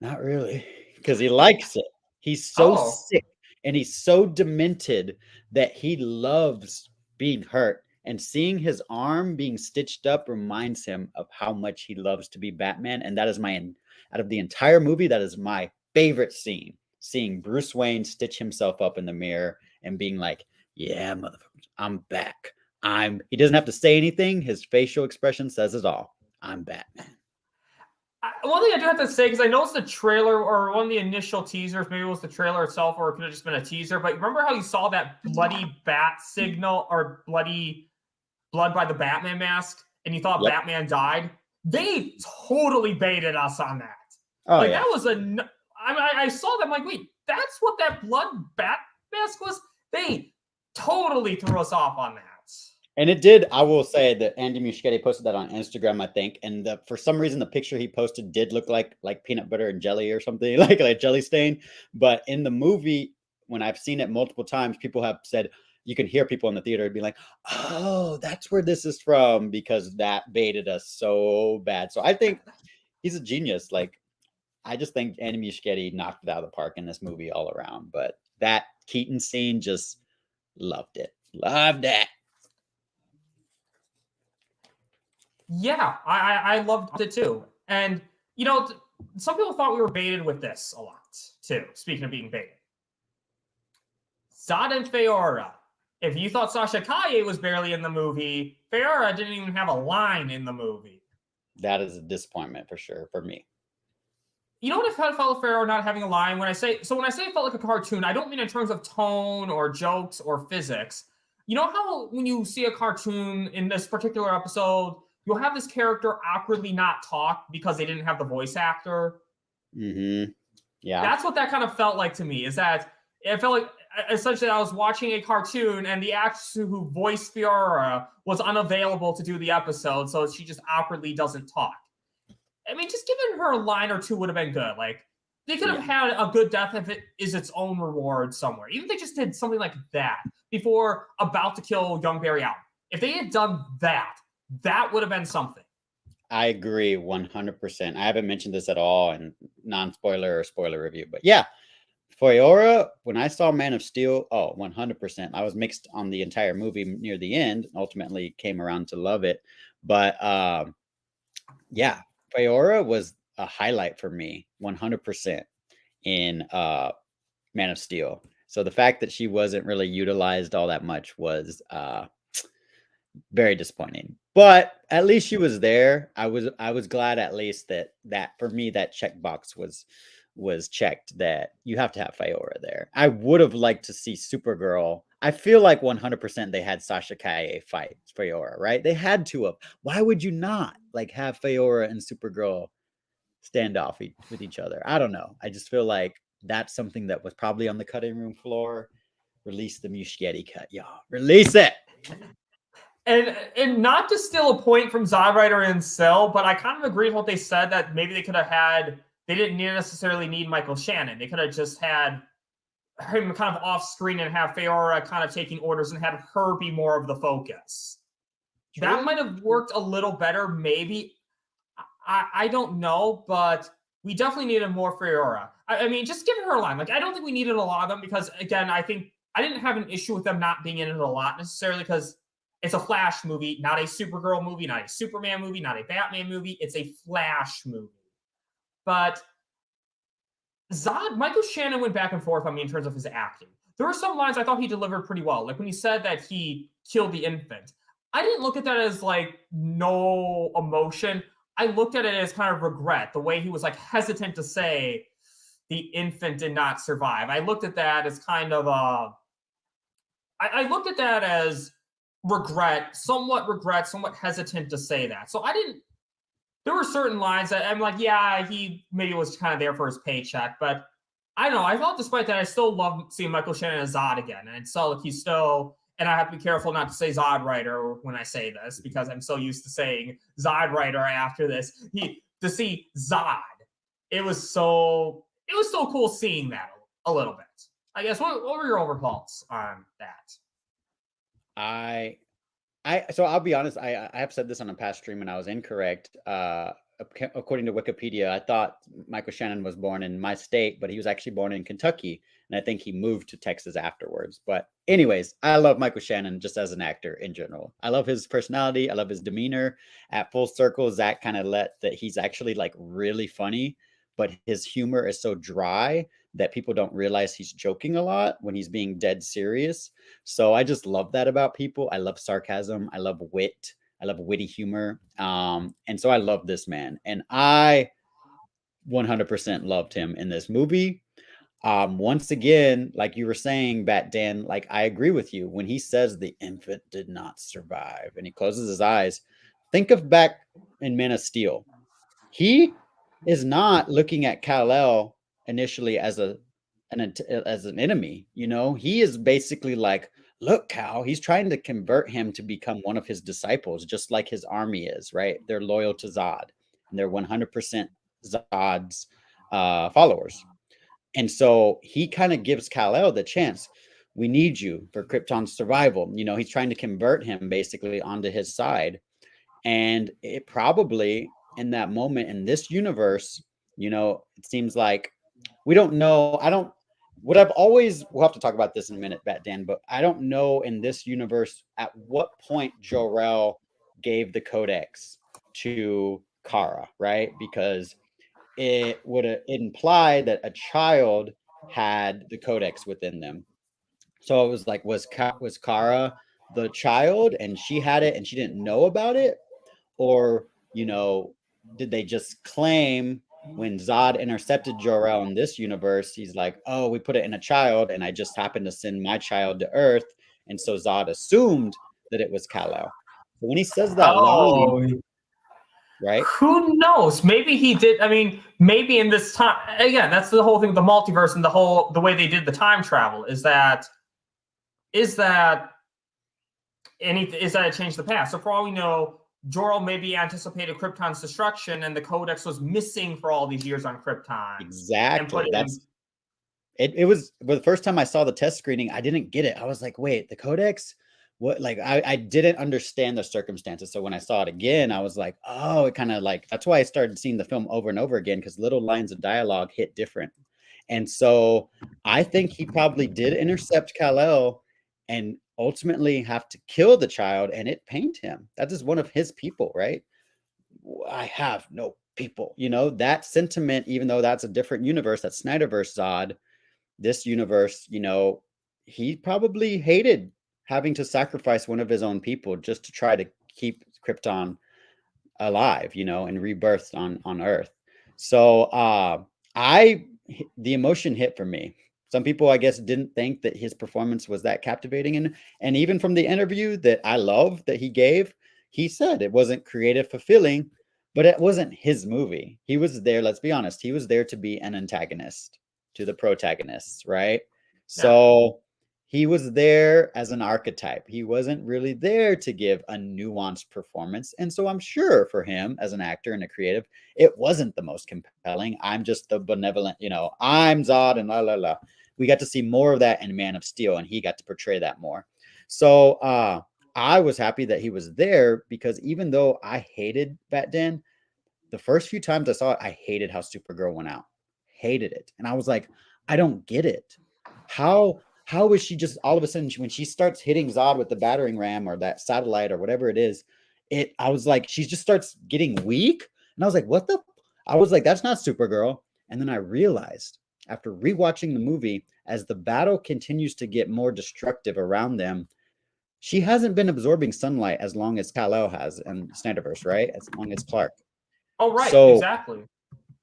not really, because he likes it. He's so sick and he's so demented that he loves being hurt, and seeing his arm being stitched up reminds him of how much he loves to be Batman. And that is out of the entire movie, that is my favorite scene, seeing Bruce Wayne stitch himself up in the mirror and being like, yeah, motherfuckers, I'm back. He doesn't have to say anything. His facial expression says it all. I'm Batman. One thing I do have to say, because I noticed the trailer or one of the initial teasers, maybe it was the trailer itself or it could have just been a teaser, but remember how you saw that bloody bat signal or bloody blood by the Batman mask and you thought Batman died? They totally baited us on that. Oh, like, that was I saw them like, wait, that's what that blood bat mask was? They totally threw us off on that. And it did. I will say that Andy Muschietti posted that on Instagram, I think. And for some reason, the picture he posted did look like peanut butter and jelly or something, like a jelly stain. But in the movie, when I've seen it multiple times, people have said, you can hear people in the theater be like, oh, that's where this is from, because that baited us so bad. So I think he's a genius. Like, I just think Andy Muschietti knocked it out of the park in this movie all around. But that Keaton scene, just loved it. Loved it. Yeah, I loved it too. And, you know, some people thought we were baited with this a lot too. Speaking of being baited. Zod and Faora. If you thought Sasha Calle was barely in the movie, Faora didn't even have a line in the movie. That is a disappointment for sure for me. You know what I felt with Faora not having a line? When I say it felt like a cartoon, I don't mean in terms of tone or jokes or physics. You know how when you see a cartoon in this particular episode, you'll have this character awkwardly not talk because they didn't have the voice actor. Mm-hmm. Yeah. That's what that kind of felt like to me, is that it felt like essentially I was watching a cartoon and the actress who voiced Faora was unavailable to do the episode, so she just awkwardly doesn't talk. I mean, just giving her a line or two would have been good. Like, they could have had a good death if it is its own reward somewhere. Even if they just did something like that before about to kill young Barry Allen. If they had done that, that would have been something. I agree 100%. I haven't mentioned this at all in non-spoiler or spoiler review, but yeah, Faora, when I saw Man of Steel, 100%. I was mixed on the entire movie near the end. Ultimately came around to love it. But yeah, Faora was a highlight for me 100% in Man of Steel. So the fact that she wasn't really utilized all that much was very disappointing, but at least she was there. I was glad at least that for me, that checkbox was checked, that you have to have Faora there. I would have liked to see Supergirl. I feel like 100% they had Sasha Calle fight Faora, right? They had to have. Why would you not like have Faora and Supergirl stand off with each other? I don't know. I just feel like that's something that was probably on the cutting room floor. Release the Muschietti cut, y'all. Release it. And not to steal a point from Zodwriter and Cell, but I kind of agree with what they said, that maybe they could have had, they didn't necessarily need Michael Shannon. They could have just had him kind of off screen and have Faora kind of taking orders and had her be more of the focus. True. That might have worked a little better, maybe. I don't know, but we definitely needed more Faora. I mean, just giving her a line. Like, I don't think we needed a lot of them because, again, I think I didn't have an issue with them not being in it a lot necessarily because it's a Flash movie, not a Supergirl movie, not a Superman movie, not a Batman movie. It's a Flash movie. But Zod, Michael Shannon went back and forth on me in terms of his acting. There were some lines I thought he delivered pretty well. Like when he said that he killed the infant. I didn't look at that as like no emotion. I looked at it as kind of regret, the way he was like hesitant to say the infant did not survive. I looked at that as kind of I looked at that as regret, somewhat hesitant to say that. So there were certain lines that I'm like, yeah, he maybe was kind of there for his paycheck, but I don't know. I thought despite that, I still love seeing Michael Shannon as Zod again. And so like he's still, and I have to be careful not to say Zodwriter when I say this because I'm so used to saying Zodwriter after this. To see Zod, it was so cool seeing that a little bit. I guess what were your overthoughts on that? So I'll be honest, I have said this on a past stream and I was incorrect. According to Wikipedia, I thought Michael Shannon was born in my state, but he was actually born in Kentucky. And I think he moved to Texas afterwards. But anyways, I love Michael Shannon just as an actor in general. I love his personality. I love his demeanor. At Full Circle, Zach kind of let that he's actually like really funny, but his humor is so dry that people don't realize he's joking a lot when he's being dead serious. So I just love that about people. I love sarcasm. I love wit. I love witty humor. And so I love this man. And I 100% loved him in this movie. Once again, like you were saying, Bat Dan, like I agree with you. When he says the infant did not survive and he closes his eyes, think of back in Man of Steel. He is not looking at Kal-El initially as an enemy. You know, he is basically like, look, Cal, he's trying to convert him to become one of his disciples, just like his army is, right? They're loyal to Zod and they're 100% Zod's followers. And so he kind of gives Kal-El the chance. We need you for Krypton's survival. You know, he's trying to convert him basically onto his side. And it probably in that moment in this universe, you know, it seems like we don't know. We'll have to talk about this in a minute, Bat Dan, but I don't know in this universe at what point Jor-El gave the codex to Kara, right? Because it would imply that a child had the codex within them. So it was like, was Kara the child and she had it and she didn't know about it? Or, you know, did they just claim when Zod intercepted Jor-El in this universe, he's like, oh, we put it in a child and I just happened to send my child to Earth. And so Zod assumed that it was Kal-El. So when he says that line, right? Who knows? Maybe he did. I mean, maybe in this time, again, that's the whole thing with the multiverse and the way they did the time travel is that it changed the past. So for all we know, Jor-El maybe anticipated Krypton's destruction and the codex was missing for all these years on Krypton. Exactly. It was the first time I saw the test screening, I didn't get it. I was like, wait, the codex? What? Like I didn't understand the circumstances. So when I saw it again, I was like, oh, it kind of like, that's why I started seeing the film over and over again, because little lines of dialogue hit different. And so I think he probably did intercept Kal-El and ultimately have to kill the child, and it pained him. That is one of his people, right? I have no people, you know, that sentiment, even though that's a different universe, that's SnyderVerse Zod, this universe, you know, he probably hated having to sacrifice one of his own people just to try to keep Krypton alive, you know, and rebirthed on Earth. So the emotion hit for me. Some people, I guess, didn't think that his performance was that captivating. And even from the interview that I love that he gave, he said it wasn't creative, fulfilling, but it wasn't his movie. He was there, let's be honest, he was there to be an antagonist to the protagonists, right? Yeah. So he was there as an archetype. He wasn't really there to give a nuanced performance. And so I'm sure for him as an actor and a creative, it wasn't the most compelling. I'm just the benevolent, you know, I'm Zod and la, la, la. We got to see more of that in Man of Steel, and he got to portray that more. So I was happy that he was there, because even though I hated Bat Dan, the first few times I saw it, I hated how Supergirl went out. Hated it. And I was like, I don't get it. How is she just all of a sudden, when she starts hitting Zod with the battering ram or that satellite or whatever it is, I was like, she just starts getting weak. And I was like, I was like, that's not Supergirl. And then I realized after rewatching the movie, as the battle continues to get more destructive around them, she hasn't been absorbing sunlight as long as Kal-El has in SnyderVerse, right? As long as Clark. Oh, right. So exactly.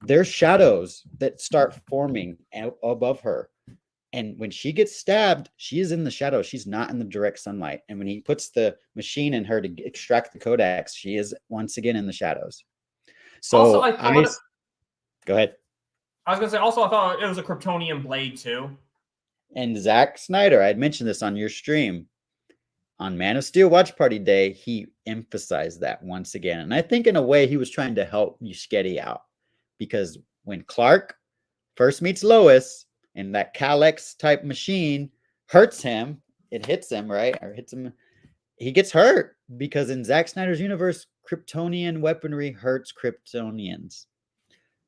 There's shadows that start forming above her. And when she gets stabbed, she is in the shadows. She's not in the direct sunlight. And when he puts the machine in her to extract the codex, she is once again in the shadows. So also, go ahead. I was going to say, also, I thought it was a Kryptonian blade, too. And Zack Snyder, I had mentioned this on your stream. On Man of Steel Watch Party Day, he emphasized that once again. And I think in a way he was trying to help Muschietti out. Because when Clark first meets Lois, and that Callbacks type machine hurts him, it hits him, right? Or hits him. He gets hurt because in Zack Snyder's universe, Kryptonian weaponry hurts Kryptonians.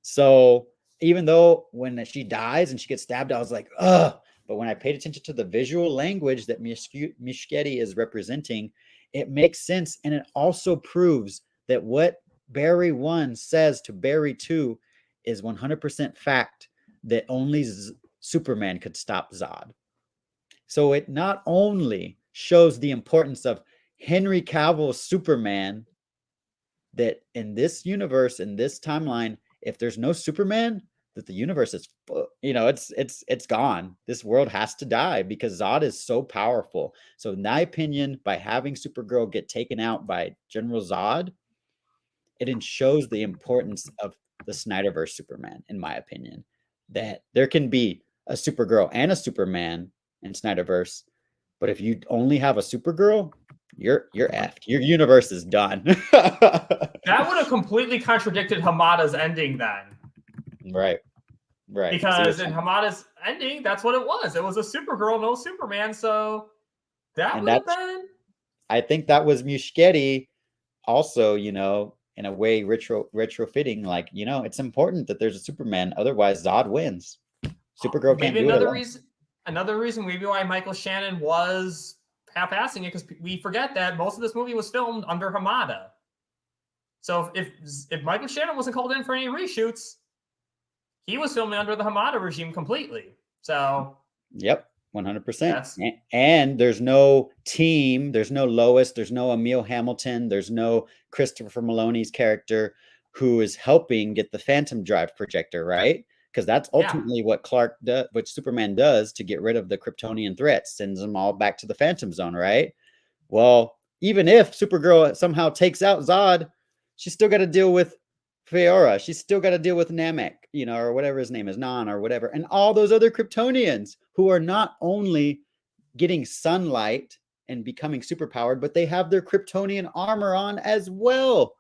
So even though when she dies and she gets stabbed, I was like, ugh. But when I paid attention to the visual language that Muschietti is representing, it makes sense. And it also proves that what Barry 1 says to Barry 2 is 100% fact that only Superman could stop Zod. So it not only shows the importance of Henry Cavill's Superman, that in this universe, in this timeline, if there's no Superman, that the universe is, it's gone. This world has to die because Zod is so powerful. So in my opinion, by having Supergirl get taken out by General Zod, it shows the importance of the SnyderVerse Superman, in my opinion, that there can be a Supergirl and a Superman in SnyderVerse, but if you only have a Supergirl, you're effed. Your universe is done. That would have completely contradicted Hamada's ending then. Right. Because in Hamada's ending, that's what it was. It was a Supergirl, no Superman. So that would have been. I think that was Muschietti also, in a way retrofitting, like, it's important that there's a Superman. Otherwise, Zod wins. Supergirl can't do it. Another reason maybe why Michael Shannon was half-assing it, because we forget that most of this movie was filmed under Hamada. So if Michael Shannon wasn't called in for any reshoots, he was filming under the Hamada regime completely. So yep, 100%. And there's no team, there's no Lois, there's no Emil Hamilton, there's no Christopher Maloney's character who is helping get the Phantom Drive projector, right? Because that's ultimately what what Superman does to get rid of the Kryptonian threats, sends them all back to the Phantom Zone, right? Well, even if Supergirl somehow takes out Zod, she's still got to deal with Faora. She's still got to deal with Namek, or whatever his name is, Non or whatever, and all those other Kryptonians who are not only getting sunlight and becoming superpowered, but they have their Kryptonian armor on as well.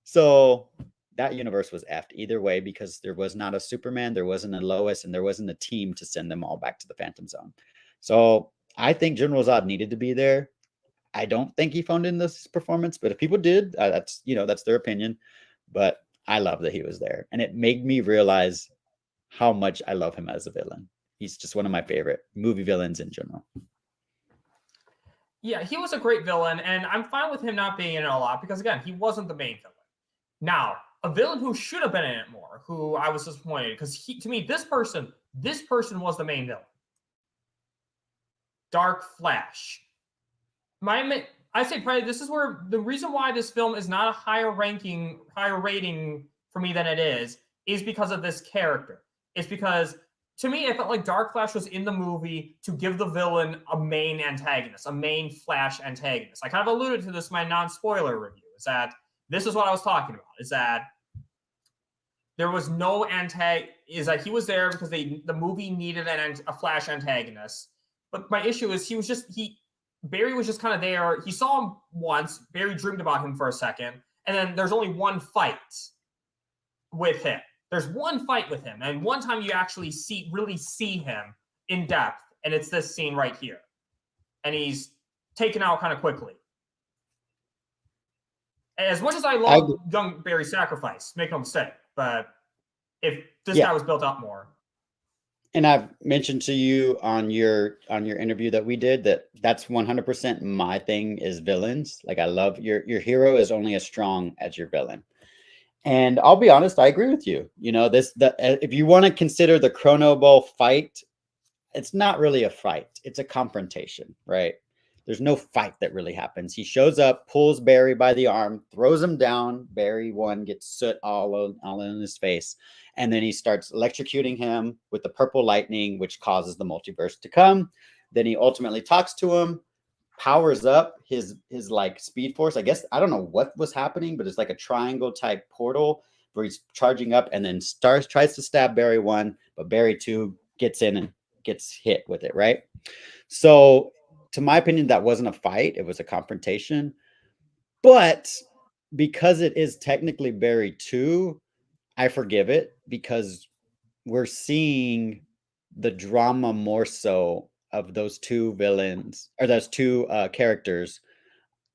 So that universe was effed either way, because there was not a Superman, there wasn't a Lois, and there wasn't a team to send them all back to the Phantom Zone. So I think General Zod needed to be there. I don't think he phoned in this performance, but if people did, that's their opinion. But I love that he was there, and it made me realize how much I love him as a villain. He's just one of my favorite movie villains in general. Yeah, he was a great villain, and I'm fine with him not being in it a lot because, again, he wasn't the main villain. Now, a villain who should have been in it more, who I was disappointed, because to me, this person was the main villain. Dark Flash. I say probably this is where the reason why this film is not a higher rating for me than it is because of this character. It's because, to me, it felt like Dark Flash was in the movie to give the villain a main antagonist, a main Flash antagonist. I kind of alluded to this in my non-spoiler review, is that this is what I was talking about, is that there was no is that he was there because the movie needed a Flash antagonist. But my issue is Barry was just kind of there. He saw him once. Barry dreamed about him for a second. And then there's only one fight with him. There's one fight with him. And one time you actually really see him in depth. And it's this scene right here. And he's taken out kind of quickly. As much as I love young Barry's sacrifice, make no mistake. But if this guy was built up more. And I've mentioned to you on your interview that we did that's 100% my thing is villains. Like, I love your hero is only as strong as your villain. And I'll be honest, I agree with you. If you want to consider the Chrono Ball fight, it's not really a fight. It's a confrontation, right? There's no fight that really happens. He shows up, pulls Barry by the arm, throws him down. Barry gets soot all in his face. And then he starts electrocuting him with the purple lightning, which causes the multiverse to come. Then he ultimately talks to him, powers up his like speed force. I guess, I don't know what was happening, but it's like a triangle type portal where he's charging up, and then tries to stab Barry 1, but Barry 2 gets in and gets hit with it, right? So, to my opinion, that wasn't a fight. It was a confrontation. But because it is technically Barry 2, I forgive it, because we're seeing the drama more so of those two villains, or those two characters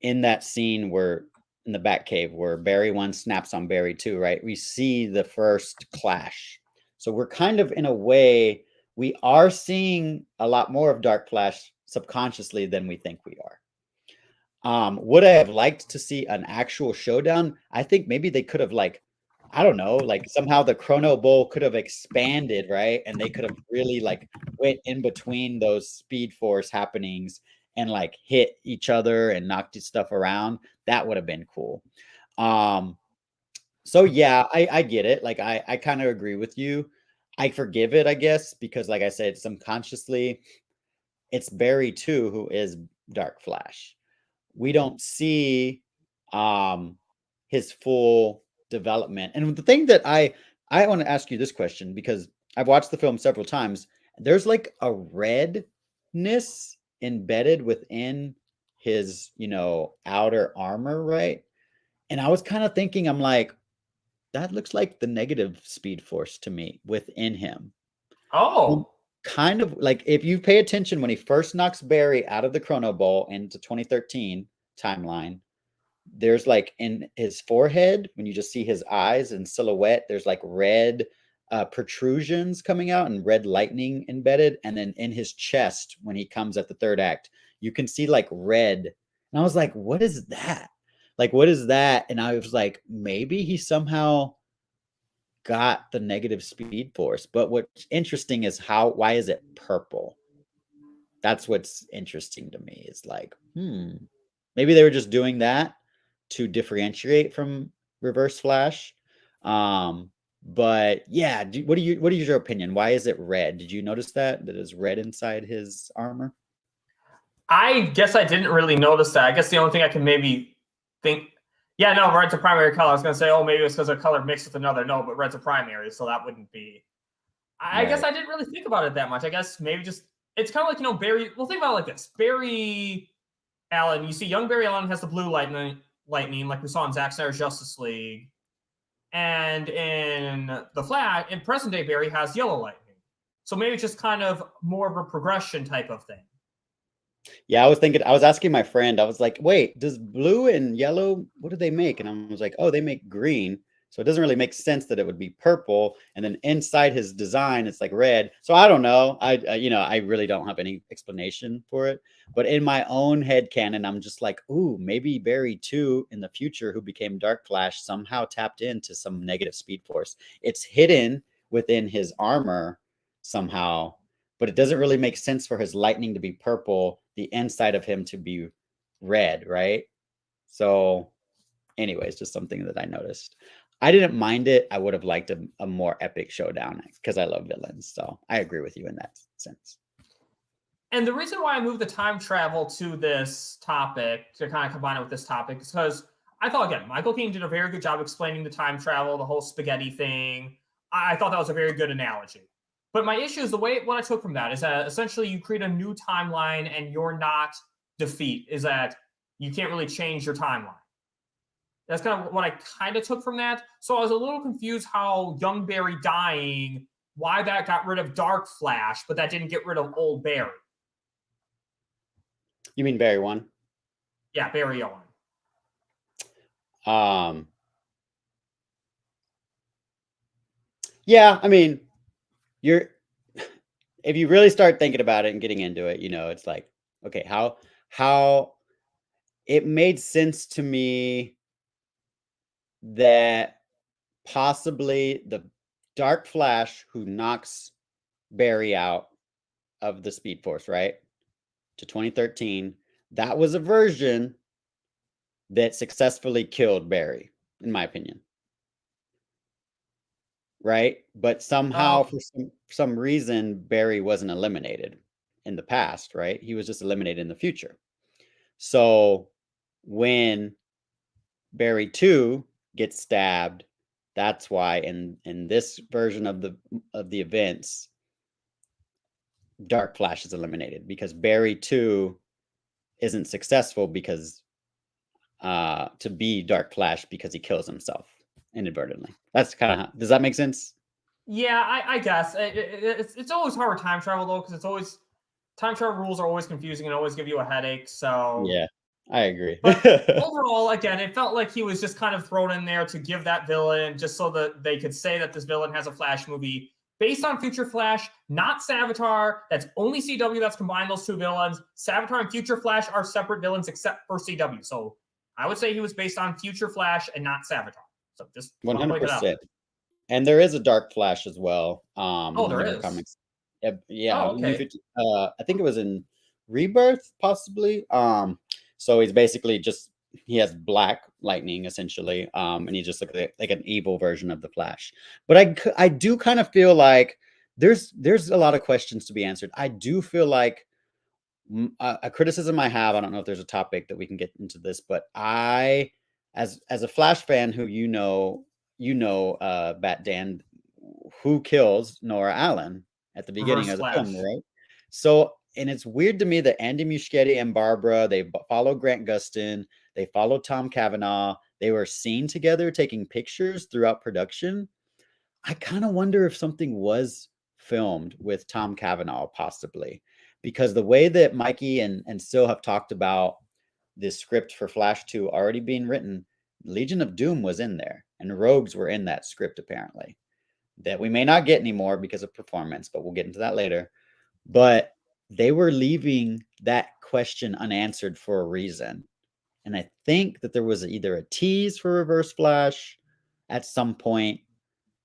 in that scene where in the Batcave where Barry 1 snaps on Barry 2, right? We see the first clash. So we're kind of, in a way, we are seeing a lot more of Dark Flash subconsciously than we think we are. Would I have liked to see an actual showdown? I think maybe they could have, like, I don't know, like somehow the Chrono Bowl could have expanded, right? And they could have really like went in between those Speed Force happenings and like hit each other and knocked stuff around. That would have been cool. So yeah, I get it. Like I kind of agree with you. I forgive it, I guess, because like I said, subconsciously, it's Barry too, who is Dark Flash. We don't see his full development. And the thing that I want to ask you this question, because I've watched the film several times. There's like a redness embedded within his, outer armor, right? And I was kind of thinking, I'm like, that looks like the negative Speed Force to me within him. Oh. Kind of like if you pay attention when he first knocks Barry out of the Chrono Bowl into 2013 timeline, there's like in his forehead, when you just see his eyes in silhouette, there's like red protrusions coming out and red lightning embedded. And then in his chest, when he comes at the third act, you can see like red. And I was like, what is that? Like, what is that? And I was like, maybe he somehow got the negative Speed Force. But what's interesting is why is it purple? That's what's interesting to me. It's like, maybe they were just doing that to differentiate from Reverse Flash. But yeah, what is your opinion? Why is it red? Did you notice that it's red inside his armor? I guess I didn't really notice that. I guess the only thing I can maybe think, no, red's a primary color. I was going to say, maybe it's because a color mixed with another. No, but red's a primary, so that wouldn't be. I guess I didn't really think about it that much. I guess maybe just, it's kind of like, Barry, well, think about it like this. Barry Allen, you see young Barry Allen has the blue lightning like we saw in Zack Snyder's Justice League. And in in present day, Barry has yellow lightning. So maybe it's just kind of more of a progression type of thing. Yeah, I was asking my friend, I was like, wait, does blue and yellow, what do they make? And I was like, oh, they make green. So it doesn't really make sense that it would be purple. And then inside his design, it's like red. So I don't know. I really don't have any explanation for it. But in my own head canon, I'm just like, ooh, maybe Barry 2 in the future, who became Dark Flash, somehow tapped into some negative Speed Force. It's hidden within his armor somehow, but it doesn't really make sense for his lightning to be purple, the inside of him to be red, right? So anyways, just something that I noticed. I didn't mind it. I would have liked a more epic showdown because I love villains. So I agree with you in that sense. And the reason why I moved the time travel to this topic, to kind of combine it with this topic, is because I thought, again, Michael Keaton did a very good job explaining the time travel, the whole spaghetti thing. I thought that was a very good analogy. But my issue is what I took from that is that essentially you create a new timeline and you're not defeat, is that you can't really change your timeline. That's kind of what I kind of took from that. So I was a little confused how young Barry dying, why that got rid of Dark Flash, but that didn't get rid of old Barry. You mean Barry 1? Yeah, Barry 1. Yeah, I mean, if you really start thinking about it and getting into it, it's like, okay, how it made sense to me that possibly the Dark Flash who knocks Barry out of the Speed Force, right, to 2013, that was a version that successfully killed Barry, in my opinion. Right? But somehow, for some reason, Barry wasn't eliminated in the past, right? He was just eliminated in the future. So when Barry 2 gets stabbed, that's why in this version of the events, Dark Flash is eliminated, because Barry 2 isn't successful because to be Dark Flash, because he kills himself inadvertently. That's kind of, does that make sense? Yeah, I guess it's always hard with time travel though, because it's always, time travel rules are always confusing and always give you a headache. So yeah, I agree. But overall, again, it felt like he was just kind of thrown in there to give that villain, just so that they could say that this villain has a Flash movie based on Future Flash, not Savitar. That's only CW that's combined those two villains. Savitar and Future Flash are separate villains except for CW. So I would say he was based on Future Flash and not Savitar. So just 100%. And there is a Dark Flash as well. Oh, there is. Comics. Oh, Yeah, okay. I think it was in Rebirth, possibly. So he's basically just he has black lightning essentially, and he just looks like an evil version of the Flash. But I do kind of feel like there's a lot of questions to be answered. I do feel like a criticism I have. I don't know if there's a topic that we can get into this, but I, as a Flash fan, who Bat Dan, who kills Nora Allen at the beginning Reverse of the film, Flash. right? So, and it's weird to me that Andy Muschietti and Barbara, they follow Grant Gustin, they follow Tom Cavanaugh, they were seen together taking pictures throughout production. I kind of wonder if something was filmed with Tom Cavanaugh, possibly, because the way that Mikey and Sil have talked about this script for Flash 2 already being written, Legion of Doom was in there, and Rogues were in that script, apparently. That we may not get anymore because of performance, but we'll get into that later. But they were leaving that question unanswered for a reason. And I think that there was either a tease for Reverse Flash at some point,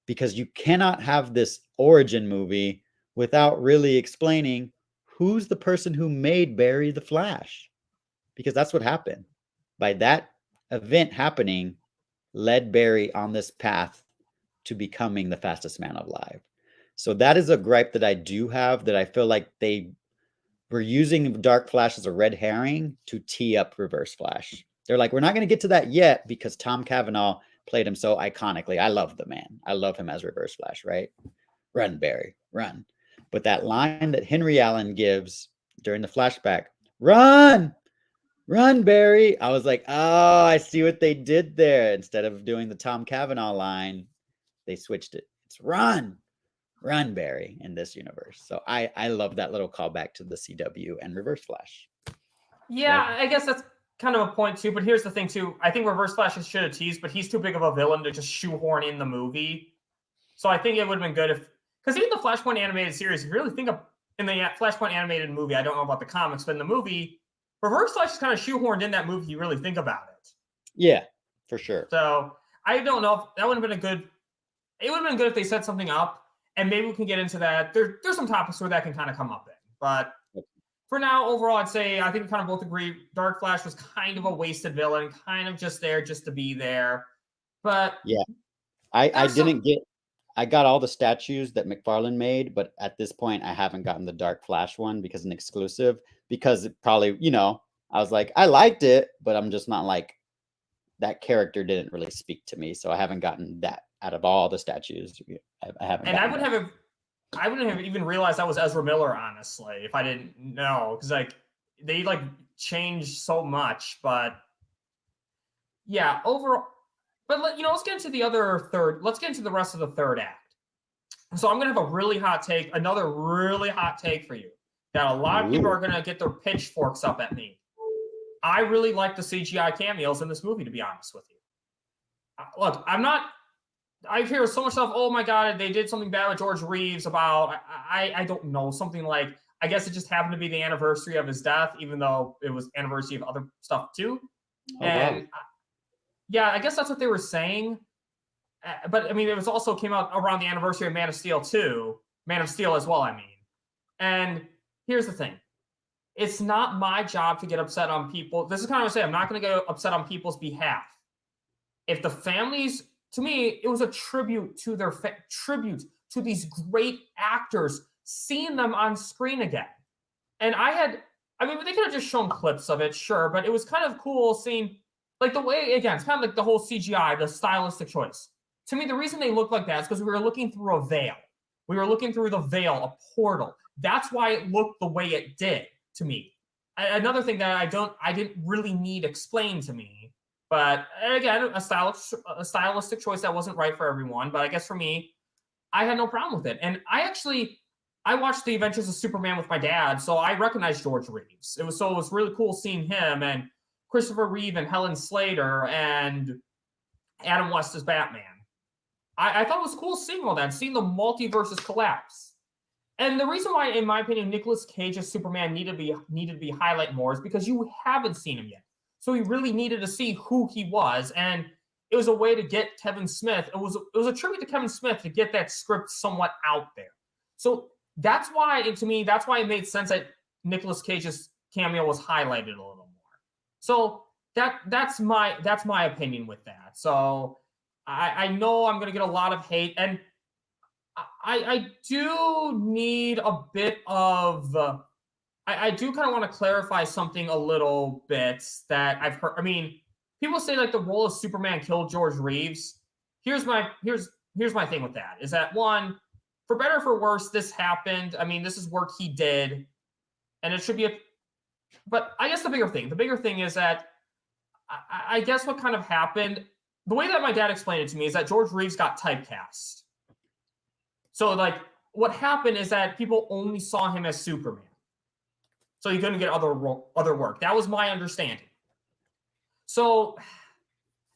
because you cannot have this origin movie without really explaining who's the person who made Barry the Flash, because that's what happened. By that event happening, led Barry on this path to becoming the fastest man alive. So that is a gripe that I do have, that I feel like they were using Dark Flash as a red herring to tee up Reverse Flash. They're like, we're not going to get to that yet because Tom Cavanaugh played him so iconically. I love the man. I love him as Reverse Flash, right? Run, Barry, run. But that line that Henry Allen gives during the flashback, run, Barry. I was like, oh, I see what they did there. Instead of doing the Tom Cavanaugh line, they switched it. It's run, Barry in this universe. So I love that little callback to the CW and Reverse Flash. Yeah, I guess that's kind of a point too. But here's the thing too. I think Reverse Flash should have teased, but he's too big of a villain to just shoehorn in the movie. So I think it would have been good if, because even the Flashpoint animated series, if you really think of in the Flashpoint animated movie, I don't know about the comics, but in the movie, Reverse Flash is kind of shoehorned in that movie. You really think about it. Yeah, for sure. So I don't know if that would have been a good. It would have been good if they set something up, and maybe we can get into that. There's some topics where that can kind of come up in, but for now, overall, I'd say I think we kind of both agree Dark Flash was kind of a wasted villain, kind of just there just to be there. But yeah, I got all the statues that McFarlane made, but at this point, I haven't gotten the Dark Flash one because an exclusive. Because it probably, I was like, I liked it, but I'm just not like, that character didn't really speak to me, so I haven't gotten that out of all the statues. I haven't. And I wouldn't have even realized that was Ezra Miller, honestly, if I didn't know, because they changed so much. But yeah, overall. But let's get into Let's get into the rest of the third act. So I'm gonna have another really hot take for you that a lot of people are gonna get their pitchforks up at me. I really like the CGI cameos in this movie, to be honest with you. Look, I hear so much stuff. Oh my God, they did something bad with George Reeves about, I don't know, something like, I guess it just happened to be the anniversary of his death, even though it was anniversary of other stuff too. Oh, and wow. Yeah, I guess that's what they were saying. But I mean, it was also came out around the anniversary of Man of Steel too. Man of Steel as well, I mean. And here's the thing. It's not my job to get upset on people. This is kind of what I say. I'm not going to get upset on people's behalf. If the families, to me, it was a tribute to their tribute to these great actors, seeing them on screen again. And they could have just shown clips of it, sure, but it was kind of cool seeing, the way, again, it's kind of like the whole CGI, the stylistic choice. To me, the reason they looked like that is because we were looking through a veil. We were looking through the veil, a portal. That's why it looked the way it did to me. Another thing that I didn't really need explained to me, but again, a stylistic choice that wasn't right for everyone. But I guess for me, I had no problem with it. And I watched The Adventures of Superman with my dad, so I recognized George Reeves. It was really cool seeing him and Christopher Reeve and Helen Slater and Adam West as Batman. I thought it was cool seeing all that, seeing the multiverses collapse. And the reason why, in my opinion, Nicolas Cage's Superman needed to be highlighted more is because you haven't seen him yet. So you really needed to see who he was. And it was a way to get Kevin Smith. It was a tribute to Kevin Smith to get that script somewhat out there. So that's why, to me, that's why it made sense that Nicolas Cage's cameo was highlighted a little more. So that's my opinion with that. So I know I'm gonna get a lot of hate, and I do need a bit of. I do kind of want to clarify something a little bit that I've heard. I mean, people say like the role of Superman killed George Reeves. Here's my thing with that. Is that one, for better or for worse, this happened. I mean, this is work he did, and it should be but I guess the bigger thing is that I guess what kind of happened, the way that my dad explained it to me is that George Reeves got typecast. So like what happened is that people only saw him as Superman. So he couldn't get other work. That was my understanding. So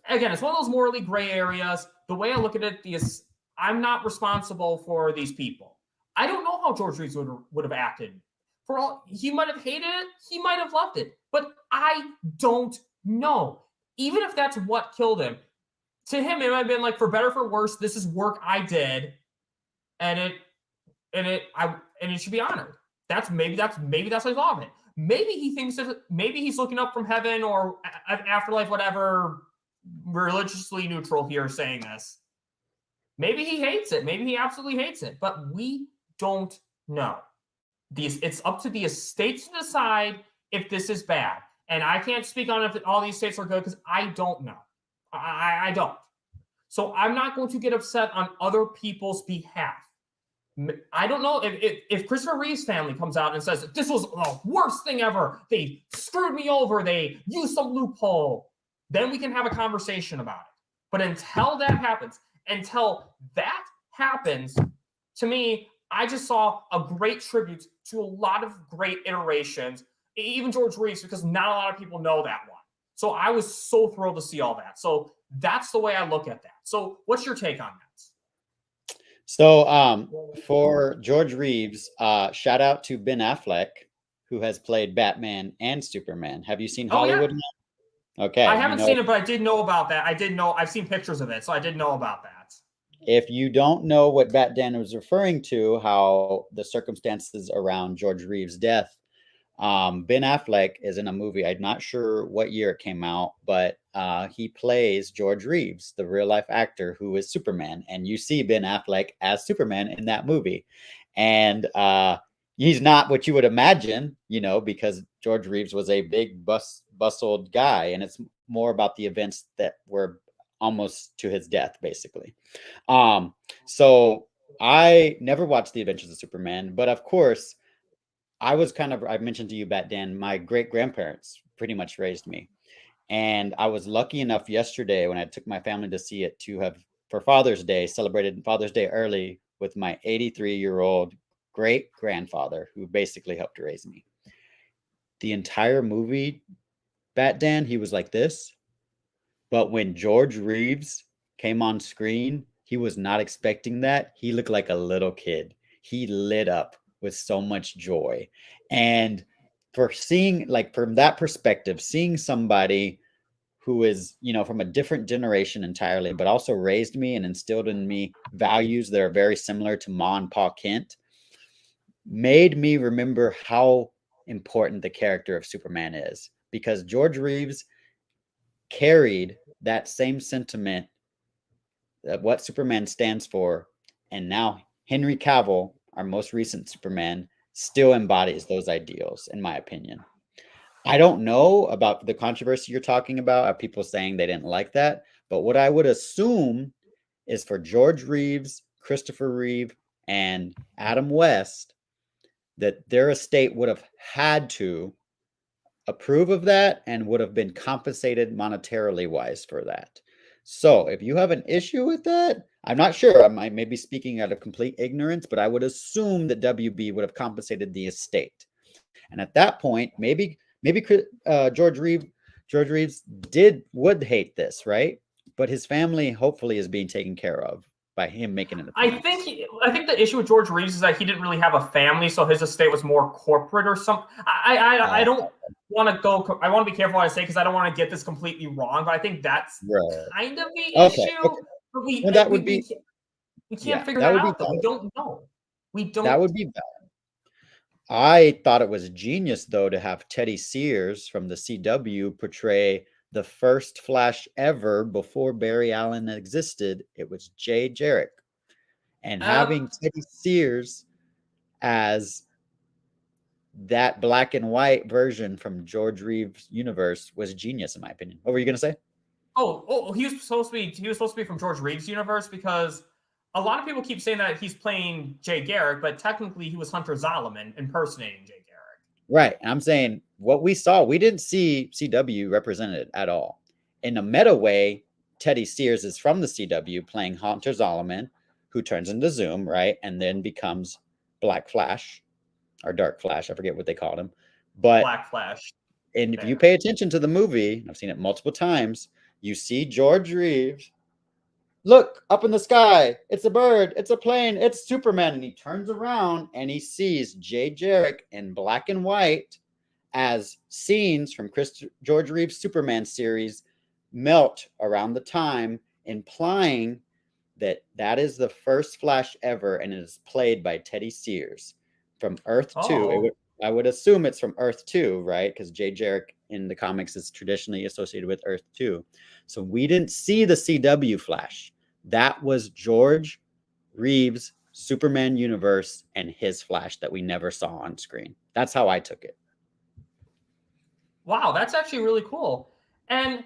again, it's one of those morally gray areas. The way I look at it is I'm not responsible for these people. I don't know how George Reeves would have acted. For all, he might have hated it, he might have loved it, but I don't know. Even if that's what killed him, to him it might have been like, for better for worse, this is work I did, and it should be honored. Maybe that's how he thought of it. Maybe he thinks that maybe he's looking up from heaven or afterlife, whatever, religiously neutral here saying this. Maybe he hates it. Maybe he absolutely hates it. But we don't know. It's up to the estates to decide if this is bad. And I can't speak on if all these states are good because I don't know. I don't. So I'm not going to get upset on other people's behalf. I don't know if Christopher Reeve's family comes out and says, this was the worst thing ever. They screwed me over. They used some loophole. Then we can have a conversation about it. But until that happens, to me, I just saw a great tribute to a lot of great iterations, even George Reeves, because not a lot of people know that one. So I was so thrilled to see all that. So that's the way I look at that. So what's your take on that? So for George Reeves, shout out to Ben Affleck, who has played Batman and Superman. Have you seen Hollywood? Oh, yeah? Okay. I haven't seen it, but I did know about that. I've seen pictures of it, so I did know about that. If you don't know what Batman was referring to, how the circumstances around George Reeves' death, Ben Affleck is in a movie. I'm not sure what year it came out, but he plays George Reeves, the real life actor who is Superman. And you see Ben Affleck as Superman in that movie. And he's not what you would imagine, because George Reeves was a big bustled guy. And it's more about the events that were almost to his death, basically. So I never watched The Adventures of Superman, but of course, I mentioned to you, Bat Dan, my great-grandparents pretty much raised me. And I was lucky enough yesterday when I took my family to see it to have, for Father's Day, celebrated Father's Day early with my 83-year-old great-grandfather who basically helped raise me. The entire movie, Bat Dan, he was like this. But when George Reeves came on screen, he was not expecting that. He looked like a little kid. He lit up with so much joy. And for seeing, like, from that perspective, seeing somebody who is, from a different generation entirely, but also raised me and instilled in me values that are very similar to Ma and Pa Kent, made me remember how important the character of Superman is. Because George Reeves carried that same sentiment, that what Superman stands for, and now Henry Cavill, our most recent Superman, still embodies those ideals, in my opinion. I don't know about the controversy you're talking about, of people saying they didn't like that, but what I would assume is for George Reeves, Christopher Reeve, and Adam West, that their estate would have had to approve of that and would have been compensated monetarily wise for that. So if you have an issue with that, I'm not sure. I may be speaking out of complete ignorance, but I would assume that WB would have compensated the estate. And at that point, maybe George Reeves would hate this, right? But his family hopefully is being taken care of. by him making an I appearance. think the issue with George Reeves is that he didn't really have a family, so his estate was more corporate or something. I don't want to go. I want to be careful what I say because I don't want to get this completely wrong. But I think that's kind of the issue. Okay. But Well, that would be. We can't figure that out. Though. We don't know. That would be bad. I thought it was genius, though, to have Teddy Sears from the CW portray the first Flash ever before Barry Allen existed. It was Jay Jarrett. And having Teddy Sears as that black and white version from George Reeves' universe was genius, in my opinion. What were you going to say? He was supposed to be from George Reeves' universe because a lot of people keep saying that he's playing Jay Garrick, but technically he was Hunter Zolomon impersonating Jay Garrick. Right. I'm saying what we saw, we didn't see CW represented at all. In a meta way, Teddy Sears is from the CW playing Hunter Zolomon, who turns into Zoom, right? And then becomes Black Flash or Dark Flash. I forget what they called him. But Black Flash. And if you pay attention to the movie, I've seen it multiple times, you see George Reeves. Look up in the sky. It's a bird. It's a plane. It's Superman. And he turns around and he sees Jay Jarrett in black and white as scenes from George Reeves' Superman series melt around the time, implying that that is the first Flash ever, and it is played by Teddy Sears from Earth 2. I would assume it's from Earth 2, right? Because Jay Jarrett in the comics is traditionally associated with Earth 2. So we didn't see the CW Flash. That was George Reeves' Superman universe and his Flash that we never saw on screen. That's how I took it. Wow, that's actually really cool. And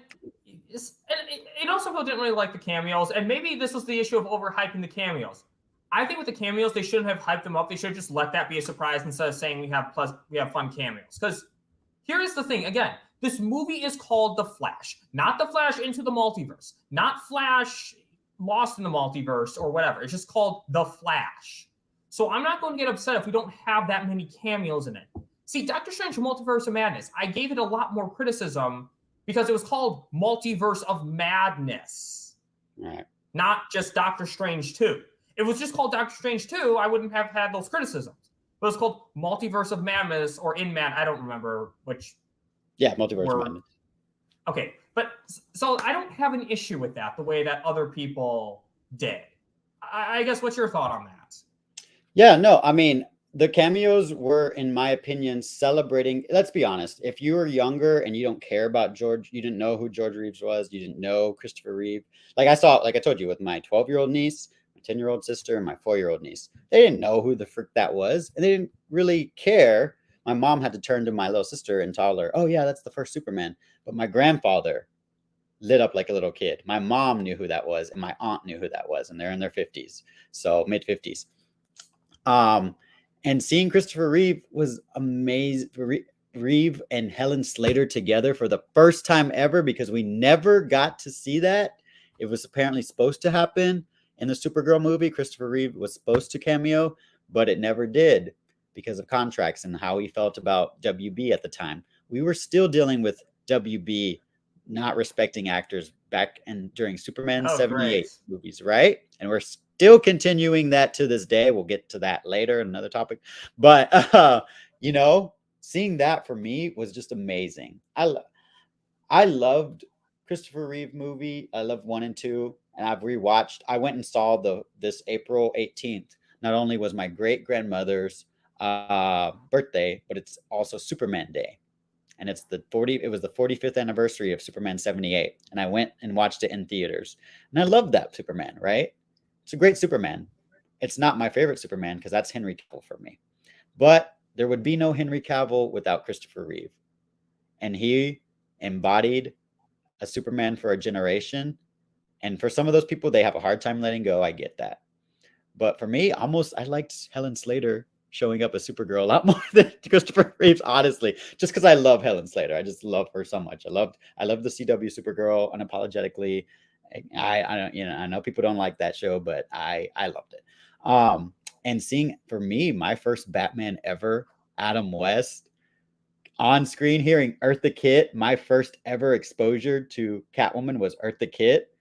also people didn't really like the cameos, and maybe this was the issue of overhyping the cameos. I think with the cameos, they shouldn't have hyped them up. They should have just let that be a surprise instead of saying we have fun cameos. Because here is the thing. Again, this movie is called The Flash, not The Flash Into the Multiverse, not Flash Lost in the Multiverse or whatever. It's just called The Flash. So I'm not going to get upset if we don't have that many cameos in it. See, Doctor Strange Multiverse of Madness, I gave it a lot more criticism because it was called Multiverse of Madness, not just Doctor Strange 2. If it was just called Doctor Strange 2, I wouldn't have had those criticisms. But it's called Multiverse of Madness or In Mad. I don't remember which. Yeah, Multiverse of Madness. Okay, but so I don't have an issue with that the way that other people did. I guess what's your thought on that? Yeah, no, I mean, the cameos were, in my opinion, celebrating. Let's be honest. If you were younger and you don't care about George, you didn't know who George Reeves was, you didn't know Christopher Reeve. Like I told you with my 12-year-old niece, 10-year-old sister and my 4-year-old niece. They didn't know who the frick that was, and they didn't really care. My mom had to turn to my little sister and tell her, oh yeah, that's the first Superman. But my grandfather lit up like a little kid. My mom knew who that was, and my aunt knew who that was, and they're in their 50s, so mid-50s. And seeing Christopher Reeve was amazing. Reeve and Helen Slater together for the first time ever, because we never got to see that. It was apparently supposed to happen in the Supergirl movie. Christopher Reeve was supposed to cameo, but it never did because of contracts and how he felt about WB at the time. We were still dealing with WB not respecting actors back and during Superman 78 movies, right? And we're still continuing that to this day. We'll get to that later, another topic. But, seeing that for me was just amazing. I loved Christopher Reeve movie. I loved 1 and 2. And I've rewatched. I went and saw this April 18th. Not only was my great grandmother's birthday, but it's also Superman Day, and it was the 45th anniversary of Superman 78. And I went and watched it in theaters, and I loved that Superman. Right? It's a great Superman. It's not my favorite Superman because that's Henry Cavill for me, but there would be no Henry Cavill without Christopher Reeve, and he embodied a Superman for a generation. And for some of those people, they have a hard time letting go. I get that. But for me, I liked Helen Slater showing up as Supergirl a lot more than Christopher Reeves, honestly, just because I love Helen Slater. I just love her so much. I love the CW Supergirl unapologetically. I know people don't like that show, but I loved it. And seeing, for me, my first Batman ever, Adam West, on screen, hearing Eartha Kitt, my first ever exposure to Catwoman was Eartha Kitt.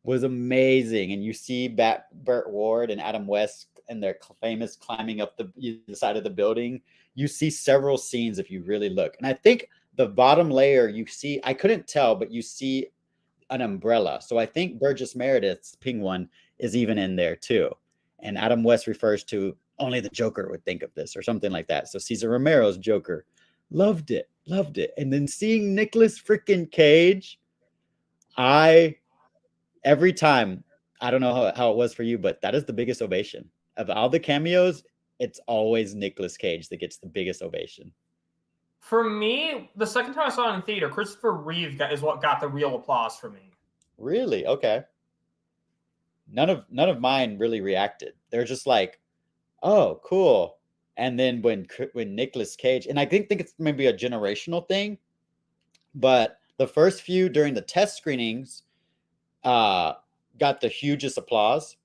was amazing. And you see Burt Ward and Adam West and their famous climbing up the side of the building. You see several scenes if you really look. And I think the bottom layer you see, I couldn't tell, but you see an umbrella. So I think Burgess Meredith's Penguin is even in there too. And Adam West refers to only the Joker would think of this or something like that. So Cesar Romero's Joker, loved it. And then seeing Nicolas freaking Cage, every time, I don't know how it was for you, but that is the biggest ovation. Of all the cameos, it's always Nicolas Cage that gets the biggest ovation. For me, the second time I saw it in theater, Christopher Reeve is what got the real applause for me. Really? Okay. None of mine really reacted. They're just like, oh, cool. And then when Nicolas Cage, and I think it's maybe a generational thing, but the first few during the test screenings got the hugest applause.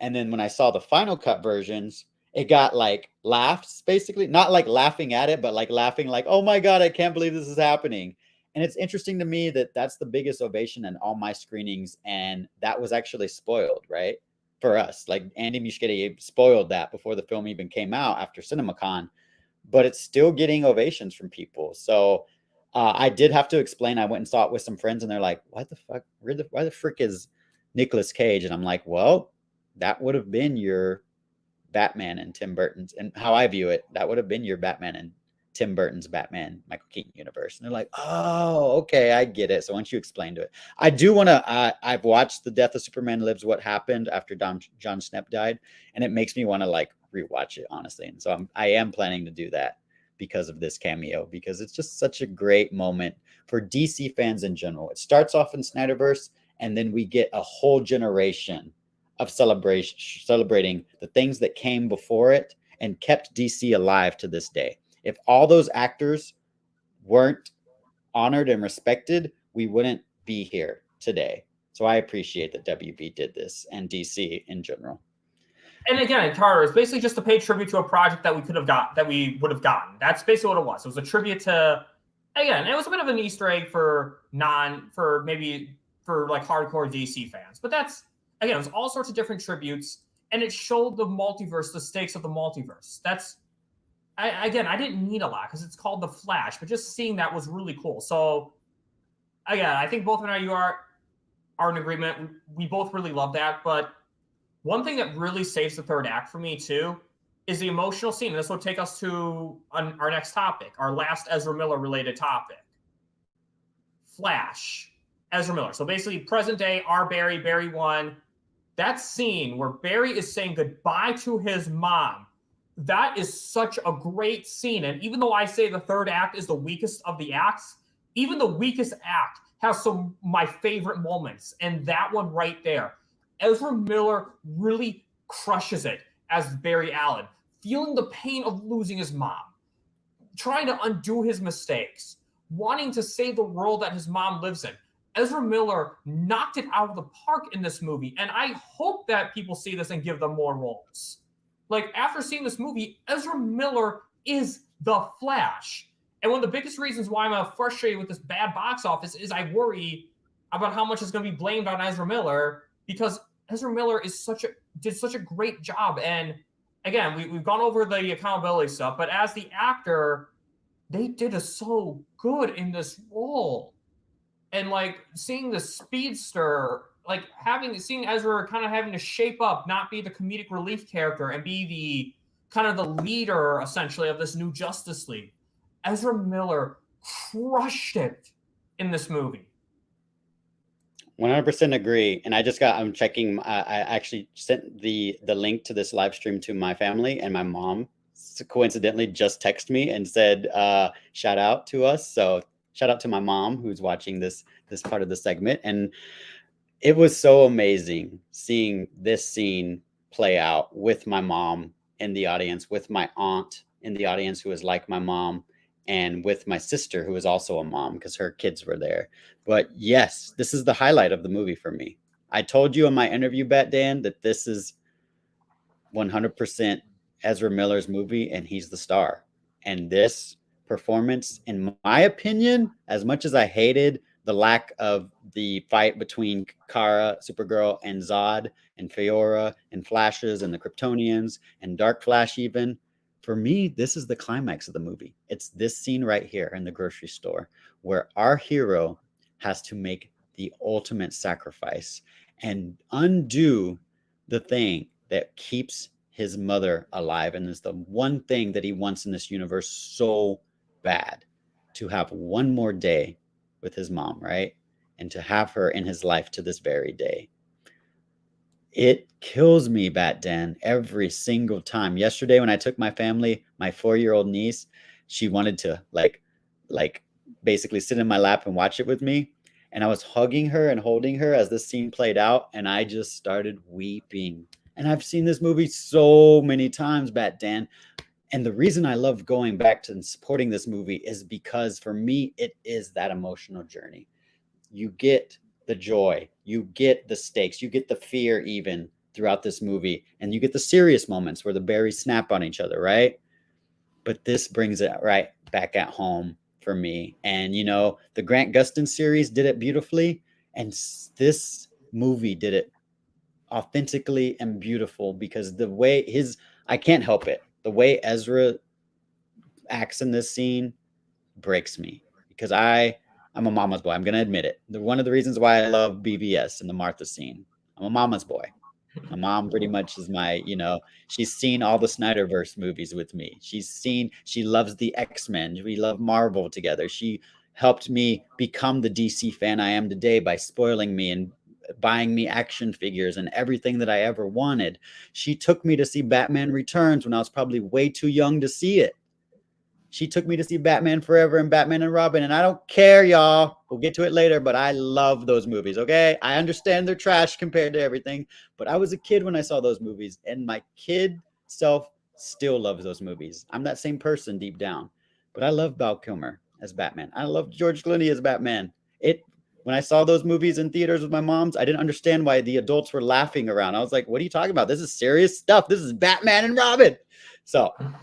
And then when I saw the final cut versions, it got like laughs, basically. Not like laughing at it, but like laughing like, oh my God, I can't believe this is happening. And it's interesting to me that that's the biggest ovation in all my screenings. And that was actually spoiled, right? For us, like Andy Muschietti spoiled that before the film even came out after CinemaCon, but it's still getting ovations from people. So I did have to explain. I went and saw it with some friends and they're like, why the frick is Nicolas Cage? And I'm like, well, that would have been your Batman and Tim Burton's, and how I view it, that would have been your Batman and Tim Burton's Batman, Michael Keaton universe. And they're like, oh, okay, I get it. So once you explain to it, I do want to, I've watched The Death of Superman Lives What Happened after John Schnepp died, and it makes me want to like rewatch it, honestly. And so I am planning to do that because of this cameo, because it's just such a great moment for DC fans in general. It starts off in SnyderVerse, and then we get a whole generation of celebrating the things that came before it and kept DC alive to this day. If all those actors weren't honored and respected, we wouldn't be here today. So I appreciate that WB did this, and DC in general. And again, Carter, it's basically just to pay tribute to a project that we would have gotten. That's basically what it was. It was a tribute to, again, it was a bit of an Easter egg for maybe like hardcore DC fans. But that's, again, it was all sorts of different tributes, and it showed the multiverse, the stakes of the multiverse. I didn't need a lot because it's called The Flash, but just seeing that was really cool. So, again, I think both of you are in agreement. We both really love that. But one thing that really saves the third act for me, too, is the emotional scene. And this will take us to our next topic, our last Ezra Miller-related topic. Flash, Ezra Miller. So basically, present day, our Barry 1. That scene where Barry is saying goodbye to his mom, that is such a great scene. And even though I say the third act is the weakest of the acts, even the weakest act has some of my favorite moments. And that one right there, Ezra Miller really crushes it as Barry Allen, feeling the pain of losing his mom, trying to undo his mistakes, wanting to save the world that his mom lives in. Ezra Miller knocked it out of the park in this movie. And I hope that people see this and give them more roles. Like, after seeing this movie, Ezra Miller is the Flash. And one of the biggest reasons why I'm frustrated with this bad box office is I worry about how much is going to be blamed on Ezra Miller, because Ezra Miller did such a great job. And again, we've gone over the accountability stuff, but as the actor, they did so good in this role. And like seeing the speedster, like seeing Ezra kind of having to shape up, not be the comedic relief character and be the kind of the leader essentially of this new Justice League. Ezra Miller crushed it in this movie. 100% agree. And I'm checking. I actually sent the link to this live stream to my family, and my mom coincidentally just texted me and said, shout out to us. So shout out to my mom who's watching this part of the segment. And it was so amazing seeing this scene play out with my mom in the audience, with my aunt in the audience who is like my mom, and with my sister who is also a mom because her kids were there. But yes, this is the highlight of the movie for me. I told you in my interview, Dan, that this is 100% Ezra Miller's movie and he's the star. And this performance, in my opinion, as much as I hated the lack of the fight between Kara, Supergirl, and Zod, and Faora, and Flashes, and the Kryptonians, and Dark Flash even. For me, this is the climax of the movie. It's this scene right here in the grocery store where our hero has to make the ultimate sacrifice and undo the thing that keeps his mother alive. And is the one thing that he wants in this universe so bad, to have one more day with his mom, right? And to have her in his life to this very day. It kills me, Bat Dan, every single time. Yesterday, when I took my family, my 4-year-old niece, she wanted to like basically sit in my lap and watch it with me. And I was hugging her and holding her as this scene played out, and I just started weeping. And I've seen this movie so many times, Bat Dan. And the reason I love going back to and supporting this movie is because for me, it is that emotional journey. You get the joy, you get the stakes, you get the fear even throughout this movie, and you get the serious moments where the berries snap on each other, right? But this brings it right back at home for me. And, you know, the Grant Gustin series did it beautifully, and this movie did it authentically and beautiful, because the way I can't help it. The way Ezra acts in this scene breaks me, because I'm a mama's boy. I'm going to admit it. One of the reasons why I love BVS and the Martha scene, I'm a mama's boy. My mom pretty much is my, you know, she's seen all the SnyderVerse movies with me. She loves the X-Men. We love Marvel together. She helped me become the DC fan I am today by spoiling me and buying me action figures and everything that I ever wanted. She took me to see Batman Returns when I was probably way too young to see it. She took me to see Batman Forever and Batman and Robin, and I don't care, y'all. We'll get to it later, but I love those movies, okay? I understand they're trash compared to everything, but I was a kid when I saw those movies, and my kid self still loves those movies. I'm that same person deep down, but I love Val Kilmer as Batman. I love George Clooney as Batman. When I saw those movies in theaters with my moms, I didn't understand why the adults were laughing around. I was like, what are you talking about? This is serious stuff. This is Batman and Robin. So let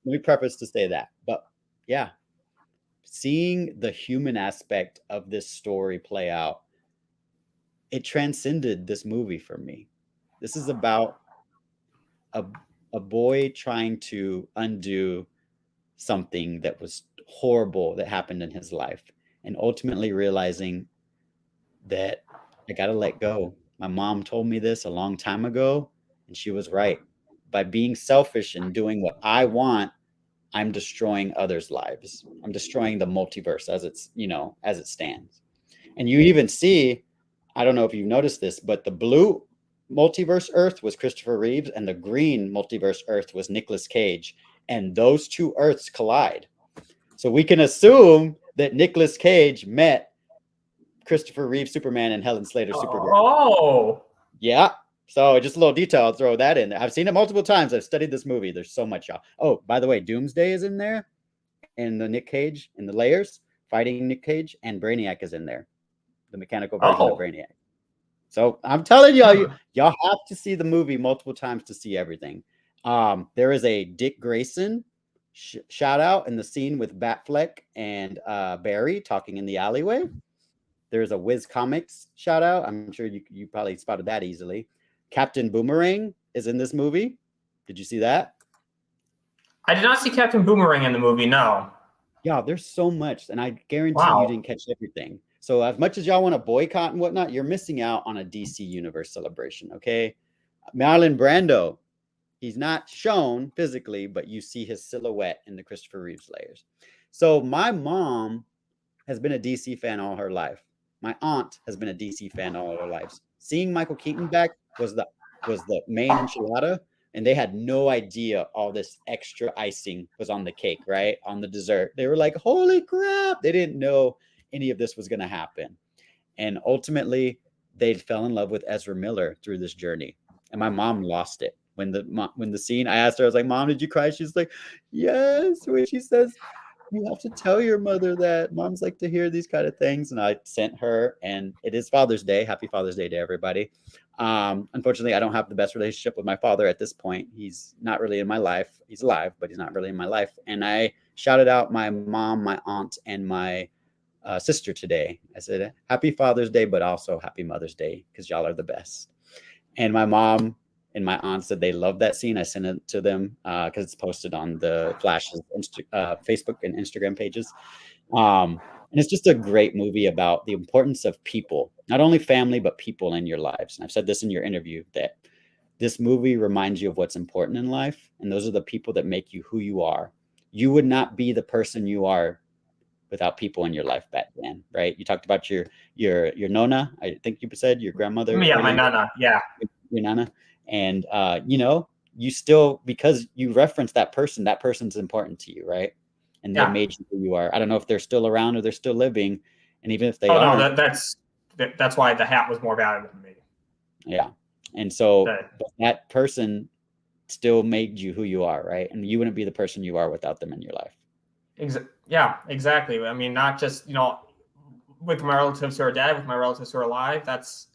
me preface to say that. But yeah, seeing the human aspect of this story play out, it transcended this movie for me. This is about a boy trying to undo something that was horrible that happened in his life, and ultimately realizing that I got to let go. My mom told me this a long time ago, and she was right. By being selfish and doing what I want, I'm destroying others' lives. I'm destroying the multiverse as it's, you know, as it stands. And you even see, I don't know if you've noticed this, but the blue multiverse Earth was Christopher Reeves, and the green multiverse Earth was Nicolas Cage. And those two Earths collide. So we can assume that Nicolas Cage met Christopher Reeve Superman and Helen Slater Supergirl. Oh, yeah. So just a little detail, I'll throw that in there. I've seen it multiple times. I've studied this movie. There's so much, y'all. Oh, by the way, Doomsday is in there, and the Nick Cage in the layers fighting Nick Cage, and Brainiac is in there, the mechanical version of Brainiac. So I'm telling y'all, y'all have to see the movie multiple times to see everything. There is a Dick Grayson shout out in the scene with Batfleck and Barry talking in the alleyway. There's a Wiz Comics shout out. I'm sure you probably spotted that easily. Captain Boomerang is in this movie. Did you see that? I did not see Captain Boomerang in the movie, no. Yeah, there's so much, and I guarantee you didn't catch everything. So as much as y'all want to boycott and whatnot, you're missing out on a DC Universe celebration, okay? Marlon Brando, he's not shown physically, but you see his silhouette in the Christopher Reeves layers. So my mom has been a DC fan all her life. My aunt has been a DC fan all her lives. Seeing Michael Keaton back was the main enchilada, and they had no idea all this extra icing was on the cake, right? On the dessert. They were like, holy crap. They didn't know any of this was going to happen. And ultimately, they fell in love with Ezra Miller through this journey. And my mom lost it. When the scene, I asked her, I was like, Mom, did you cry? She's like, yes. When she says, you have to tell your mother that. Moms like to hear these kind of things. And I sent her, and it is Father's Day. Happy Father's Day to everybody. Unfortunately, I don't have the best relationship with my father at this point. He's not really in my life. He's alive, but he's not really in my life. And I shouted out my mom, my aunt, and my sister today. I said, Happy Father's Day, but also Happy Mother's Day, because y'all are the best. And my mom and my aunt said they love that scene. I sent it to them because it's posted on the Flash's Facebook and Instagram pages. And it's just a great movie about the importance of people, not only family, but people in your lives. And I've said this in your interview, that this movie reminds you of what's important in life. And those are the people that make you who you are. You would not be the person you are without people in your life back then, right? You talked about your nonna, I think you said, your grandmother. Yeah, my nana. Yeah. Your nana. And, you still, because you reference that person's important to you, right? And they made you who you are. I don't know if they're still around or they're still living. And even if they aren't. No, that's why the hat was more valuable to me. Yeah. And so that person still made you who you are, right? And you wouldn't be the person you are without them in your life. Yeah, exactly. I mean, not just, with my relatives who are dead, with my relatives who are alive. That's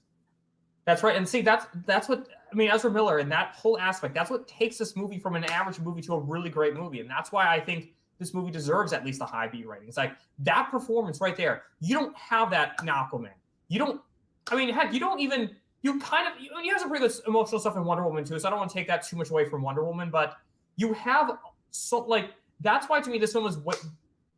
right. And see, that's what, I mean, Ezra Miller and that whole aspect, that's what takes this movie from an average movie to a really great movie. And that's why I think this movie deserves at least a high B rating. It's like that performance right there. You don't have that in Aquaman. You don't, I mean, heck, you don't even, you have some pretty good emotional stuff in Wonder Woman too. So I don't want to take that too much away from Wonder Woman, but you have that's why to me this film is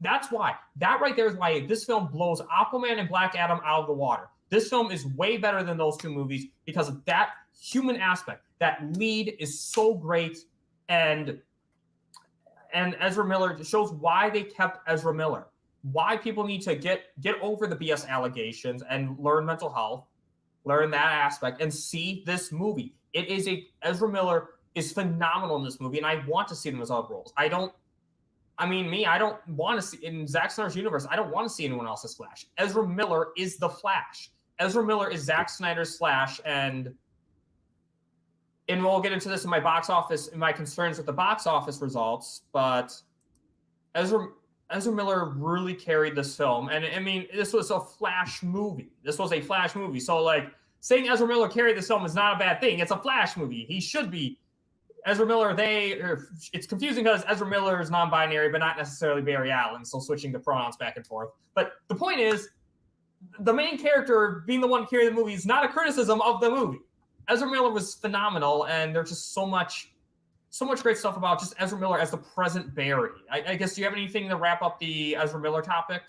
that right there is why this film blows Aquaman and Black Adam out of the water. This film is way better than those two movies because of that human aspect. That lead is so great, and Ezra Miller shows why they kept Ezra Miller. Why people need to get over the BS allegations and learn mental health, learn that aspect, and see this movie. Ezra Miller is phenomenal in this movie, and I want to see them as other roles. I don't want to see in Zack Snyder's universe. I don't want to see anyone else's Flash. Ezra Miller is the Flash. Ezra Miller is Zack Snyder's Flash, and we'll get into this in my concerns with the box office results. But Ezra Miller really carried this film, and I mean, this was a Flash movie. So saying Ezra Miller carried this film is not a bad thing. It's a Flash movie. He should be. Ezra Miller, it's confusing because Ezra Miller is non-binary, but not necessarily Barry Allen, so switching the pronouns back and forth. But the point is, the main character being the one carrying the movie is not a criticism of the movie. Ezra Miller was phenomenal, and there's just so much great stuff about just Ezra Miller as the present Barry. I guess, do you have anything to wrap up the Ezra Miller topic?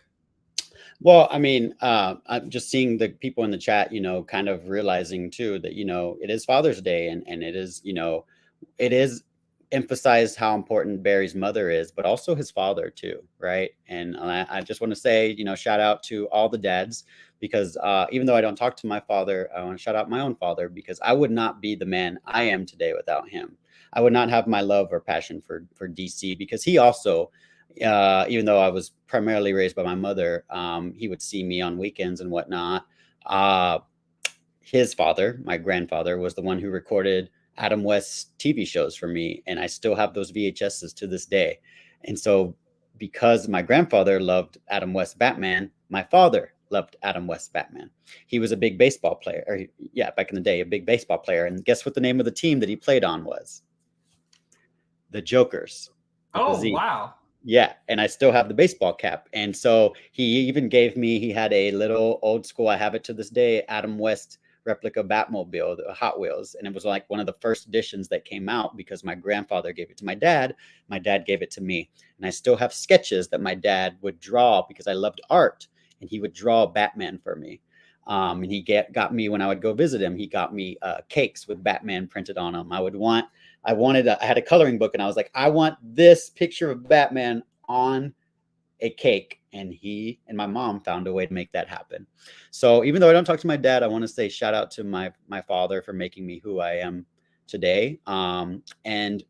Well, I mean, I'm just seeing the people in the chat, kind of realizing too that, it is Father's Day, and it is, it is emphasized how important Barry's mother is, but also his father too, right? And I just want to say, shout out to all the dads, because even though I don't talk to my father, I want to shout out my own father, because I would not be the man I am today without him. I would not have my love or passion for DC, because he also, even though I was primarily raised by my mother, he would see me on weekends and whatnot. His father, my grandfather, was the one who recorded Adam West's TV shows for me, and I still have those VHSs to this day. And so, because my grandfather loved Adam West Batman, my father loved Adam West Batman. He was a big baseball player, back in the day, a big baseball player. And guess what the name of the team that he played on was? The Jokers. Oh, wow. Yeah, and I still have the baseball cap. And so he even he had a little old school, I have it to this day, Adam West replica Batmobile, the Hot Wheels. And it was like one of the first editions that came out, because my grandfather gave it to my dad gave it to me. And I still have sketches that my dad would draw, because I loved art, and he would draw Batman for me. And he got me, when I would go visit him, he got me cakes with Batman printed on them. I had a coloring book, and I was like, I want this picture of Batman on a cake. And he and my mom found a way to make that happen. So even though I don't talk to my dad, I want to say shout out to my father for making me who I am today. And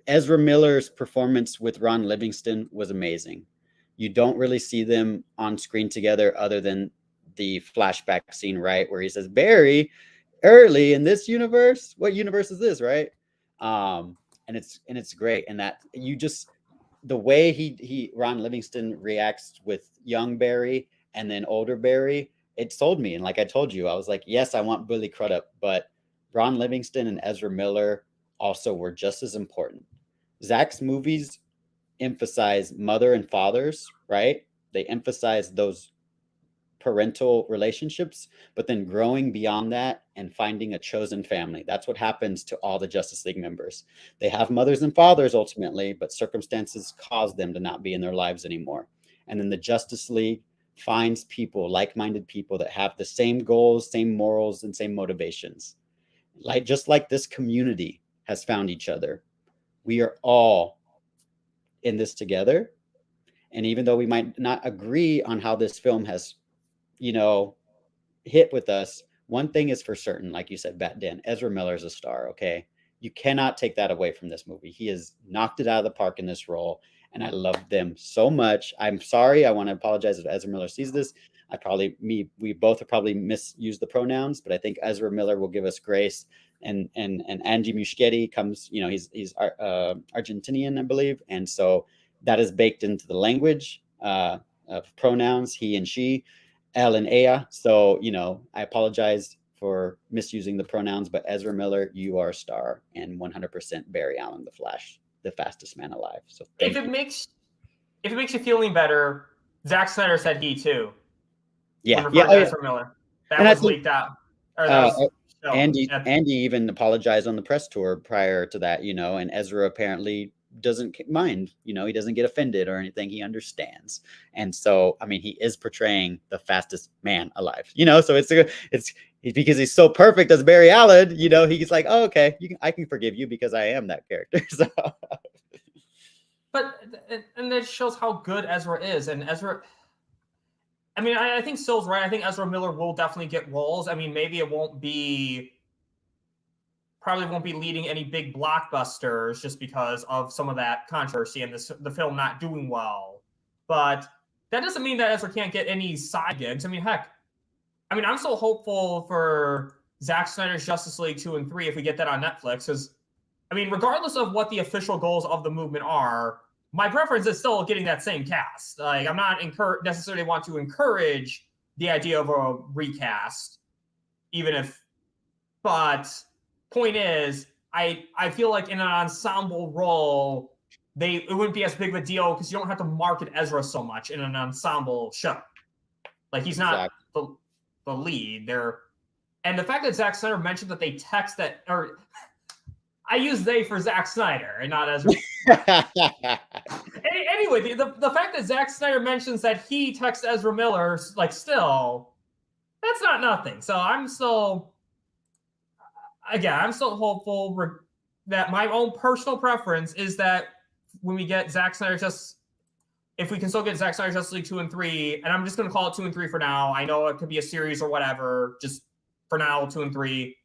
Ezra Miller's performance with Ron Livingston was amazing. You don't really see them on screen together other than the flashback scene, right? Where he says, Barry, early in this universe, what universe is this, right? And it's great. And that the way Ron Livingston reacts with young Barry and then older Barry, it sold me. And like I told you, I was like, yes, I want Billy Crudup, but Ron Livingston and Ezra Miller also were just as important. Zack's movies emphasize mother and fathers, right? they emphasize those parental relationships, but then growing beyond that and finding a chosen family. That's what happens to all the Justice League members. They have mothers and fathers ultimately, but circumstances cause them to not be in their lives anymore. And then the Justice League finds people, like-minded people that have the same goals, same morals, and same motivations. Like just like this community has found each other. We are all in this together. And even though we might not agree on how this film has, hit with us, one thing is for certain, like you said, Bat Dan, Ezra Miller is a star, okay? You cannot take that away from this movie. He has knocked it out of the park in this role, and I love them so much. I'm sorry. I want to apologize if Ezra Miller sees this. We both have probably misused the pronouns, but I think Ezra Miller will give us grace. And Angie Muschietti comes, he's Argentinian, I believe. And so that is baked into the language of pronouns, he and she, Elle and Ea. So, I apologize for misusing the pronouns, but Ezra Miller, you are a star, and 100% Barry Allen, the Flash, the fastest man alive. So if it makes you feel any better, Zack Snyder said he too. Yeah, Ezra Miller. That was leaked out. Andy even apologized on the press tour prior to that, and Ezra apparently doesn't mind, he doesn't get offended or anything. He understands. And so, he is portraying the fastest man alive, so it's because he's so perfect as Barry Allen, he's like, oh, okay, I can forgive you because I am that character. So. But, and that shows how good Ezra is. And Ezra, I think Sill's right. I think Ezra Miller will definitely get roles. Maybe it probably won't be leading any big blockbusters just because of some of that controversy and the film not doing well. But that doesn't mean that Ezra can't get any side gigs. Heck, I'm so hopeful for Zack Snyder's Justice League 2 and 3 if we get that on Netflix. Because, regardless of what the official goals of the movement are, my preference is still getting that same cast. Like, I'm not necessarily want to encourage the idea of a recast, but point is, I feel like in an ensemble role, it wouldn't be as big of a deal because you don't have to market Ezra so much in an ensemble show. Like, he's not the lead there. And the fact that Zack Snyder mentioned that they text that, or I use they for Zack Snyder and not Ezra. Anyway, the fact that Zack Snyder mentions that he texts Ezra Miller, still, that's not nothing. So I'm still hopeful that my own personal preference is that when we get Zack Snyder if we can still get Zack Snyder Justice League 2 and 3, and I'm just going to call it 2 and 3 for now. I know it could be a series or whatever. Just for now, 2 and 3.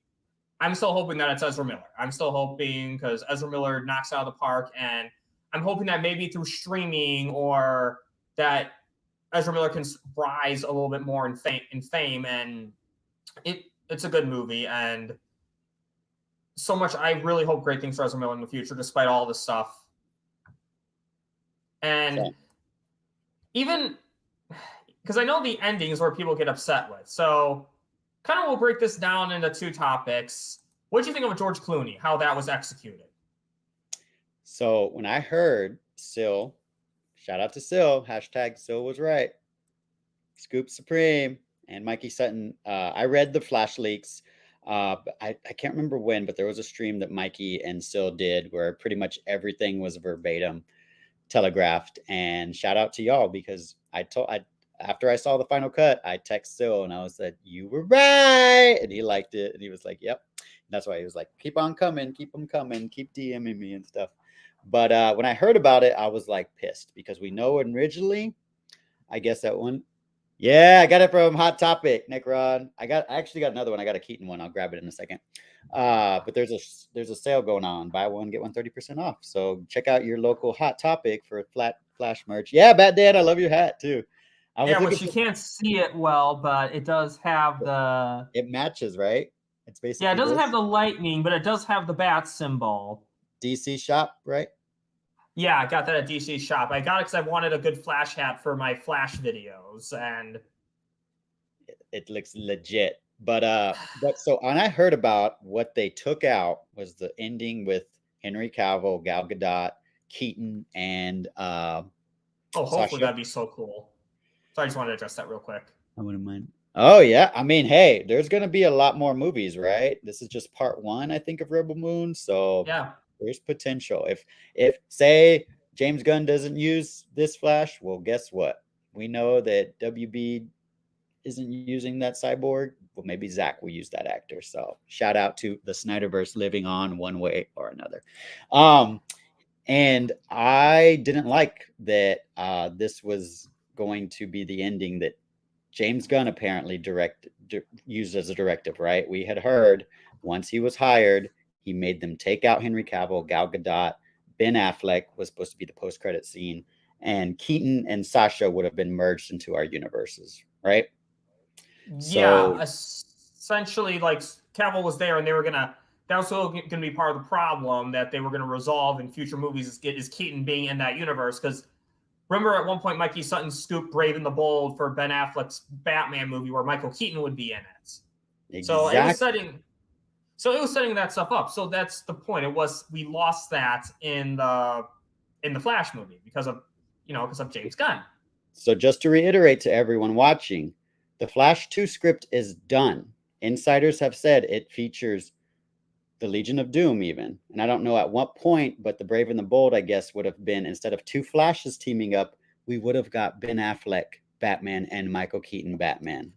I'm still hoping that it's Ezra Miller. I'm still hoping because Ezra Miller knocks out of the park, and I'm hoping that maybe through streaming or that Ezra Miller can rise a little bit more in fame, and it's a good movie, and so much. I really hope great things for Ezra Miller in the future, despite all this stuff. And even because I know the endings where people get upset with, so kind of we'll break this down into two topics. What do you think of George Clooney? How that was executed? So when I heard Sill, shout out to Sill, hashtag Sill was right, Scoop Supreme, and Mikey Sutton. I read the Flash leaks. I can't remember when, but there was a stream that Mikey and Sill did where pretty much everything was verbatim telegraphed. And shout out to y'all because after I saw the final cut, I text Sill and I was like, you were right. And he liked it. And he was like, yep. And that's why he was like, keep on coming, keep them coming, keep DMing me and stuff. But when I heard about it, I was like pissed because we know originally, I guess that one. Yeah, I got it from Hot Topic, Necron. I actually got another one. I got a Keaton one. I'll grab it in a second. But there's a sale going on. Buy one, get one 30% off. So check out your local Hot Topic for Flash merch. Yeah, Bat Dan, I love your hat too. Which you can't see it well, but it does have the... It matches, right? It's basically... Yeah, it doesn't have the lightning, but it does have the bat symbol. DC shop, right? Yeah, I got that at DC shop. I got it because I wanted a good Flash hat for my Flash videos, and... It looks legit. But so when I heard about what they took out was the ending with Henry Cavill, Gal Gadot, Keaton, and... hopefully Sasha. That'd be so cool. So I just wanted to address that real quick. I wouldn't mind. Oh yeah, I mean, hey, there's gonna be a lot more movies, right? This is just part 1, I think, of Rebel Moon, so yeah, there's potential. If say James Gunn doesn't use this Flash, well, guess what? We know that WB isn't using that cyborg. Well, maybe Zach will use that actor. So shout out to the SnyderVerse living on one way or another. And I didn't like that this was going to be the ending that James Gunn apparently used as a directive, right? We had heard once he was hired, he made them take out Henry Cavill, Gal Gadot, Ben Affleck was supposed to be the post-credit scene, and Keaton and Sasha would have been merged into our universes, right? Yeah, essentially, like Cavill was there, and they were that was still going to be part of the problem that they were going to resolve in future movies is Keaton being in that universe. Because remember, at one point, Mikey Sutton scooped Brave and the Bold for Ben Affleck's Batman movie, where Michael Keaton would be in it. Exactly. So it was setting that stuff up. So that's the point. We lost that in the Flash movie because of James Gunn. So just to reiterate to everyone watching, the Flash 2 script is done. Insiders have said it features the Legion of Doom even. And I don't know at what point, but the Brave and the Bold, I guess, would have been, instead of 2 Flashes teaming up, we would have got Ben Affleck Batman and Michael Keaton Batman.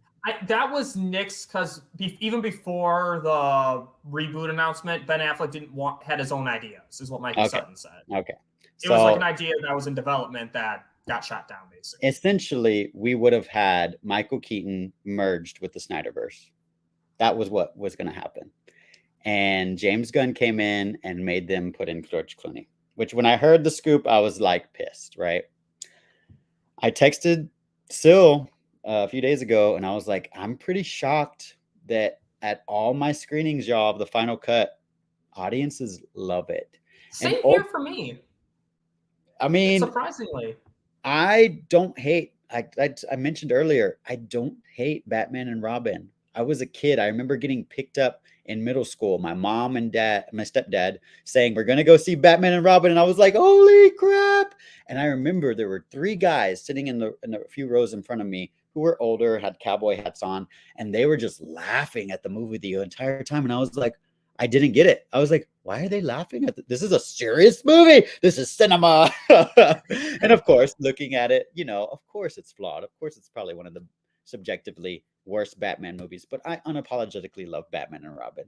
That was nixed because even before the reboot announcement, Ben Affleck had his own ideas, is what Mikey Sutton said. Okay. It was like an idea that was in development that got shot down, basically. Essentially, we would have had Michael Keaton merged with the SnyderVerse. That was what was going to happen. And James Gunn came in and made them put in George Clooney, which when I heard the scoop, I was like pissed, right? I texted Syl a few days ago, and I was like, I'm pretty shocked that at all my screenings, y'all, of the final cut, audiences love it. Same here for me. I mean, surprisingly, I don't hate. I mentioned earlier, I don't hate Batman and Robin. I was a kid. I remember getting picked up in middle school. My mom and my stepdad saying, we're going to go see Batman and Robin. And I was like, holy crap. And I remember there were 3 guys sitting in a few rows in front of me who were older, had cowboy hats on, and they were just laughing at the movie the entire time. And I was like, I didn't get it. I was like, why are they laughing at this? Is a serious movie. This is cinema. And of course, looking at it, of course it's flawed. Of course, it's probably one of the subjectively worst Batman movies, but I unapologetically love Batman and Robin.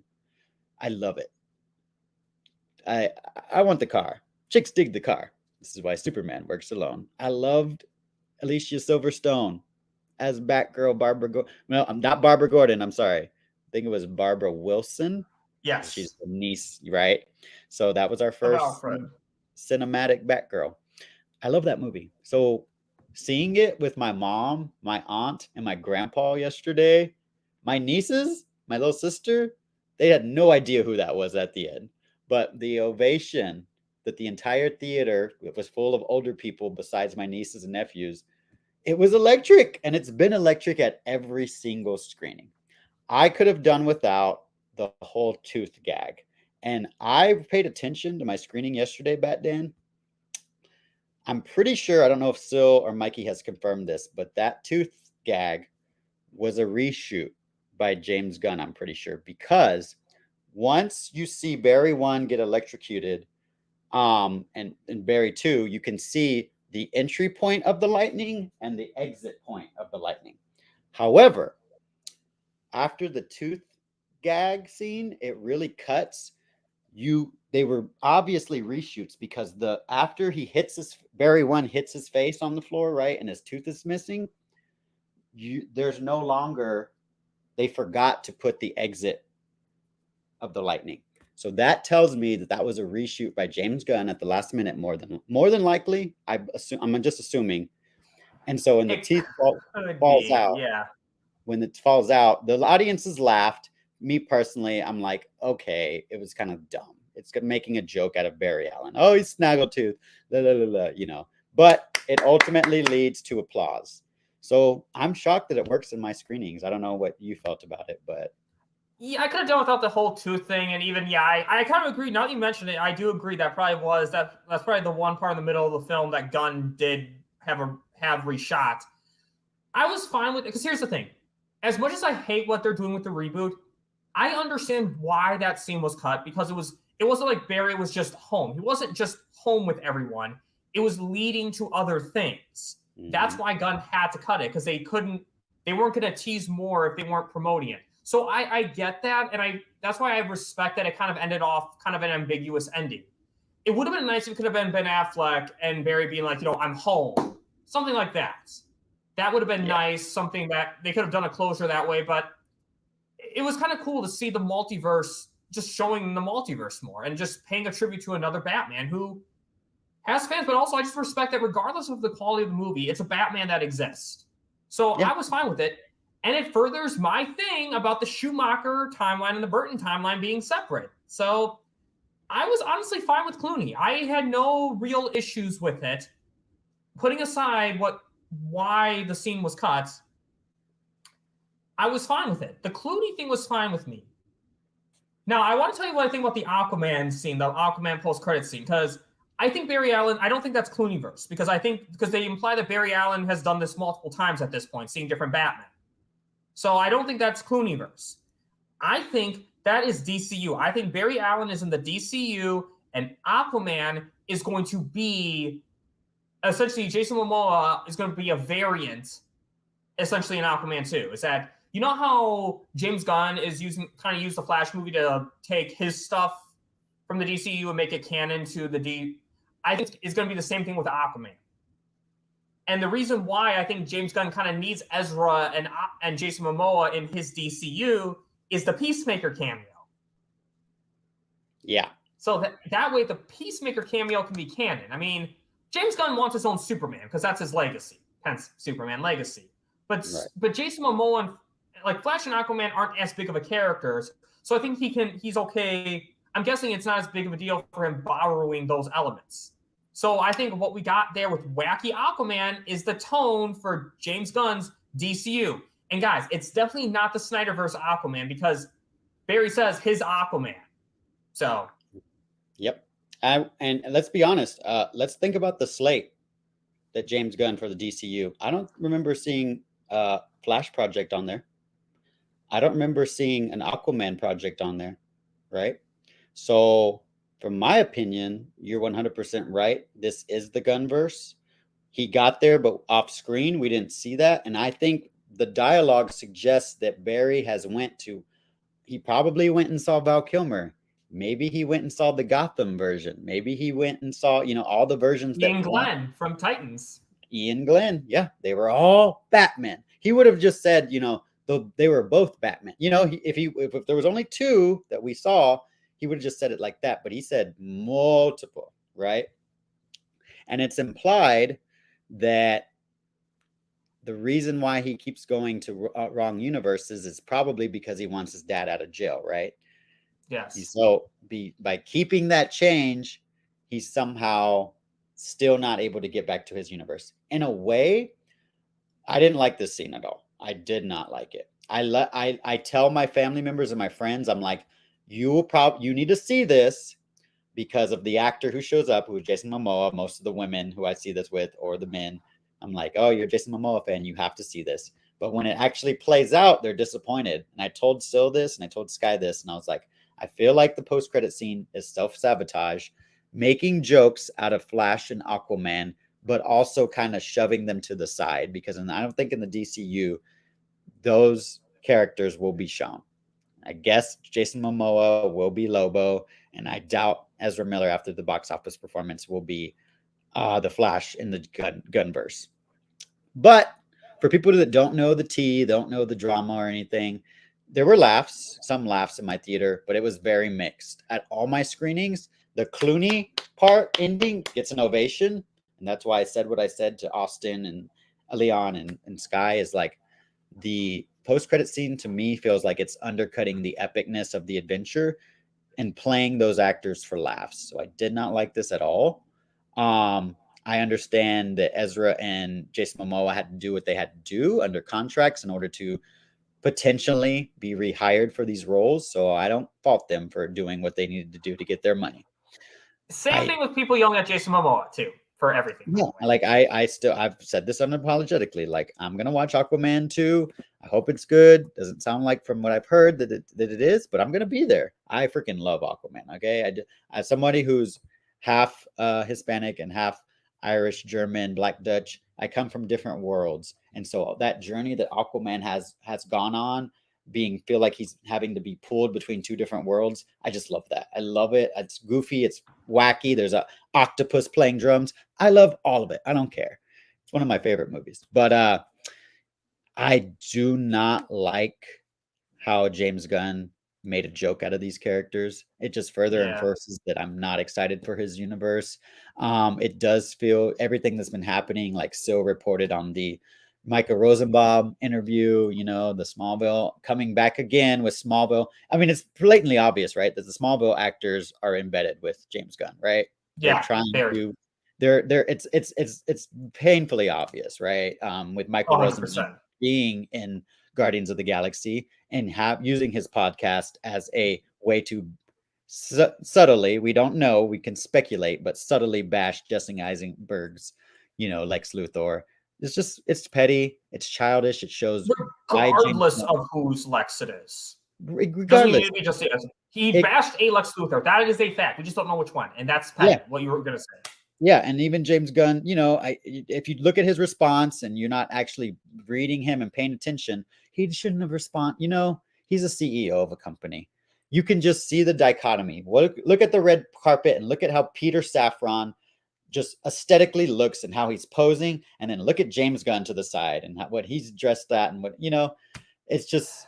I love it. I want the car. Chicks dig the car. This is why Superman works alone. I loved Alicia Silverstone as Batgirl. I'm not Barbara Gordon. I'm sorry. I think it was Barbara Wilson. Yes. She's the niece, right? So that was our first cinematic Batgirl. I love that movie. So seeing it with my mom, my aunt, and my grandpa yesterday, my nieces, my little sister, they had no idea who that was at the end. But the ovation that the entire theater, it was full of older people besides my nieces and nephews, it was electric. And it's been electric at every single screening. I could have done without the whole tooth gag. And I paid attention to my screening yesterday, Bat Dan. I'm pretty sure, I don't know if Syl or Mikey has confirmed this, but that tooth gag was a reshoot by James Gunn, I'm pretty sure, because once you see Barry 1 get electrocuted, and Barry 2, you can see the entry point of the lightning and the exit point of the lightning. However, after the tooth gag scene, it really cuts. They were obviously reshoots because after he hits Barry 1 hits his face on the floor, right, and his tooth is missing, there's no longer, they forgot to put the exit of the lightning. So that tells me that was a reshoot by James Gunn at the last minute, more than likely. I'm just assuming. And so when the teeth falls out, when it falls out, the audiences laughed. Me personally, I'm like, okay, it was kind of dumb. It's making a joke out of Barry Allen. Oh, he's snaggletooth, But it ultimately leads to applause. So I'm shocked that it works in my screenings. I don't know what you felt about it, but yeah, I could have done without the whole tooth thing. And even I kind of agree. Now that you mentioned it, I do agree that that's probably the one part in the middle of the film that Gunn did have reshot. I was fine with it because here's the thing. As much as I hate what they're doing with the reboot, I understand why that scene was cut because it wasn't like Barry was just home. He wasn't just home with everyone. It was leading to other things. That's why Gunn had to cut it because they weren't going to tease more if they weren't promoting it. So I get that, and that's why I respect that it kind of ended off kind of an ambiguous ending. It would have been nice if it could have been Ben Affleck and Barry being like, I'm home, something like that. That would have been nice, something that they could have done a closure that way. But it was kind of cool to see the multiverse, just showing the multiverse more and just paying a tribute to another Batman who has fans. But also, I just respect that regardless of the quality of the movie, it's a Batman that exists. So I was fine with it. And it furthers my thing about the Schumacher timeline and the Burton timeline being separate. So I was honestly fine with Clooney. I had no real issues with it. Putting aside why the scene was cut, I was fine with it. The Clooney thing was fine with me. Now, I want to tell you what I think about the Aquaman scene, the Aquaman post-credit scene, because I think Barry Allen, I don't think that's Clooneyverse, because they imply that Barry Allen has done this multiple times at this point, seeing different Batman. So I don't think that's Clooneyverse. I think that is DCU. I think Barry Allen is in the DCU, and Aquaman is going to be, essentially, Jason Momoa is going to be a variant, essentially, in Aquaman 2. Is that, you know how James Gunn is used the Flash movie to take his stuff from the DCU and make it canon to the I think it's going to be the same thing with Aquaman. And the reason why I think James Gunn kind of needs Ezra and Jason Momoa in his DCU is the Peacemaker cameo. Yeah. So that way the Peacemaker cameo can be canon. I mean, James Gunn wants his own Superman because that's his legacy, hence Superman Legacy. But Jason Momoa and like Flash and Aquaman aren't as big of a characters, so I think he's okay. I'm guessing it's not as big of a deal for him borrowing those elements. So I think what we got there with Wacky Aquaman is the tone for James Gunn's DCU. And guys, it's definitely not the SnyderVerse Aquaman because Barry says his Aquaman. So. Yep. And let's be honest. Let's think about the slate that James Gunn for the DCU. I don't remember seeing a Flash project on there. I don't remember seeing an Aquaman project on there, right? So, from my opinion, you're 100% right. This is the Gunverse. He got there, but off screen, we didn't see that. And I think the dialogue suggests that Barry he probably went and saw Val Kilmer. Maybe he went and saw the Gotham version. Maybe he went and saw, all the versions. Ian Glenn from Titans. Ian Glenn. Yeah, they were all Batman. He would have just said, they were both Batman. If there was only two that we saw, he would have just said it like that, but he said multiple, right? And it's implied that the reason why he keeps going to wrong universes is probably because he wants his dad out of jail, right? Yes. So by keeping that change, he's somehow still not able to get back to his universe. In a way, I didn't like this scene at all. I did not like it. I tell my family members and my friends, I'm like, you need to see this because of the actor who shows up, who is Jason Momoa. Most of the women who I see this with, or the men, I'm like, oh, you're a Jason Momoa fan. You have to see this. But when it actually plays out, they're disappointed. And I told Sil this, and I told Sky this, and I was like, I feel like the post-credit scene is self-sabotage, making jokes out of Flash and Aquaman, but also kind of shoving them to the side because I don't think in the DCU, those characters will be shown. I guess Jason Momoa will be Lobo, and I doubt Ezra Miller, after the box office performance, will be the Flash in the Gunverse. But for people that don't know the tea, don't know the drama or anything, there were some laughs in my theater, but it was very mixed. At all my screenings, the Clooney part ending gets an ovation, and that's why I said what I said to Austin and Leon and Sky is like the post-credit scene to me feels like it's undercutting the epicness of the adventure and playing those actors for laughs. So I did not like this at all. I understand that Ezra and Jason Momoa had to do what they had to do under contracts in order to potentially be rehired for these roles. So I don't fault them for doing what they needed to do to get their money. Same thing with people yelling at Jason Momoa too for everything. Yeah, like I've said this unapologetically. Like, I'm gonna watch Aquaman 2. I hope it's good. Doesn't sound like from what I've heard that it is, but I'm gonna be there. I freaking love Aquaman. Okay, as somebody who's half Hispanic and half Irish, German, Black Dutch, I come from different worlds, and so that journey that Aquaman has gone on, feel like he's having to be pulled between two different worlds. I just love that. I love it. It's goofy. It's wacky. There's a octopus playing drums. I love all of it. I don't care. It's one of my favorite movies. But I do not like how James Gunn made a joke out of these characters. It just further enforces that I'm not excited for his universe. It does feel everything that's been happening, like Sil reported on the Micah Rosenbaum interview, the Smallville coming back again with Smallville. I mean, it's blatantly obvious, right, that the Smallville actors are embedded with James Gunn, right? Yeah, they're trying to. It's painfully obvious, right? With Michael 100%. Rosenbaum being in Guardians of the Galaxy and using his podcast as a way to subtly, we don't know, we can speculate, but subtly bash Jesse Eisenberg's, Lex Luthor. It's petty, it's childish, it shows regardless of whose Lex it is. Regardless, he bashed a Lex Luthor. That is a fact. We just don't know which one, and that's petty. What you were gonna say. Yeah, and even James Gunn, if you look at his response and you're not actually reading him and paying attention, he shouldn't have responded. He's a CEO of a company. You can just see the dichotomy. Look at the red carpet and look at how Peter Safran just aesthetically looks and how he's posing, and then look at James Gunn to the side and what he's dressed at, and it's just,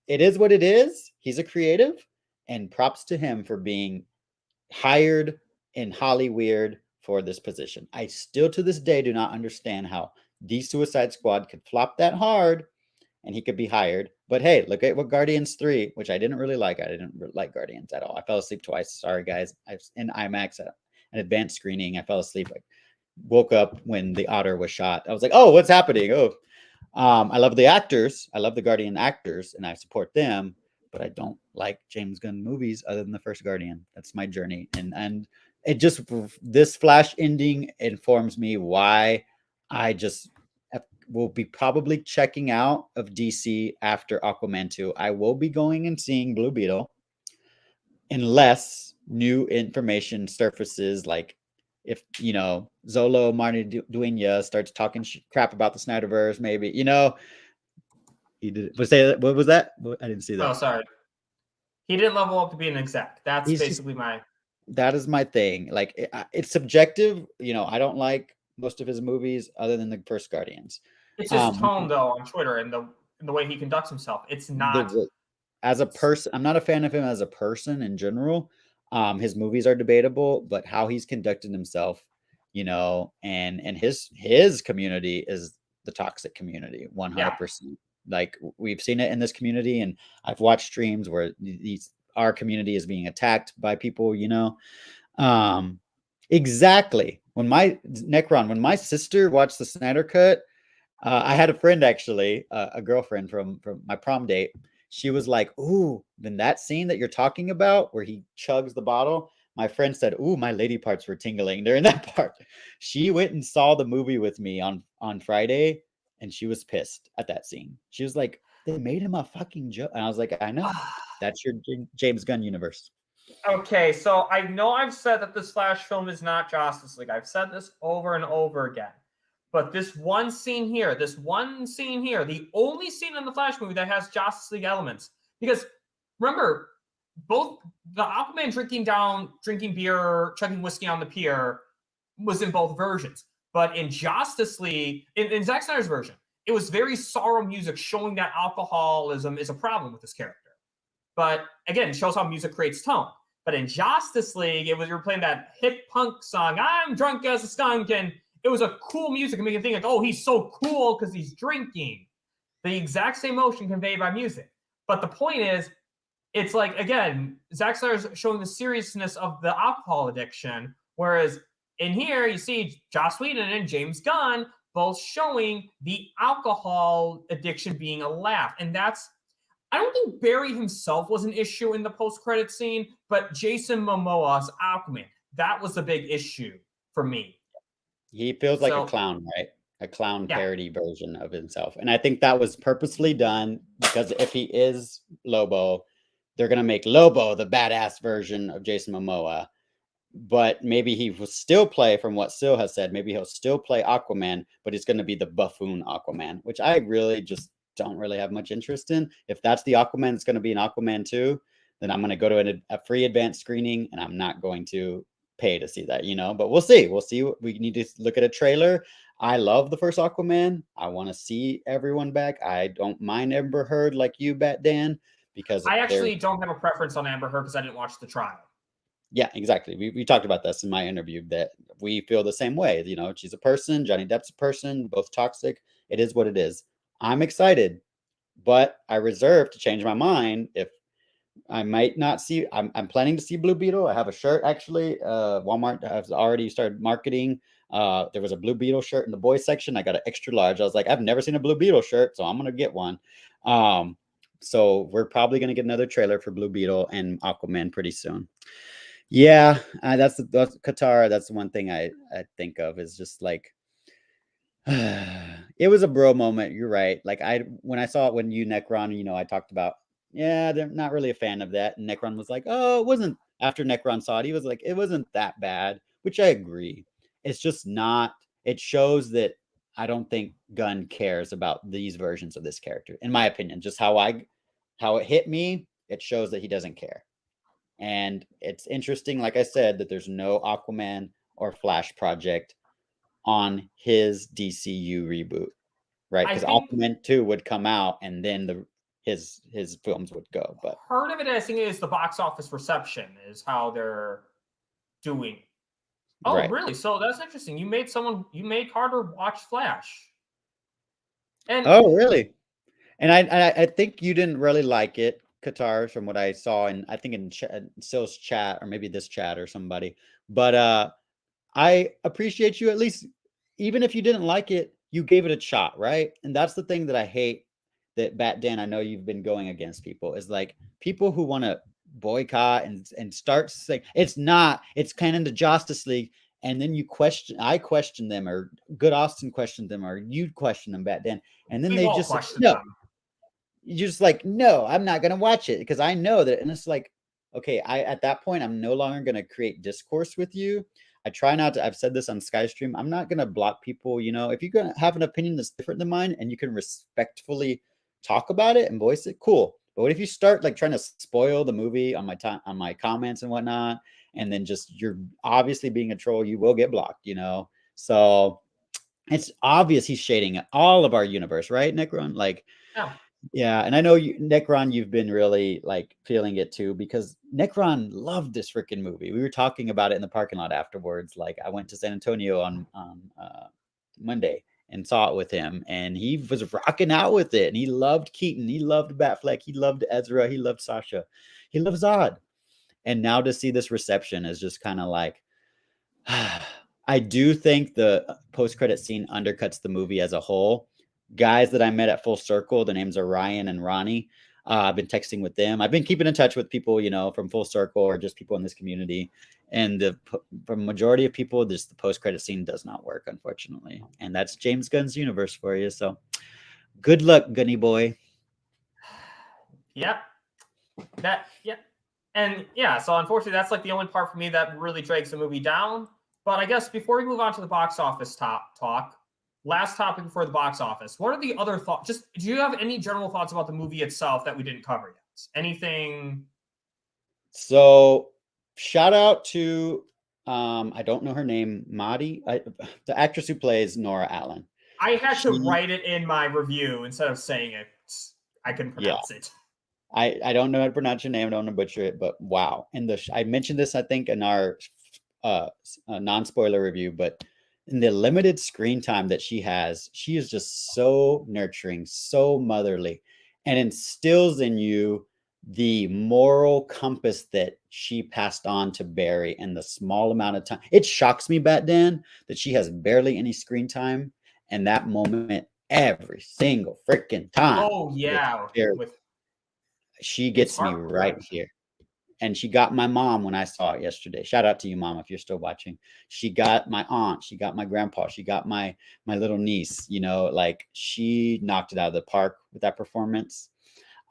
it is what it is. He's a creative, and props to him for being hired in Hollywood for this position. I still to this day do not understand how the Suicide Squad could flop that hard and he could be hired. But hey, look at what Guardians 3, which I didn't really like. I didn't like Guardians at all. I fell asleep twice. Sorry, guys. I was in IMAX at an advanced screening. I fell asleep. I woke up when the otter was shot. I was like, oh, what's happening? I love the actors. I love the Guardian actors, and I support them. But I don't like James Gunn movies other than the first Guardian. That's my journey. And it just, this Flash ending informs me why I just will be probably checking out of DC after Aquaman 2. I will be going and seeing Blue Beetle unless new information surfaces, like if, Zolo Martin Dueña starts talking crap about the SnyderVerse, maybe, he did. What was that? I didn't see that. Oh, sorry. He didn't level up to be an exec. That's basically that is my thing. Like, it's subjective. I don't like most of his movies other than the first Guardians. It's his tone, though, on Twitter and the way he conducts himself. It's not as a person. I'm not a fan of him as a person in general. His movies are debatable, but how he's conducted himself, and his community is the toxic community, 100%. Like, we've seen it in this community, and I've watched streams where our community is being attacked by people, exactly. When my sister watched the Snyder Cut, I had a friend, actually, a girlfriend from my prom date. She was like, ooh, then that scene that you're talking about where he chugs the bottle, my friend said, ooh, my lady parts were tingling during that part. She went and saw the movie with me on Friday, and she was pissed at that scene. She was like, they made him a fucking joke. And I was like, I know. That's your James Gunn universe. Okay, so I know I've said that this Flash film is not Josstice League. I've said this over and over again. But this one scene here, the only scene in the Flash movie that has Josstice League elements. Because remember, both the Aquaman drinking beer, chugging whiskey on the pier was in both versions. But in Josstice League, in Zack Snyder's version, it was very sorrow music showing that alcoholism is a problem with this character. But again, it shows how music creates tone. But in Josstice League, you were playing that hip punk song, I'm drunk as a skunk, and it was a cool music and making you think like, oh, he's so cool because he's drinking. The exact same emotion conveyed by music. But the point is, it's like, again, Zack Snyder's showing the seriousness of the alcohol addiction, whereas in here, you see Joss Whedon and James Gunn both showing the alcohol addiction being a laugh. And that's, I don't think Barry himself was an issue in the post-credit scene, but Jason Momoa's Aquaman, that was the big issue for me. He feels like a clown, right? A clown parody version of himself. And I think that was purposely done because if he is Lobo, they're going to make Lobo the badass version of Jason Momoa. But maybe he will still play, from what Sil has said, maybe he'll still play Aquaman, but he's going to be the buffoon Aquaman, which I really just don't really have much interest in. If that's the Aquaman that's going to be an Aquaman 2, then I'm going to go to a free advanced screening and I'm not going to pay to see that, but we'll see. We need to look at a trailer. I love the first Aquaman. I want to see everyone back. I don't mind Amber Heard like you, Bat Dan, because I actually don't have a preference on Amber Heard because I didn't watch the trial. Yeah, exactly. We talked about this in my interview that we feel the same way. She's a person. Johnny Depp's a person. Both toxic. It is what it is. I'm excited, but I reserve to change my mind if I might not see. I'm planning to see Blue Beetle. I have a shirt actually. Walmart has already started marketing. There was a Blue Beetle shirt in the boys section. I got an extra large. I was like, I've never seen a Blue Beetle shirt, so I'm gonna get one. So we're probably gonna get another trailer for Blue Beetle and Aquaman pretty soon. Yeah, that's Katara. That's the one thing I think of is just like it was a bro moment. You're right. Like when I saw it when you Necron, I talked about they're not really a fan of that. And Necron was like, oh, it wasn't. After Necron saw it, he was like, it wasn't that bad, which I agree. It's just not. It shows that I don't think Gunn cares about these versions of this character, in my opinion. Just how it hit me, it shows that he doesn't care. And it's interesting, like I said, that there's no Aquaman or Flash project on his DCU reboot, right? Because Aquaman 2 would come out and then his films would go. But part of it, I think, is the box office reception is how they're doing. Oh, right. Really? So that's interesting. You made Carter watch Flash. And oh, really? And I think you didn't really like it, Qatar, from what I saw, and I think in Sil's chat or maybe this chat or somebody. But I appreciate you, at least, even if you didn't like it, you gave it a shot, right? And that's the thing that I hate that Bat Dan, I know you've been going against people, is like people who want to boycott and start saying it's kind of the Josstice League, and then I question them, or Good Austin questioned them, or you question them, Bat Dan, and then they just no. You're just like, no, I'm not going to watch it because I know that. And it's like, okay, at that point, I'm no longer going to create discourse with you. I try not to. I've said this on Skystream. I'm not going to block people. If you're going to have an opinion that's different than mine and you can respectfully talk about it and voice it, cool. But what if you start like trying to spoil the movie on my comments and whatnot, and then just you're obviously being a troll, you will get blocked, So it's obvious he's shading all of our universe, right, Necron? Like, yeah, and I know Necron, you've been really like feeling it too, because Necron loved this freaking movie. We were talking about it in the parking lot afterwards. Like, I went to San Antonio on Monday and saw it with him, and he was rocking out with it. And he loved Keaton, he loved Batfleck, he loved Ezra, he loved Sasha, he loves Zod. And now to see this reception is just kind of like, I do think the post-credit scene undercuts the movie as a whole. Guys that I met at Full Circle, the names are Ryan and Ronnie. I've been texting with them. I've been keeping in touch with people, from Full Circle or just people in this community. And for majority of people, the post-credit scene does not work, unfortunately. And that's James Gunn's universe for you. So good luck, Gunny boy. Yep. And yeah, so unfortunately, that's like the only part for me that really drags the movie down. But I guess before we move on to the box office talk, last topic before the box office. What are the other thoughts? Just, do you have any general thoughts about the movie itself that we didn't cover yet? Anything? So, shout out to, I don't know her name, Maddie, the actress who plays Nora Allen. I had to write it in my review instead of saying it. I couldn't pronounce it. I don't know how to pronounce your name. I don't want to butcher it, but wow. And I mentioned this, I think, in our non-spoiler review, but in the limited screen time that she has, she is just so nurturing, so motherly, and instills in you the moral compass that she passed on to Barry in the small amount of time. It shocks me, Bat Dan, that she has barely any screen time, and that moment every single freaking time. Oh, yeah. She gets me right here. and she got my mom when I saw it yesterday. Shout out to you, Mom, if you're still watching. She got my aunt, she got my grandpa, she got my little niece. You know, like she knocked it out of the park with that performance.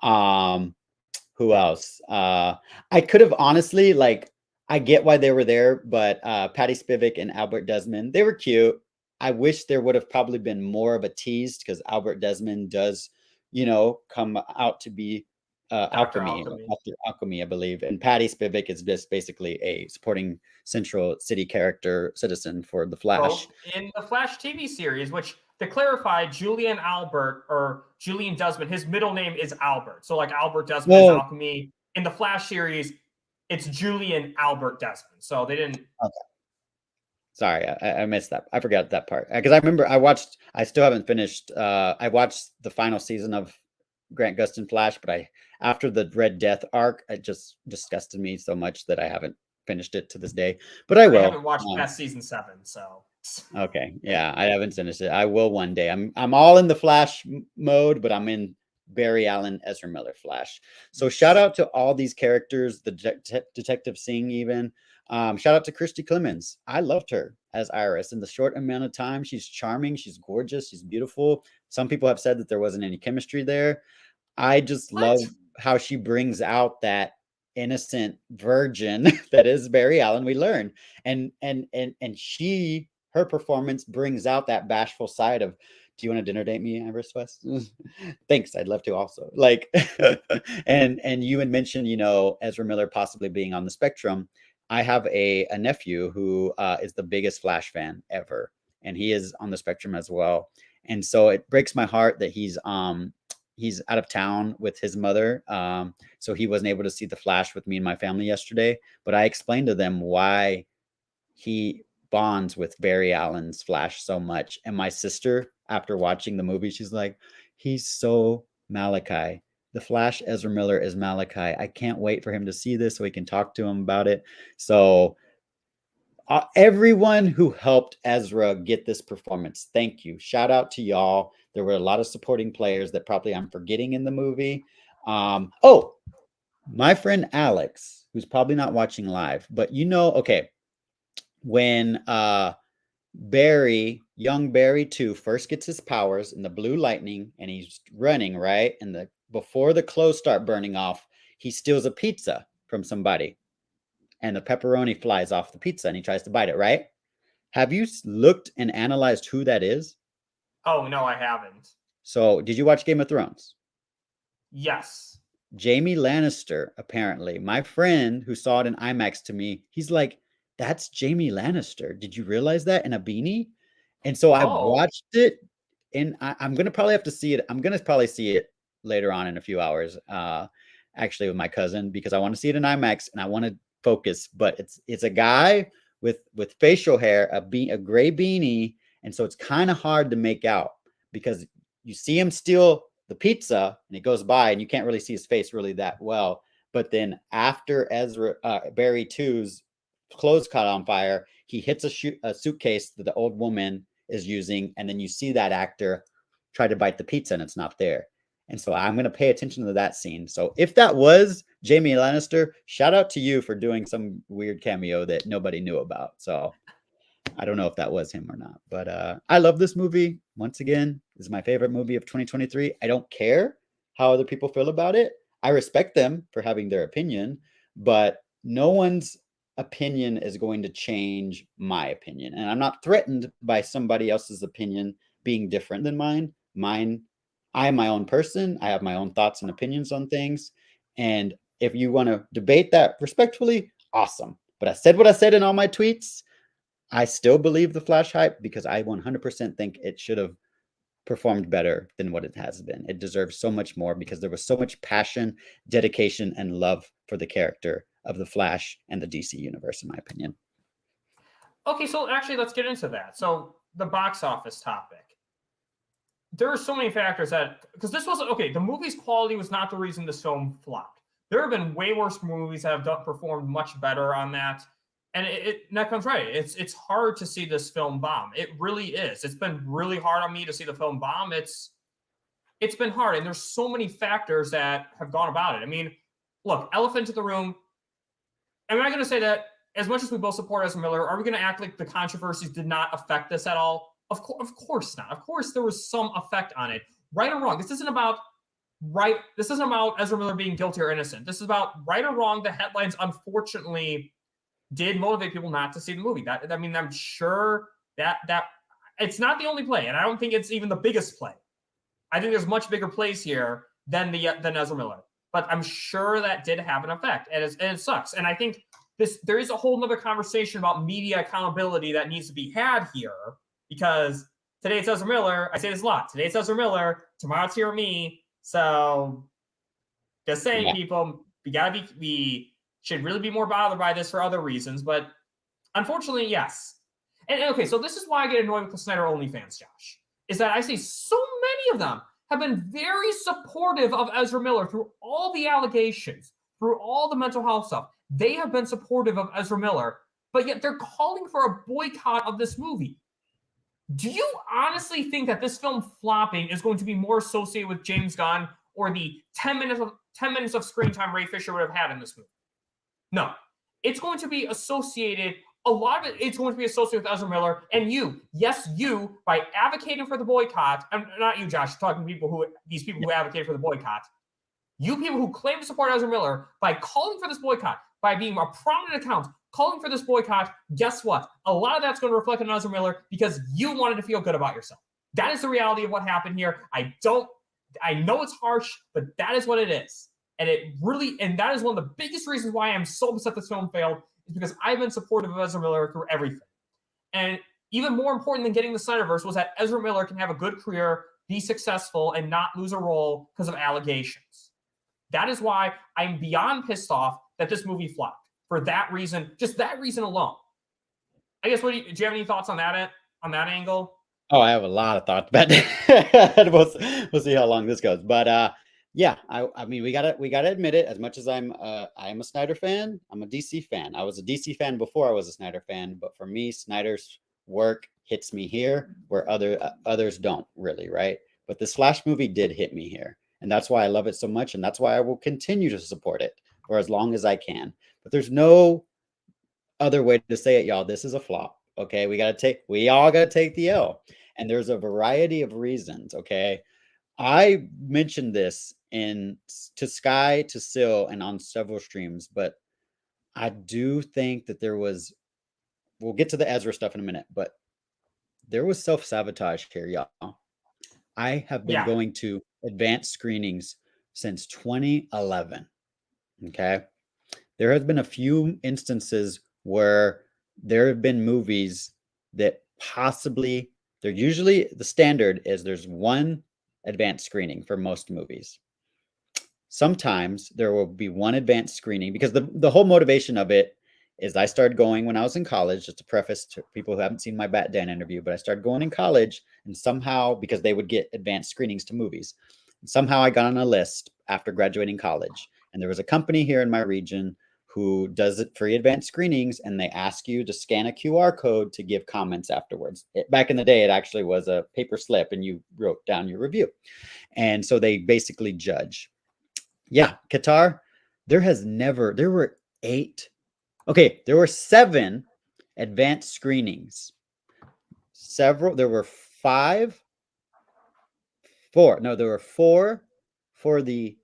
Who else? I could have honestly, like, I get why they were there, but Patty Spivak and Albert Desmond, they were cute. I wish there would have probably been more of a tease, because Albert Desmond does, you know, come out to be Alchemy, Dr. Alchemy, I believe. And Patty Spivak is just basically a supporting Central City character citizen for The Flash. In the Flash TV series, which, to clarify, Julian Desmond, his middle name is Albert. So like Albert Desmond is Alchemy. In the Flash series, it's Julian Albert Desmond. So they didn't. Okay. Sorry, I missed that. I forgot that part. Because I remember I still haven't finished. I watched the final season of Grant Gustin Flash, but after the Red Death arc, it just disgusted me so much that I haven't finished it to this day. But I will. I haven't watched past season 7, so. Okay, yeah, I haven't finished it. I will one day. I'm all in the Flash mode, but I'm in Barry Allen, Ezra Miller Flash. So shout out to all these characters, the Detective Singh even. Shout out to Christy Clemens. I loved her as Iris. In the short amount of time, she's charming, she's gorgeous, she's beautiful. Some people have said that there wasn't any chemistry there. I just love how she brings out that innocent virgin that is Barry Allen. We learn, and her performance brings out that bashful side of, do you want to dinner date me, Iris West? Thanks, I'd love to also. Like, and you had mentioned, you know, Ezra Miller possibly being on the spectrum. I have a nephew who is the biggest Flash fan ever, and he is on the spectrum as well. And so it breaks my heart that he's out of town with his mother. So he wasn't able to see the Flash with me and my family yesterday. But I explained to them why he bonds with Barry Allen's Flash so much. And my sister, after watching the movie, she's like, he's so Malachi. The Flash Ezra Miller is Malachi. I can't wait for him to see this so we can talk to him about it. So everyone who helped Ezra get this performance, thank you. Shout out to y'all. There were a lot of supporting players that probably I'm forgetting in the movie. My friend Alex, who's probably not watching live, but you know, okay, when young Barry 2 first gets his powers in the blue lightning and he's running, right? And before the clothes start burning off, he steals a pizza from somebody and the pepperoni flies off the pizza and he tries to bite it, right? Have you looked and analyzed who that is? Oh, no, I haven't. So did you watch Game of Thrones? Yes. Jaime Lannister, apparently. My friend who saw it in IMAX to me, he's like, that's Jaime Lannister. Did you realize that, in a beanie? And so I watched it, and I'm going to probably have to see it. I'm going to probably see it later on in a few hours, actually with my cousin, because I want to see it in IMAX and I want to focus. But it's a guy with facial hair, a gray beanie, and so it's kind of hard to make out because you see him steal the pizza and he goes by and you can't really see his face really that well. But then after Barry 2's clothes caught on fire, he hits a suitcase that the old woman is using, and then you see that actor try to bite the pizza and it's not there. And so I'm going to pay attention to that scene. So if that was Jaime Lannister, shout out to you for doing some weird cameo that nobody knew about. So I don't know if that was him or not, but I love this movie. Once again, this is my favorite movie of 2023. I don't care how other people feel about it. I respect them for having their opinion, but no one's opinion is going to change my opinion. And I'm not threatened by somebody else's opinion being different than mine. I am my own person. I have my own thoughts and opinions on things. And if you want to debate that respectfully, awesome. But I said what I said in all my tweets. I still believe the Flash hype because I 100% think it should have performed better than what it has been. It deserves so much more because there was so much passion, dedication, and love for the character of the Flash and the DC universe, in my opinion. Okay, so actually, let's get into that. So the box office topic. There are so many factors because this wasn't, okay, the movie's quality was not the reason this film flopped. There have been way worse movies that have performed much better on that. And that comes right. It's hard to see this film bomb. It really is. It's been really hard on me to see the film bomb. It's been hard. And there's so many factors that have gone about it. I mean, look, elephant in the room, I'm not going to say that as much as we both support Ezra Miller, are we going to act like the controversies did not affect this at all? Of course not. Of course there was some effect on it. Right or wrong. This isn't about Ezra Miller being guilty or innocent. This is about right or wrong. The headlines, unfortunately, did motivate people not to see the movie. I'm sure that it's not the only play, and I don't think it's even the biggest play. I think there's much bigger plays here than Ezra Miller. But I'm sure that did have an effect, and it sucks. And I think there is a whole nother conversation about media accountability that needs to be had here, because today it's Ezra Miller. I say this a lot. Today it's Ezra Miller. Tomorrow it's me. So just saying, people, we should really be more bothered by this for other reasons. But unfortunately, yes. And okay, so this is why I get annoyed with the Snyder only fans, Josh, is that I see so many of them have been very supportive of Ezra Miller through all the allegations, through all the mental health stuff. They have been supportive of Ezra Miller, but yet they're calling for a boycott of this movie. Do you honestly think that this film flopping is going to be more associated with James Gunn or the 10 minutes of screen time Ray Fisher would have had in this movie? No. It's going to be associated, a lot of it's going to be associated with Ezra Miller and you. Yes, you, by advocating for the boycott, and not you, Josh, talking to these people who advocate for the boycott. You people who claim to support Ezra Miller, by calling for this boycott, by being a prominent account, calling for this boycott, guess what? A lot of that's going to reflect on Ezra Miller because you wanted to feel good about yourself. That is the reality of what happened here. I know it's harsh, but that is what it is. And that is one of the biggest reasons why I'm so upset this film failed, is because I've been supportive of Ezra Miller through everything. And even more important than getting the SnyderVerse was that Ezra Miller can have a good career, be successful, and not lose a role because of allegations. That is why I'm beyond pissed off that this movie flopped. For that reason, just that reason alone. I guess, do you have any thoughts on that angle? Oh, I have a lot of thoughts about that. We'll see how long this goes. But yeah, I mean, we gotta admit it. As much as I'm a Snyder fan, I'm a DC fan. I was a DC fan before I was a Snyder fan, but for me, Snyder's work hits me here where others don't really, right? But this Flash movie did hit me here, and that's why I love it so much, and that's why I will continue to support it for as long as I can. But there's no other way to say it, y'all. This is a flop. Okay, we all gotta take the L, and there's a variety of reasons. Okay, I mentioned this to Sky, to Sil, and on several streams, but I do think that we'll get to the Ezra stuff in a minute, but there was self-sabotage here, y'all. I have been going to advanced screenings since 2011. Okay. There has been a few instances where there have been movies that possibly, they're usually, the standard is there's one advanced screening for most movies. Sometimes there will be one advanced screening, because the whole motivation of it is I started going when I was in college, just to preface to people who haven't seen my Bat Dan interview, but I started going in college, and somehow, because they would get advanced screenings to movies, and somehow I got on a list after graduating college. And there was a company here in my region who does it free advanced screenings, and they ask you to scan a QR code to give comments afterwards. Back in the day, it actually was a paper slip, and you wrote down your review. And so they basically judge. Yeah, Qatar, there were 7 advanced screenings. There were 4 for the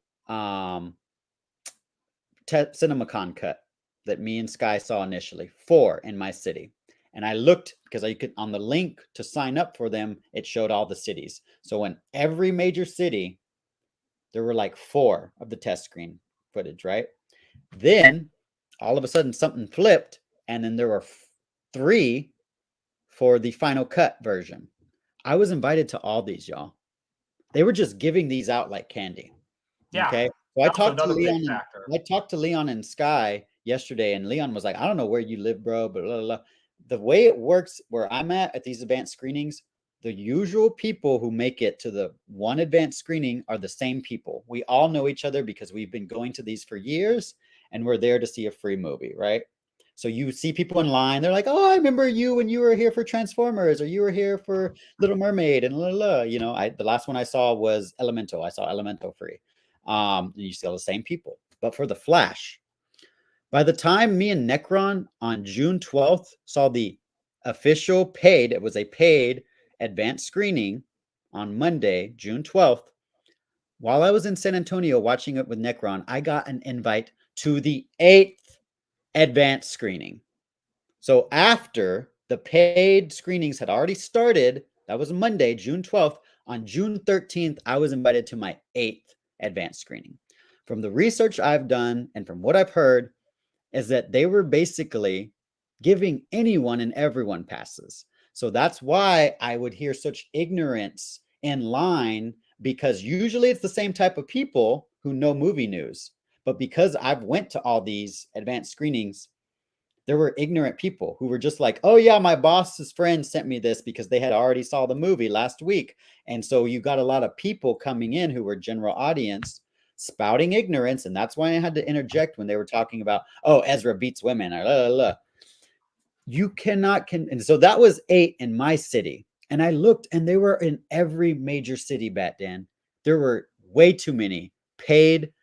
CinemaCon cut that me and Sky saw initially. 4 in my city. And I looked, because I could, on the link to sign up for them, it showed all the cities. So in every major city, there were like 4 of the test screen footage, right? Then all of a sudden something flipped, and then there were 3 for the final cut version. I was invited to all these, y'all. They were just giving these out like candy. Yeah. Okay. So I talked to Leon and Sky yesterday, and Leon was like, I don't know where you live, bro, but blah, blah, blah. The way it works where I'm at these advanced screenings, the usual people who make it to the one advanced screening are the same people. We all know each other because we've been going to these for years, and we're there to see a free movie, right? So you see people in line, they're like, oh, I remember you when you were here for Transformers, or you were here for Little Mermaid, and you know, the last one I saw was Elemental. I saw Elemental free. And you see all the same people. But for the Flash, By the time me and Necron on June 12th saw the official paid, it was a paid advanced screening on Monday, June 12th. While I was in San Antonio watching it with Necron, I got an invite to the 8th advanced screening. So after the paid screenings had already started, that was Monday, June 12th. On June 13th, I was invited to my 8th advanced screening. From the research I've done and from what I've heard, is that they were basically giving anyone and everyone passes. So that's why I would hear such ignorance in line, because usually it's the same type of people who know movie news. But because I've went to all these advanced screenings, there were ignorant people who were just like, oh yeah, my boss's friend sent me this because they had already saw the movie last week. And so you got a lot of people coming in who were general audience spouting ignorance. And that's why I had to interject when they were talking about, oh, Ezra beats women. Or blah, blah, blah. You cannot. And so that was 8 in my city. And I looked and they were in every major city, Dan. There were way too many paid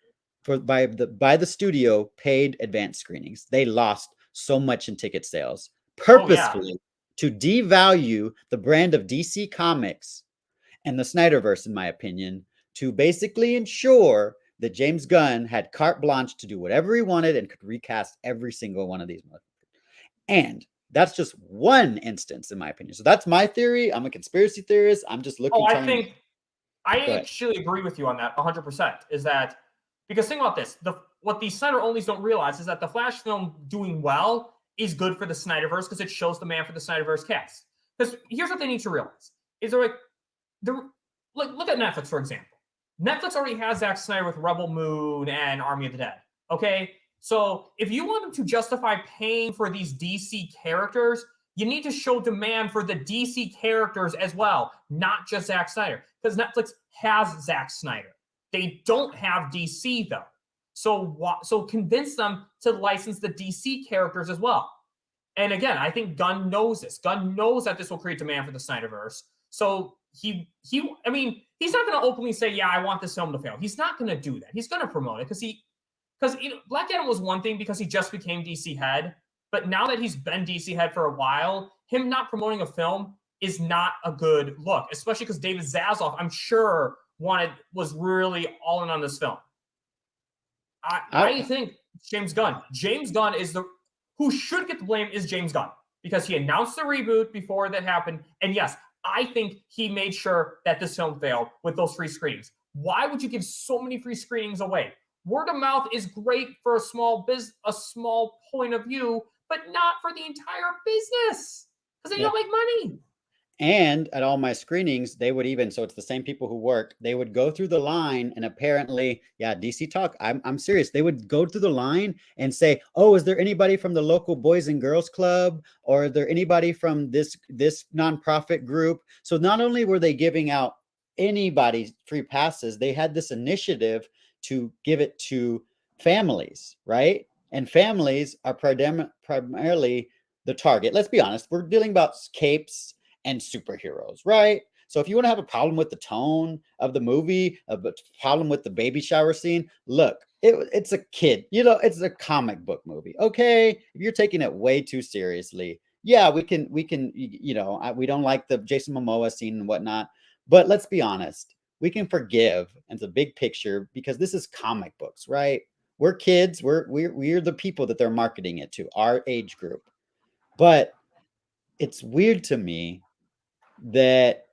by the studio paid advanced screenings. They lost so much in ticket sales purposefully to devalue the brand of DC Comics and the SnyderVerse, in my opinion, to basically ensure that James Gunn had carte blanche to do whatever he wanted and could recast every single one of these movies. And that's just one instance, in my opinion. So that's my theory. I'm a conspiracy theorist. I'm just looking. I actually agree with you on that 100%. Is that because think about this: what these Snyder onlys don't realize is that the Flash film doing well is good for the SnyderVerse because it shows the man for the SnyderVerse cast. Because here's what they need to realize: is look at Netflix, for example. Netflix already has Zack Snyder with Rebel Moon and Army of the Dead. Okay, so if you want them to justify paying for these DC characters, you need to show demand for the DC characters as well, not just Zack Snyder. Because Netflix has Zack Snyder. They don't have DC though. So convince them to license the DC characters as well. And again, I think Gunn knows this. Gunn knows that this will create demand for the SnyderVerse. So he's not going to openly say, yeah, I want this film to fail. He's not going to do that. He's going to promote it because Black Adam was one thing because he just became DC head. But now that he's been DC head for a while, him not promoting a film is not a good look, especially because David Zaslav, I'm sure, was really all in on this film. I think James Gunn is who should get the blame is James Gunn, because he announced the reboot before that happened. And yes, I think he made sure that this film failed with those free screenings. Why would you give so many free screenings away? Word of mouth is great for a small point of view, but not for the entire business because they don't make money. And at all my screenings, they would so it's the same people who work, they would go through the line and apparently, DC Talk, I'm serious. They would go through the line and say, oh, is there anybody from the local Boys and Girls Club? Or is there anybody from this nonprofit group? So not only were they giving out anybody free passes, they had this initiative to give it to families, right? And families are primarily the target. Let's be honest. We're dealing about capes and superheroes, right? So if you want to have a problem with the tone of the movie, a problem with the baby shower scene, look, it's a kid, it's a comic book movie. Okay, if you're taking it way too seriously, we can, we don't like the Jason Momoa scene and whatnot, but let's be honest, we can forgive. It's a big picture because this is comic books, right? We're kids. We're the people that they're marketing it to, our age group. But it's weird to me that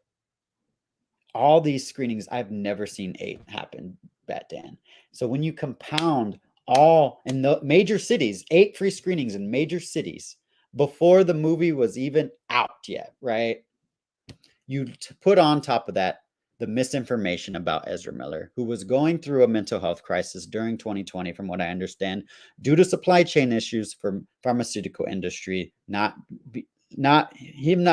all these screenings, I've never seen 8 happen, Dan. So when you compound all in the major cities, 8 free screenings in major cities before the movie was even out yet, right? You put on top of that the misinformation about Ezra Miller, who was going through a mental health crisis during 2020, from what I understand, due to supply chain issues for pharmaceutical industry, not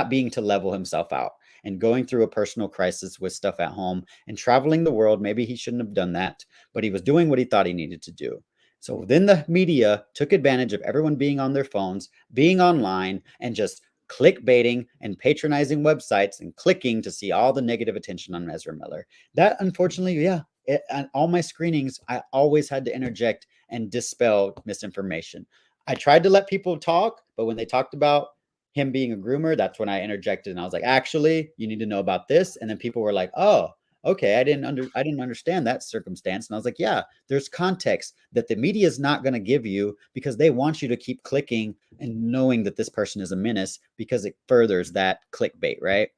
being to level himself out and going through a personal crisis with stuff at home and traveling the world. Maybe he shouldn't have done that, but he was doing what he thought he needed to do. So then the media took advantage of everyone being on their phones, being online, and just clickbaiting and patronizing websites and clicking to see all the negative attention on Ezra Miller. That, unfortunately, on all my screenings, I always had to interject and dispel misinformation. I tried to let people talk, but when they talked about him being a groomer, that's when I interjected and I was like, actually, you need to know about this. And then people were like, oh, okay, I didn't understand that circumstance. And I was like, yeah, there's context that the media is not going to give you because they want you to keep clicking and knowing that this person is a menace because it furthers that clickbait, right?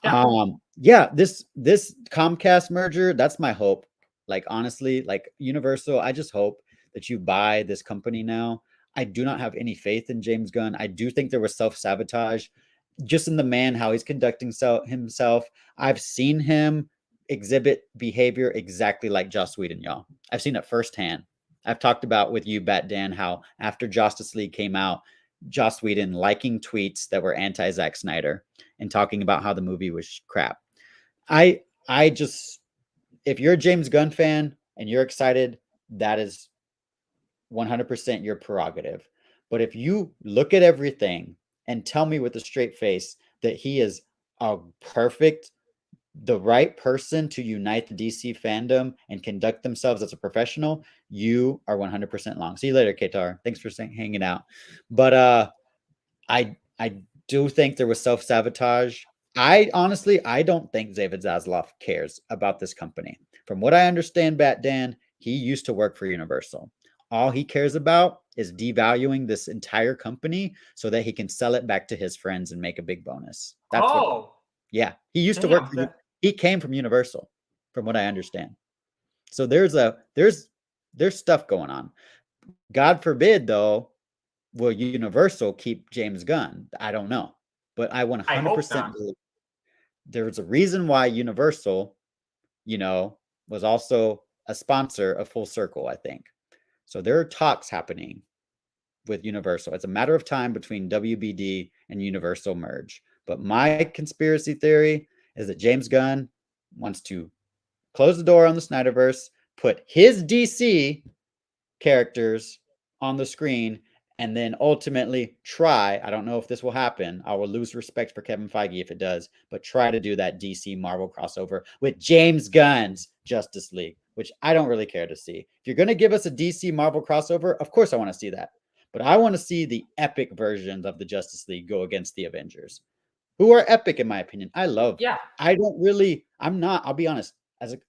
Yeah. This Comcast merger, that's my hope. Like, honestly, like Universal, I just hope that you buy this company now. I do not have any faith in James Gunn. I do think there was self-sabotage just in the man, how he's conducting himself. I've seen him exhibit behavior exactly like Joss Whedon, y'all. I've seen it firsthand. I've talked about with you, Bat Dan, how after Josstice League came out, Joss Whedon liking tweets that were anti-Zack Snyder and talking about how the movie was crap. I just, if you're a James Gunn fan and you're excited, that is 100% your prerogative. But if you look at everything and tell me with a straight face that he is the right person to unite the DC fandom and conduct themselves as a professional, you are 100% long. See you later, Katar. Thanks for hanging out. But I do think there was self-sabotage. I don't think David Zaslav cares about this company. From what I understand, Bat Dan, he used to work for Universal. All he cares about is devaluing this entire company so that he can sell it back to his friends and make a big bonus. Yeah, he used to work for, he came from Universal, from what I understand. So there's stuff going on. God forbid, though, will Universal keep James Gunn? I don't know, but I 100% believe there's a reason why Universal, was also a sponsor of Full Circle, I think. So there are talks happening with Universal. It's a matter of time between WBD and Universal merge. But my conspiracy theory is that James Gunn wants to close the door on the SnyderVerse, put his DC characters on the screen, and then ultimately try, I don't know if this will happen, I will lose respect for Kevin Feige if it does, but try to do that DC Marvel crossover with James Gunn's Justice League, which I don't really care to see. If you're going to give us a DC Marvel crossover, of course I want to see that. But I want to see the epic versions of the Justice League go against the Avengers, who are epic in my opinion. I'll be honest,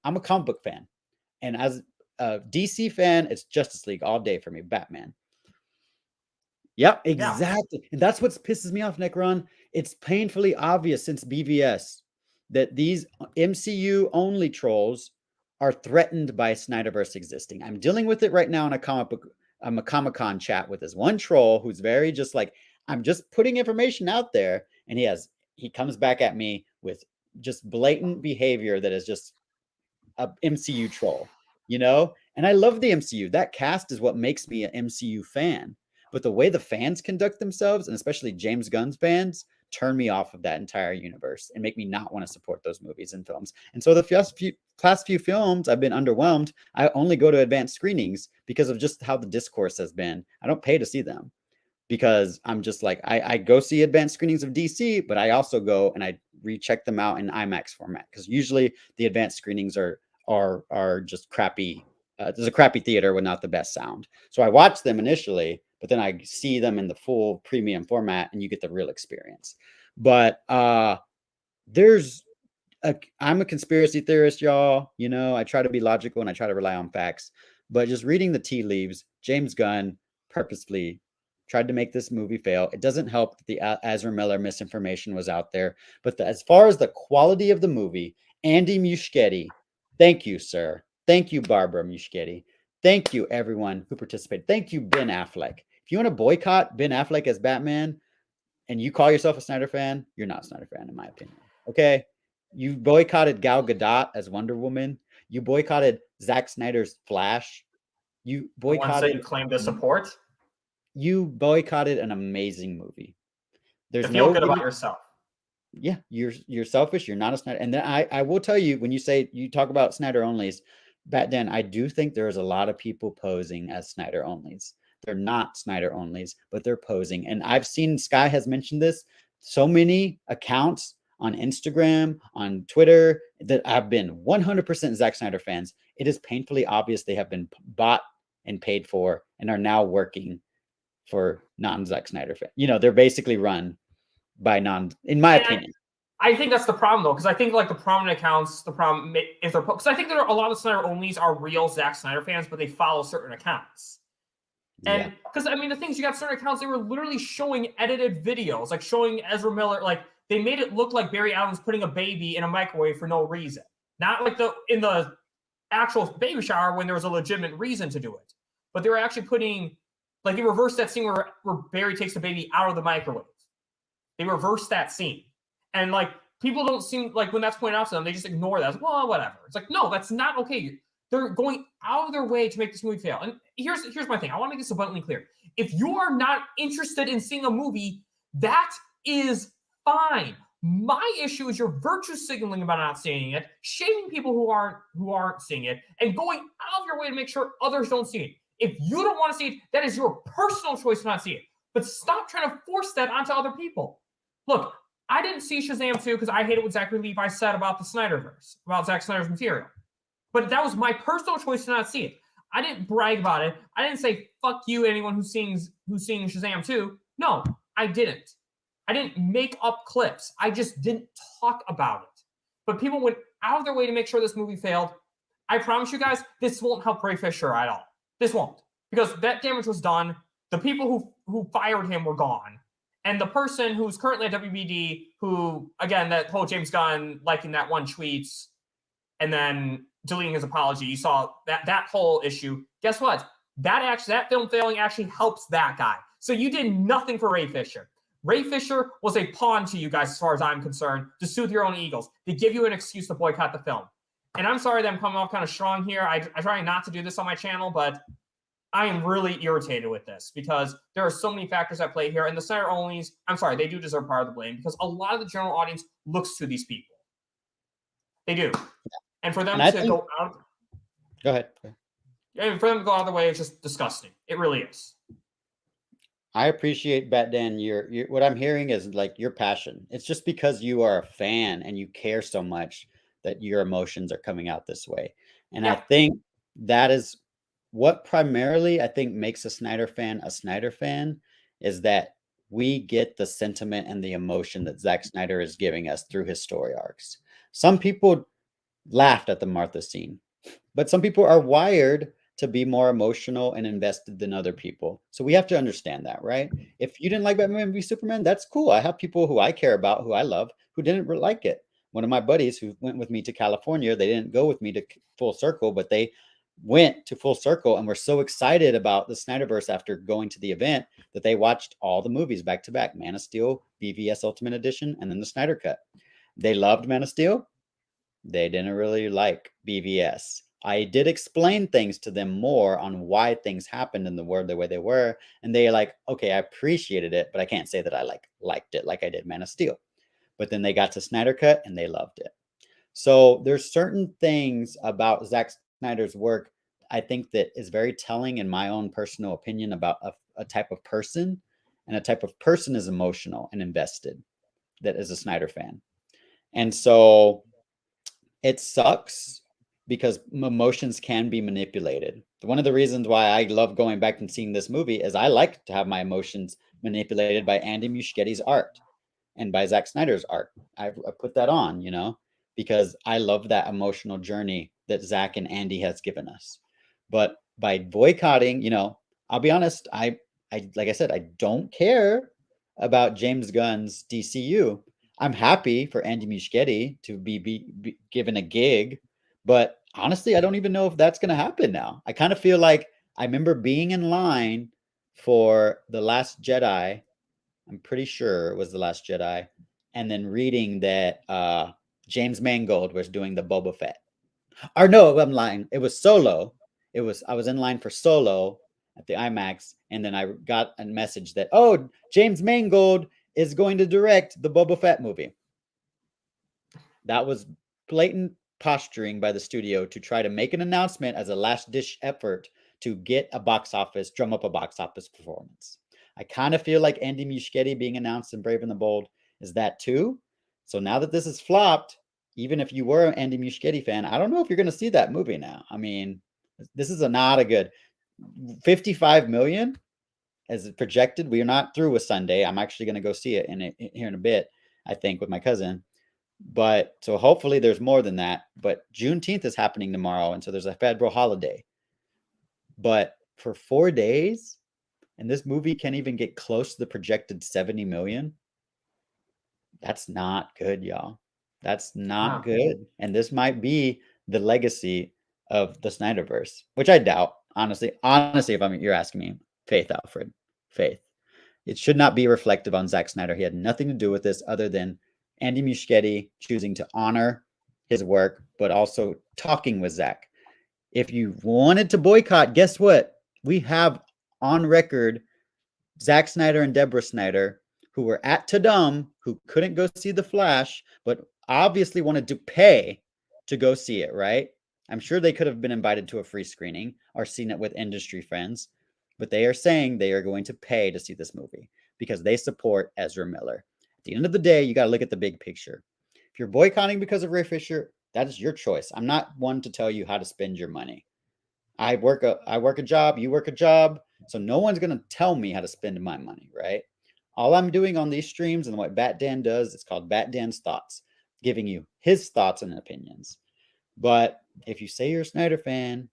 I'm a comic book fan. And as a DC fan, it's Justice League all day for me, Batman. Yep, exactly. Yeah. And that's what pisses me off, Necron. It's painfully obvious since BVS that these MCU only trolls are threatened by SnyderVerse existing. I'm dealing with it right now in a Comic-Con chat with this one troll who's very just like, I'm just putting information out there, and he comes back at me with just blatant behavior that is just a MCU troll, And I love the MCU. That cast is what makes me an MCU fan. But the way the fans conduct themselves, and especially James Gunn's fans, turn me off of that entire universe and make me not want to support those movies and films. And so the past few films, I've been underwhelmed. I only go to advanced screenings because of just how the discourse has been. I don't pay to see them because I'm just like, I go see advanced screenings of DC, but I also go and I recheck them out in IMAX format because usually the advanced screenings are just crappy. There's a crappy theater with not the best sound. So I watch them initially, but then I see them in the full premium format and you get the real experience. But I'm a conspiracy theorist, y'all. I try to be logical and I try to rely on facts. But just reading the tea leaves, James Gunn purposefully tried to make this movie fail. It doesn't help that the Ezra Miller misinformation was out there. But as far as the quality of the movie, Andy Muschietti, thank you, sir. Thank you, Barbara Muschietti. Thank you, everyone who participated. Thank you, Ben Affleck. If you want to boycott Ben Affleck as Batman and you call yourself a Snyder fan, you're not a Snyder fan, in my opinion. Okay? You boycotted Gal Gadot as Wonder Woman. You boycotted Zack Snyder's Flash. You boycotted... The ones that you claim to support? You boycotted an amazing movie. There's to feel good about yourself. Yeah, you're selfish. You're not a Snyder. And then I will tell you, when you talk about Snyder onlys, Bat Dan, I do think there's a lot of people posing as Snyder onlys. They're not Snyder onlys, but they're posing. And I've seen, Sky has mentioned this, so many accounts on Instagram, on Twitter, that have been 100% Zack Snyder fans. It is painfully obvious they have been bought and paid for and are now working for non-Zack Snyder fans. They're basically run by in my opinion. I think that's the problem, though, because I think like the prominent accounts, the problem if they're because I think there are a lot of Snyder onlys are real Zack Snyder fans, but they follow certain accounts. And because I mean, the things you got certain accounts, they were literally showing edited videos, like showing Ezra Miller, like they made it look like Barry Allen's putting a baby in a microwave for no reason, not like in the actual baby shower when there was a legitimate reason to do it, but they were actually putting like they reversed that scene where Barry takes the baby out of the microwave. They reversed that scene. And like people don't seem like when that's pointed out to them, they just ignore that. Like, well, whatever. It's like, no, that's not okay. They're going out of their way to make this movie fail. And here's my thing. I want to make this abundantly clear. If you are not interested in seeing a movie, that is fine. My issue is you're virtue signaling about not seeing it, shaming people who aren't seeing it, and going out of your way to make sure others don't see it. If you don't want to see it, that is your personal choice to not see it. But stop trying to force that onto other people. Look, I didn't see Shazam 2 because I hated what Zachary Levi said about the SnyderVerse, about Zack Snyder's material. But that was my personal choice to not see it. I didn't brag about it. I didn't say, fuck you, anyone who's seeing Shazam 2. No, I didn't. I didn't make up clips. I just didn't talk about it. But people went out of their way to make sure this movie failed. I promise you guys, this won't help Ray Fisher at all. This won't. Because that damage was done. The people who fired him were gone. And the person who's currently at WBD, who, again, that whole James Gunn liking that one tweet and then deleting his apology, you saw that whole issue. Guess what? That film failing actually helps that guy. So you did nothing for Ray Fisher. Ray Fisher was a pawn to you guys, as far as I'm concerned, to soothe your own egos, to give you an excuse to boycott the film. And I'm sorry that I'm coming off kind of strong here. I try not to do this on my channel, but I am really irritated with this because there are so many factors at play here. And the Snyder onlys, I'm sorry, they do deserve part of the blame because a lot of the general audience looks to these people. They do. And for them to go out. Go ahead. And for them to go out of the way, it's just disgusting. It really is. I appreciate, Batdan, your what I'm hearing is like your passion. It's just because you are a fan and you care so much that your emotions are coming out this way. And I think that is what primarily I think makes a Snyder fan is that we get the sentiment and the emotion that Zack Snyder is giving us through his story arcs. Some people laughed at the Martha scene, but some people are wired to be more emotional and invested than other people. So we have to understand that, right? If you didn't like Batman v Superman, that's cool. I have people who I care about, who I love, who didn't like it. One of my buddies who went with me to California, they didn't go with me to Full Circle, but they went to Full Circle and were so excited about the SnyderVerse after going to the event that they watched all the movies back to back, Man of Steel, BVS Ultimate Edition, and then the Snyder Cut. They loved Man of Steel. They didn't really like BVS. I did explain things to them more on why things happened in the world the way they were. And they like, okay, I appreciated it, but I can't say that I liked it like I did Man of Steel. But then they got to Snyder Cut and they loved it. So there's certain things about Zack Snyder's work I think that is very telling in my own personal opinion about a type of person. And a type of person is emotional and invested that is a Snyder fan. And so it sucks because emotions can be manipulated. One of the reasons why I love going back and seeing this movie is I like to have my emotions manipulated by Andy Muschietti's art and by Zack Snyder's art. I put that on, because I love that emotional journey that Zack and Andy has given us. But by boycotting, I'll be honest, I like I said, I don't care about James Gunn's DCU. I'm happy for Andy Muschietti to be given a gig, but honestly, I don't even know if that's going to happen now. I kind of feel like I remember being in line for The Last Jedi. I'm pretty sure it was The Last Jedi. And then reading that James Mangold was doing the Boba Fett. Or no, I'm lying. It was Solo. I was in line for Solo at the IMAX. And then I got a message that, oh, James Mangold is going to direct the Boba Fett movie. That was blatant posturing by the studio to try to make an announcement as a last ditch effort to get drum up a box office performance. I kind of feel like Andy Muschietti being announced in Brave and the Bold is that too. So now that this is flopped, even if you were an Andy Muschietti fan, I don't know if you're going to see that movie now. I mean, this is not a good. $55 million as projected. We are not through with Sunday. I'm actually going to go see it here in a bit, I think, with my cousin. But so hopefully there's more than that. But Juneteenth is happening tomorrow, and so there's a federal holiday. But for 4 days, and this movie can't even get close to the projected 70 million. That's not good, y'all. That's not good. And this might be the legacy of the SnyderVerse, which I doubt. Honestly, if you're asking me, faith, Alfred, faith. It should not be reflective on Zack Snyder. He had nothing to do with this other than Andy Muschietti choosing to honor his work, but also talking with Zack. If you wanted to boycott, guess what? We have on record Zack Snyder and Deborah Snyder, who were at Tadum, who couldn't go see The Flash, but obviously wanted to pay to go see it, right? I'm sure they could have been invited to a free screening or seen it with industry friends, but they are saying they are going to pay to see this movie because they support Ezra Miller. At the end of the day, you got to look at the big picture. If you're boycotting because of Ray Fisher, that is your choice. I'm not one to tell you how to spend your money. I work a job, you work a job, so no one's going to tell me how to spend my money, right? All I'm doing on these streams and what Bat Dan does, it's called Bat Dan's Thoughts, giving you his thoughts and opinions. But if you say you're a Snyder fan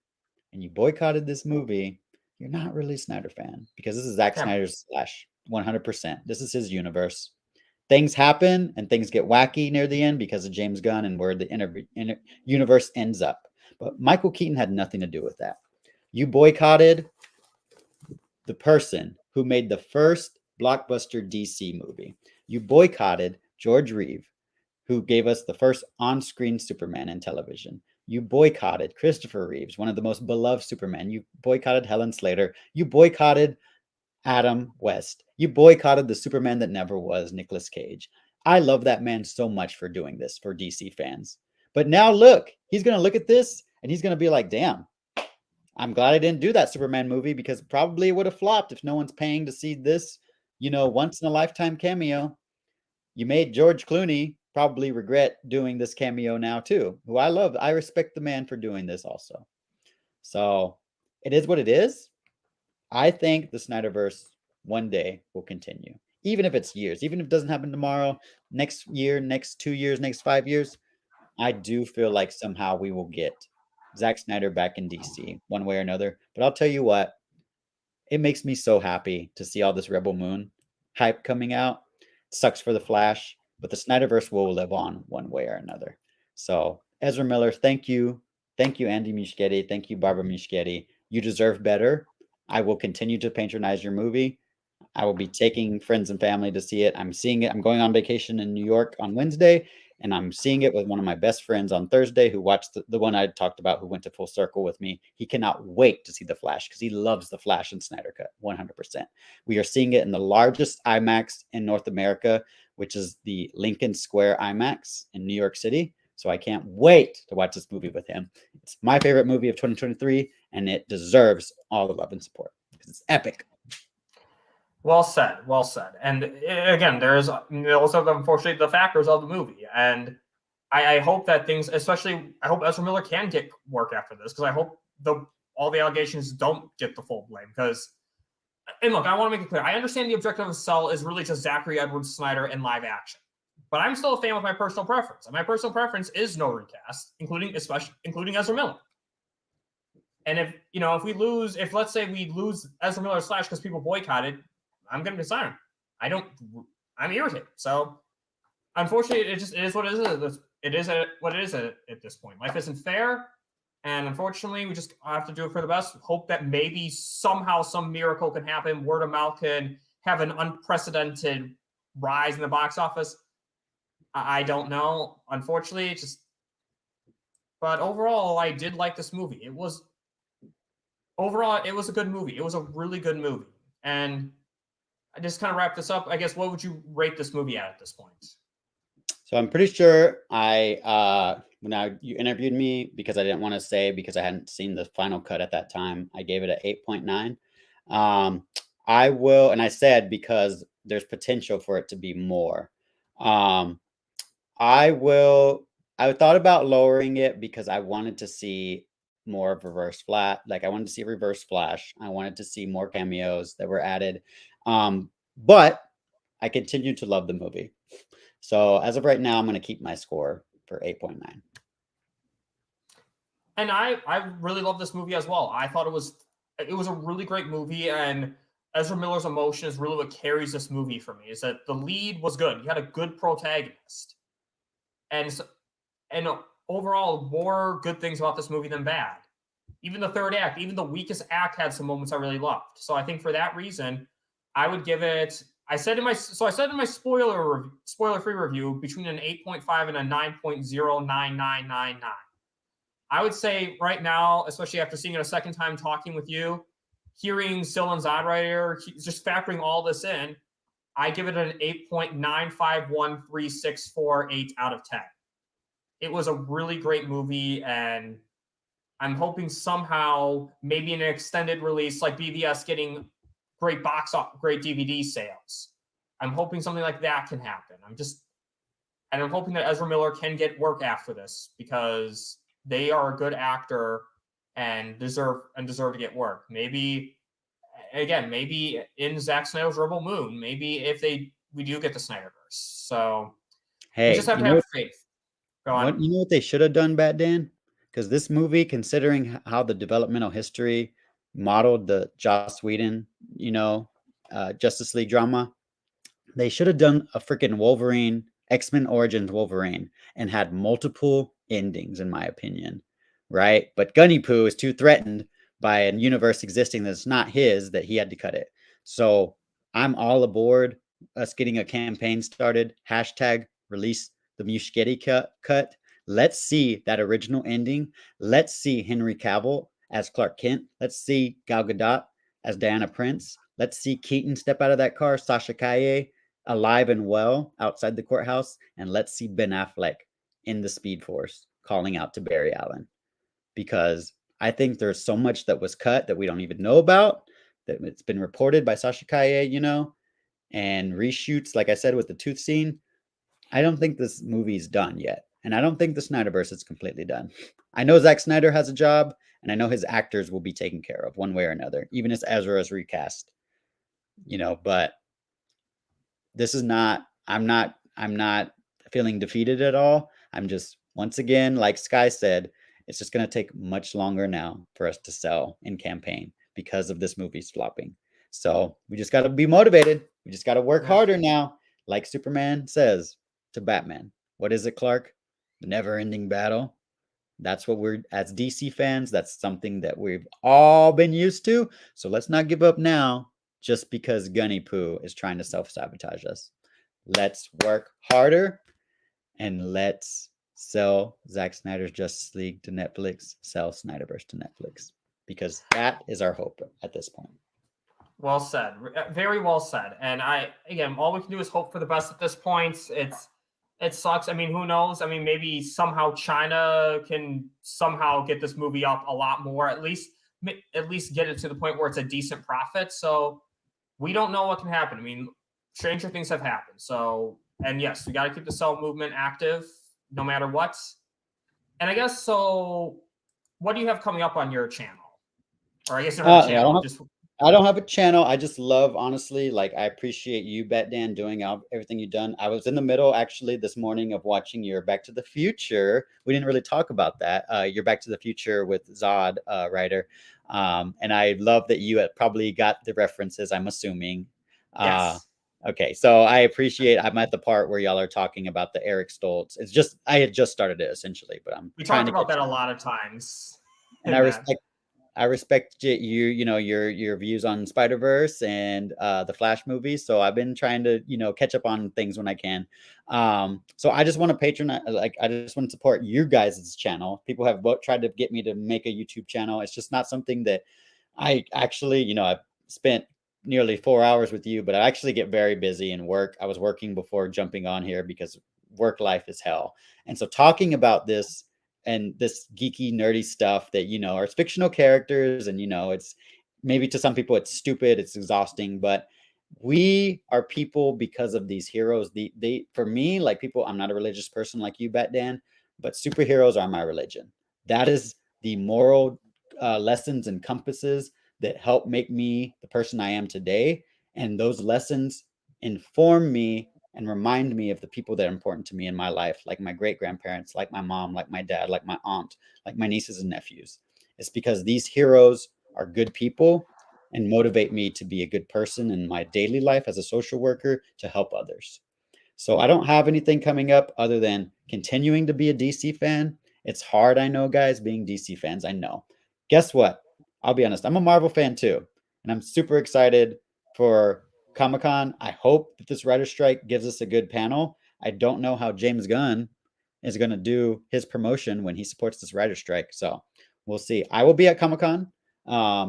and you boycotted this movie, you're not really a Snyder fan because this is Zack Snyder's Flash, 100%. This is his universe. Things happen and things get wacky near the end because of James Gunn and where the universe ends up. But Michael Keaton had nothing to do with that. You boycotted the person who made the first blockbuster DC movie. You boycotted George Reeve, who gave us the first on-screen Superman in television. You boycotted Christopher Reeves, one of the most beloved Supermen. You boycotted Helen Slater. You boycotted Adam West. You boycotted the Superman that never was, Nicolas Cage. I love that man so much for doing this for DC fans. But now look, he's going to look at this and he's going to be like, damn, I'm glad I didn't do that Superman movie because probably it would have flopped if no one's paying to see this, once in a lifetime cameo. You made George Clooney probably regret doing this cameo now too, who I love. I respect the man for doing this also. So it is what it is. I think the SnyderVerse one day will continue, even if it's years, even if it doesn't happen tomorrow, next year, next 2 years, next 5 years. I do feel like somehow we will get Zack Snyder back in DC one way or another. But I'll tell you what, it makes me so happy to see all this Rebel Moon hype coming out. It sucks for the Flash, but the SnyderVerse will live on one way or another. So Ezra Miller, thank you. Thank you, Andy Muschietti. Thank you, Barbara Muschietti. You deserve better. I will continue to patronize your movie. I will be taking friends and family to see it. I'm seeing it. I'm going on vacation in New York on Wednesday, and I'm seeing it with one of my best friends on Thursday who watched the one I talked about, who went to Full Circle with me. He cannot wait to see The Flash because he loves The Flash and Snyder Cut 100%. We are seeing it in the largest IMAX in North America, which is the Lincoln Square IMAX in New York City. So I can't wait to watch this movie with him. It's my favorite movie of 2023, and it deserves all the love and support because it's epic. Well said. Well said. And again, there's also unfortunately the factors of the movie. And I hope that things, especially, I hope Ezra Miller can get work after this because I hope all the allegations don't get the full blame. Because, and look, I want to make it clear, I understand the objective of Cell is really just Zachary Edwards Snyder in live action. But I'm still a fan with my personal preference. And my personal preference is no recast, including Ezra Miller. And if let's say we lose Ezra Miller / because people boycotted, I'm going to be silent. I'm irritated. So unfortunately, it is what it is. It is what it is at this point. Life isn't fair. And unfortunately, we just have to do it for the best. Hope that maybe somehow some miracle can happen. Word of mouth can have an unprecedented rise in the box office. I don't know. Unfortunately, but overall, I did like this movie. It was a good movie. It was a really good movie. And I just kind of wrap this up. I guess, what would you rate this movie at this point? So I'm pretty sure when you interviewed me, because I didn't want to say, because I hadn't seen the final cut at that time, I gave it an 8.9. I will, and I said, because there's potential for it to be more. I thought about lowering it because I wanted to see more of reverse flat. Like I wanted to see reverse Flash. I wanted to see more cameos that were added. But I continue to love the movie. So as of right now, I'm going to keep my score for 8.9. And I really love this movie as well. I thought it was a really great movie, and Ezra Miller's emotion is really what carries this movie for me. Is that the lead was good. He had a good protagonist, and overall more good things about this movie than bad. Even the third act, even the weakest act, had some moments I really loved. So I think for that reason, I would give it. I said in my spoiler-free review between an 8.5 and a 9.09999. I would say right now, especially after seeing it a second time, talking with you, hearing Sil and Zod right here, just factoring all this in, I give it an 8.951364 out of 10. It was a really great movie, and I'm hoping somehow, maybe in an extended release like BVS getting great DVD sales. I'm hoping something like that can happen. I'm hoping that Ezra Miller can get work after this, because they are a good actor and deserve to get work. Maybe in Zack Snyder's Rebel Moon, maybe if we do get the SnyderVerse. So we just have to have faith. Go on. You know what they should have done, Bat Dan? Because this movie, considering how the developmental history modeled the Joss Whedon, Justice League drama, they should have done a freaking Wolverine, X-Men Origins Wolverine, and had multiple endings, in my opinion, right? But Gunny Poo is too threatened by a universe existing that's not his, that he had to cut it. So I'm all aboard us getting a campaign started. # release the Muschietti cut. Let's see that original ending. Let's see Henry Cavill as Clark Kent. Let's see Gal Gadot as Diana Prince. Let's see Keaton step out of that car, Sasha Calle alive and well outside the courthouse. And let's see Ben Affleck in the Speed Force calling out to Barry Allen. Because I think there's so much that was cut that we don't even know about, that it's been reported by Sasha Calle, and reshoots, like I said, with the tooth scene. I don't think this movie's done yet. And I don't think the SnyderVerse is completely done. I know Zack Snyder has a job, and I know his actors will be taken care of one way or another, even as Ezra is recast. But this is not, I'm not feeling defeated at all. I'm just, once again, like Sky said, it's just going to take much longer now for us to sell in campaign because of this movie's flopping. So we just got to be motivated. We just got to work harder now. Like Superman says to Batman. What is it, Clark? The never-ending battle. That's what we're, as DC fans, that's something that we've all been used to. So let's not give up now just because Gunny Poo is trying to self-sabotage us. Let's work harder, and let's sell Zack Snyder's Justice League to Netflix, sell SnyderVerse to Netflix, because that is our hope at this point. Well said. Very well said. And all we can do is hope for the best at this point. It sucks. I mean, who knows? I mean, maybe somehow China can somehow get this movie up a lot more, at least get it to the point where it's a decent profit. So we don't know what can happen. I mean, stranger things have happened. So, and yes, we got to keep the sell movement active no matter what. And I guess, so what do you have coming up on your channel? Or I guess channel. I don't have a channel. I just love, honestly, like, I appreciate you, Bet Dan, doing everything you've done. I was in the middle, actually, this morning of watching your Back to the Future. We didn't really talk about that. Your Back to the Future with Zod writer. And I love that you probably got the references, I'm assuming. Yes. Okay, so I'm at the part where y'all are talking about the Eric Stoltz. It's just, I had just started it, essentially, but we talked about that a lot of times. And I respect your views on SnyderVerse and the Flash movies. So I've been trying to, catch up on things when I can. So I just want to patronize, I just want to support you guys' channel. People have tried to get me to make a YouTube channel. It's just not something that I actually, I've spent nearly 4 hours with you, but I actually get very busy in work. I was working before jumping on here because work life is hell. And so talking about this and this geeky, nerdy stuff that, are fictional characters, and, it's maybe to some people it's stupid, it's exhausting, but we are people because of these heroes. For me, like, people, I'm not a religious person like you, Bat Dan, but superheroes are my religion. That is the moral lessons and compasses that help make me the person I am today. And those lessons inform me and remind me of the people that are important to me in my life, like my great-grandparents, like my mom, like my dad, like my aunt, like my nieces and nephews. It's because these heroes are good people and motivate me to be a good person in my daily life as a social worker to help others. So I don't have anything coming up other than continuing to be a DC fan. It's hard, I know, guys, being DC fans. I know. Guess what? I'll be honest. I'm a Marvel fan too. And I'm super excited for Comic-Con. I hope that this writer strike gives us a good panel. I don't know how James Gunn is going to do his promotion when he supports this writer strike. So we'll see. I will be at Comic-Con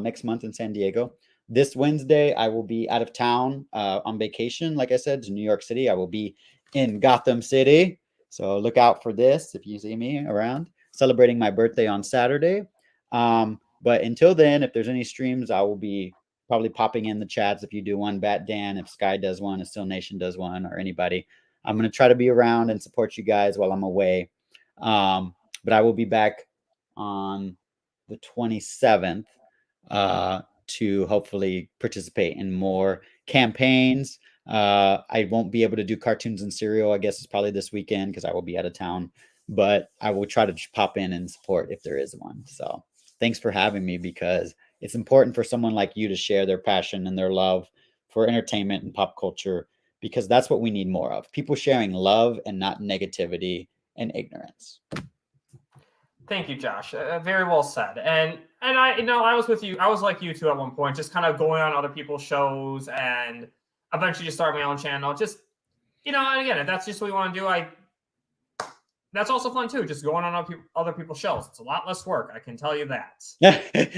next month in San Diego. This Wednesday, I will be out of town on vacation. Like I said, to New York City. I will be in Gotham City. So look out for this if you see me around, celebrating my birthday on Saturday. But until then, if there's any streams, I will be probably popping in the chats if you do one, Bat Dan, if Sky does one, if Still Nation does one, or anybody. I'm going to try to be around and support you guys while I'm away. But I will be back on the 27th to hopefully participate in more campaigns. I won't be able to do cartoons and cereal. I guess it's probably this weekend because I will be out of town. But I will try to pop in and support if there is one. So thanks for having me, because it's important for someone like you to share their passion and their love for entertainment and pop culture, because that's what we need more of. People sharing love and not negativity and ignorance. Thank you, Josh. Very well said. And I, I was with you. I was like you too at one point, just kind of going on other people's shows and eventually just start my own channel. Just, and again, if that's just what you want to do, that's also fun too. Just going on other people's shows. It's a lot less work. I can tell you that.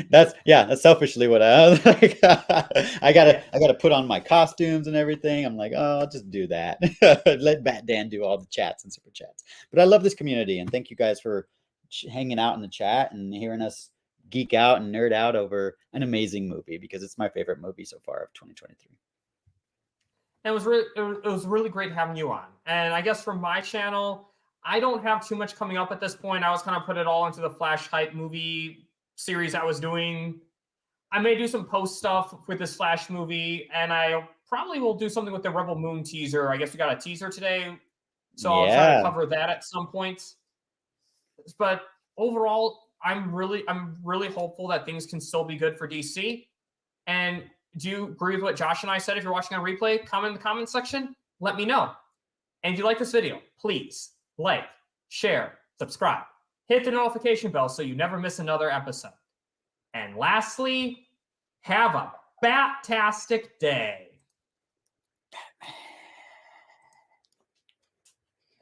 That's selfishly what I was like. I gotta put on my costumes and everything. I'm like, oh, I'll just do that. Let Bat Dan do all the chats and super chats. But I love this community, and thank you guys for hanging out in the chat and hearing us geek out and nerd out over an amazing movie, because it's my favorite movie so far of 2023. It was really great having you on. And I guess from my channel, I don't have too much coming up at this point. I was kind of put it all into the Flash Hype movie series I was doing. I may do some post stuff with this Flash movie, and I probably will do something with the Rebel Moon teaser. I guess we got a teaser today, so I'll try to cover that at some point. But overall, I'm really hopeful that things can still be good for DC. And do you agree with what Josh and I said? If you're watching on replay, comment in the comment section. Let me know. And if you like this video, please like, share, subscribe, hit the notification bell so you never miss another episode. And lastly, have a bat-tastic day.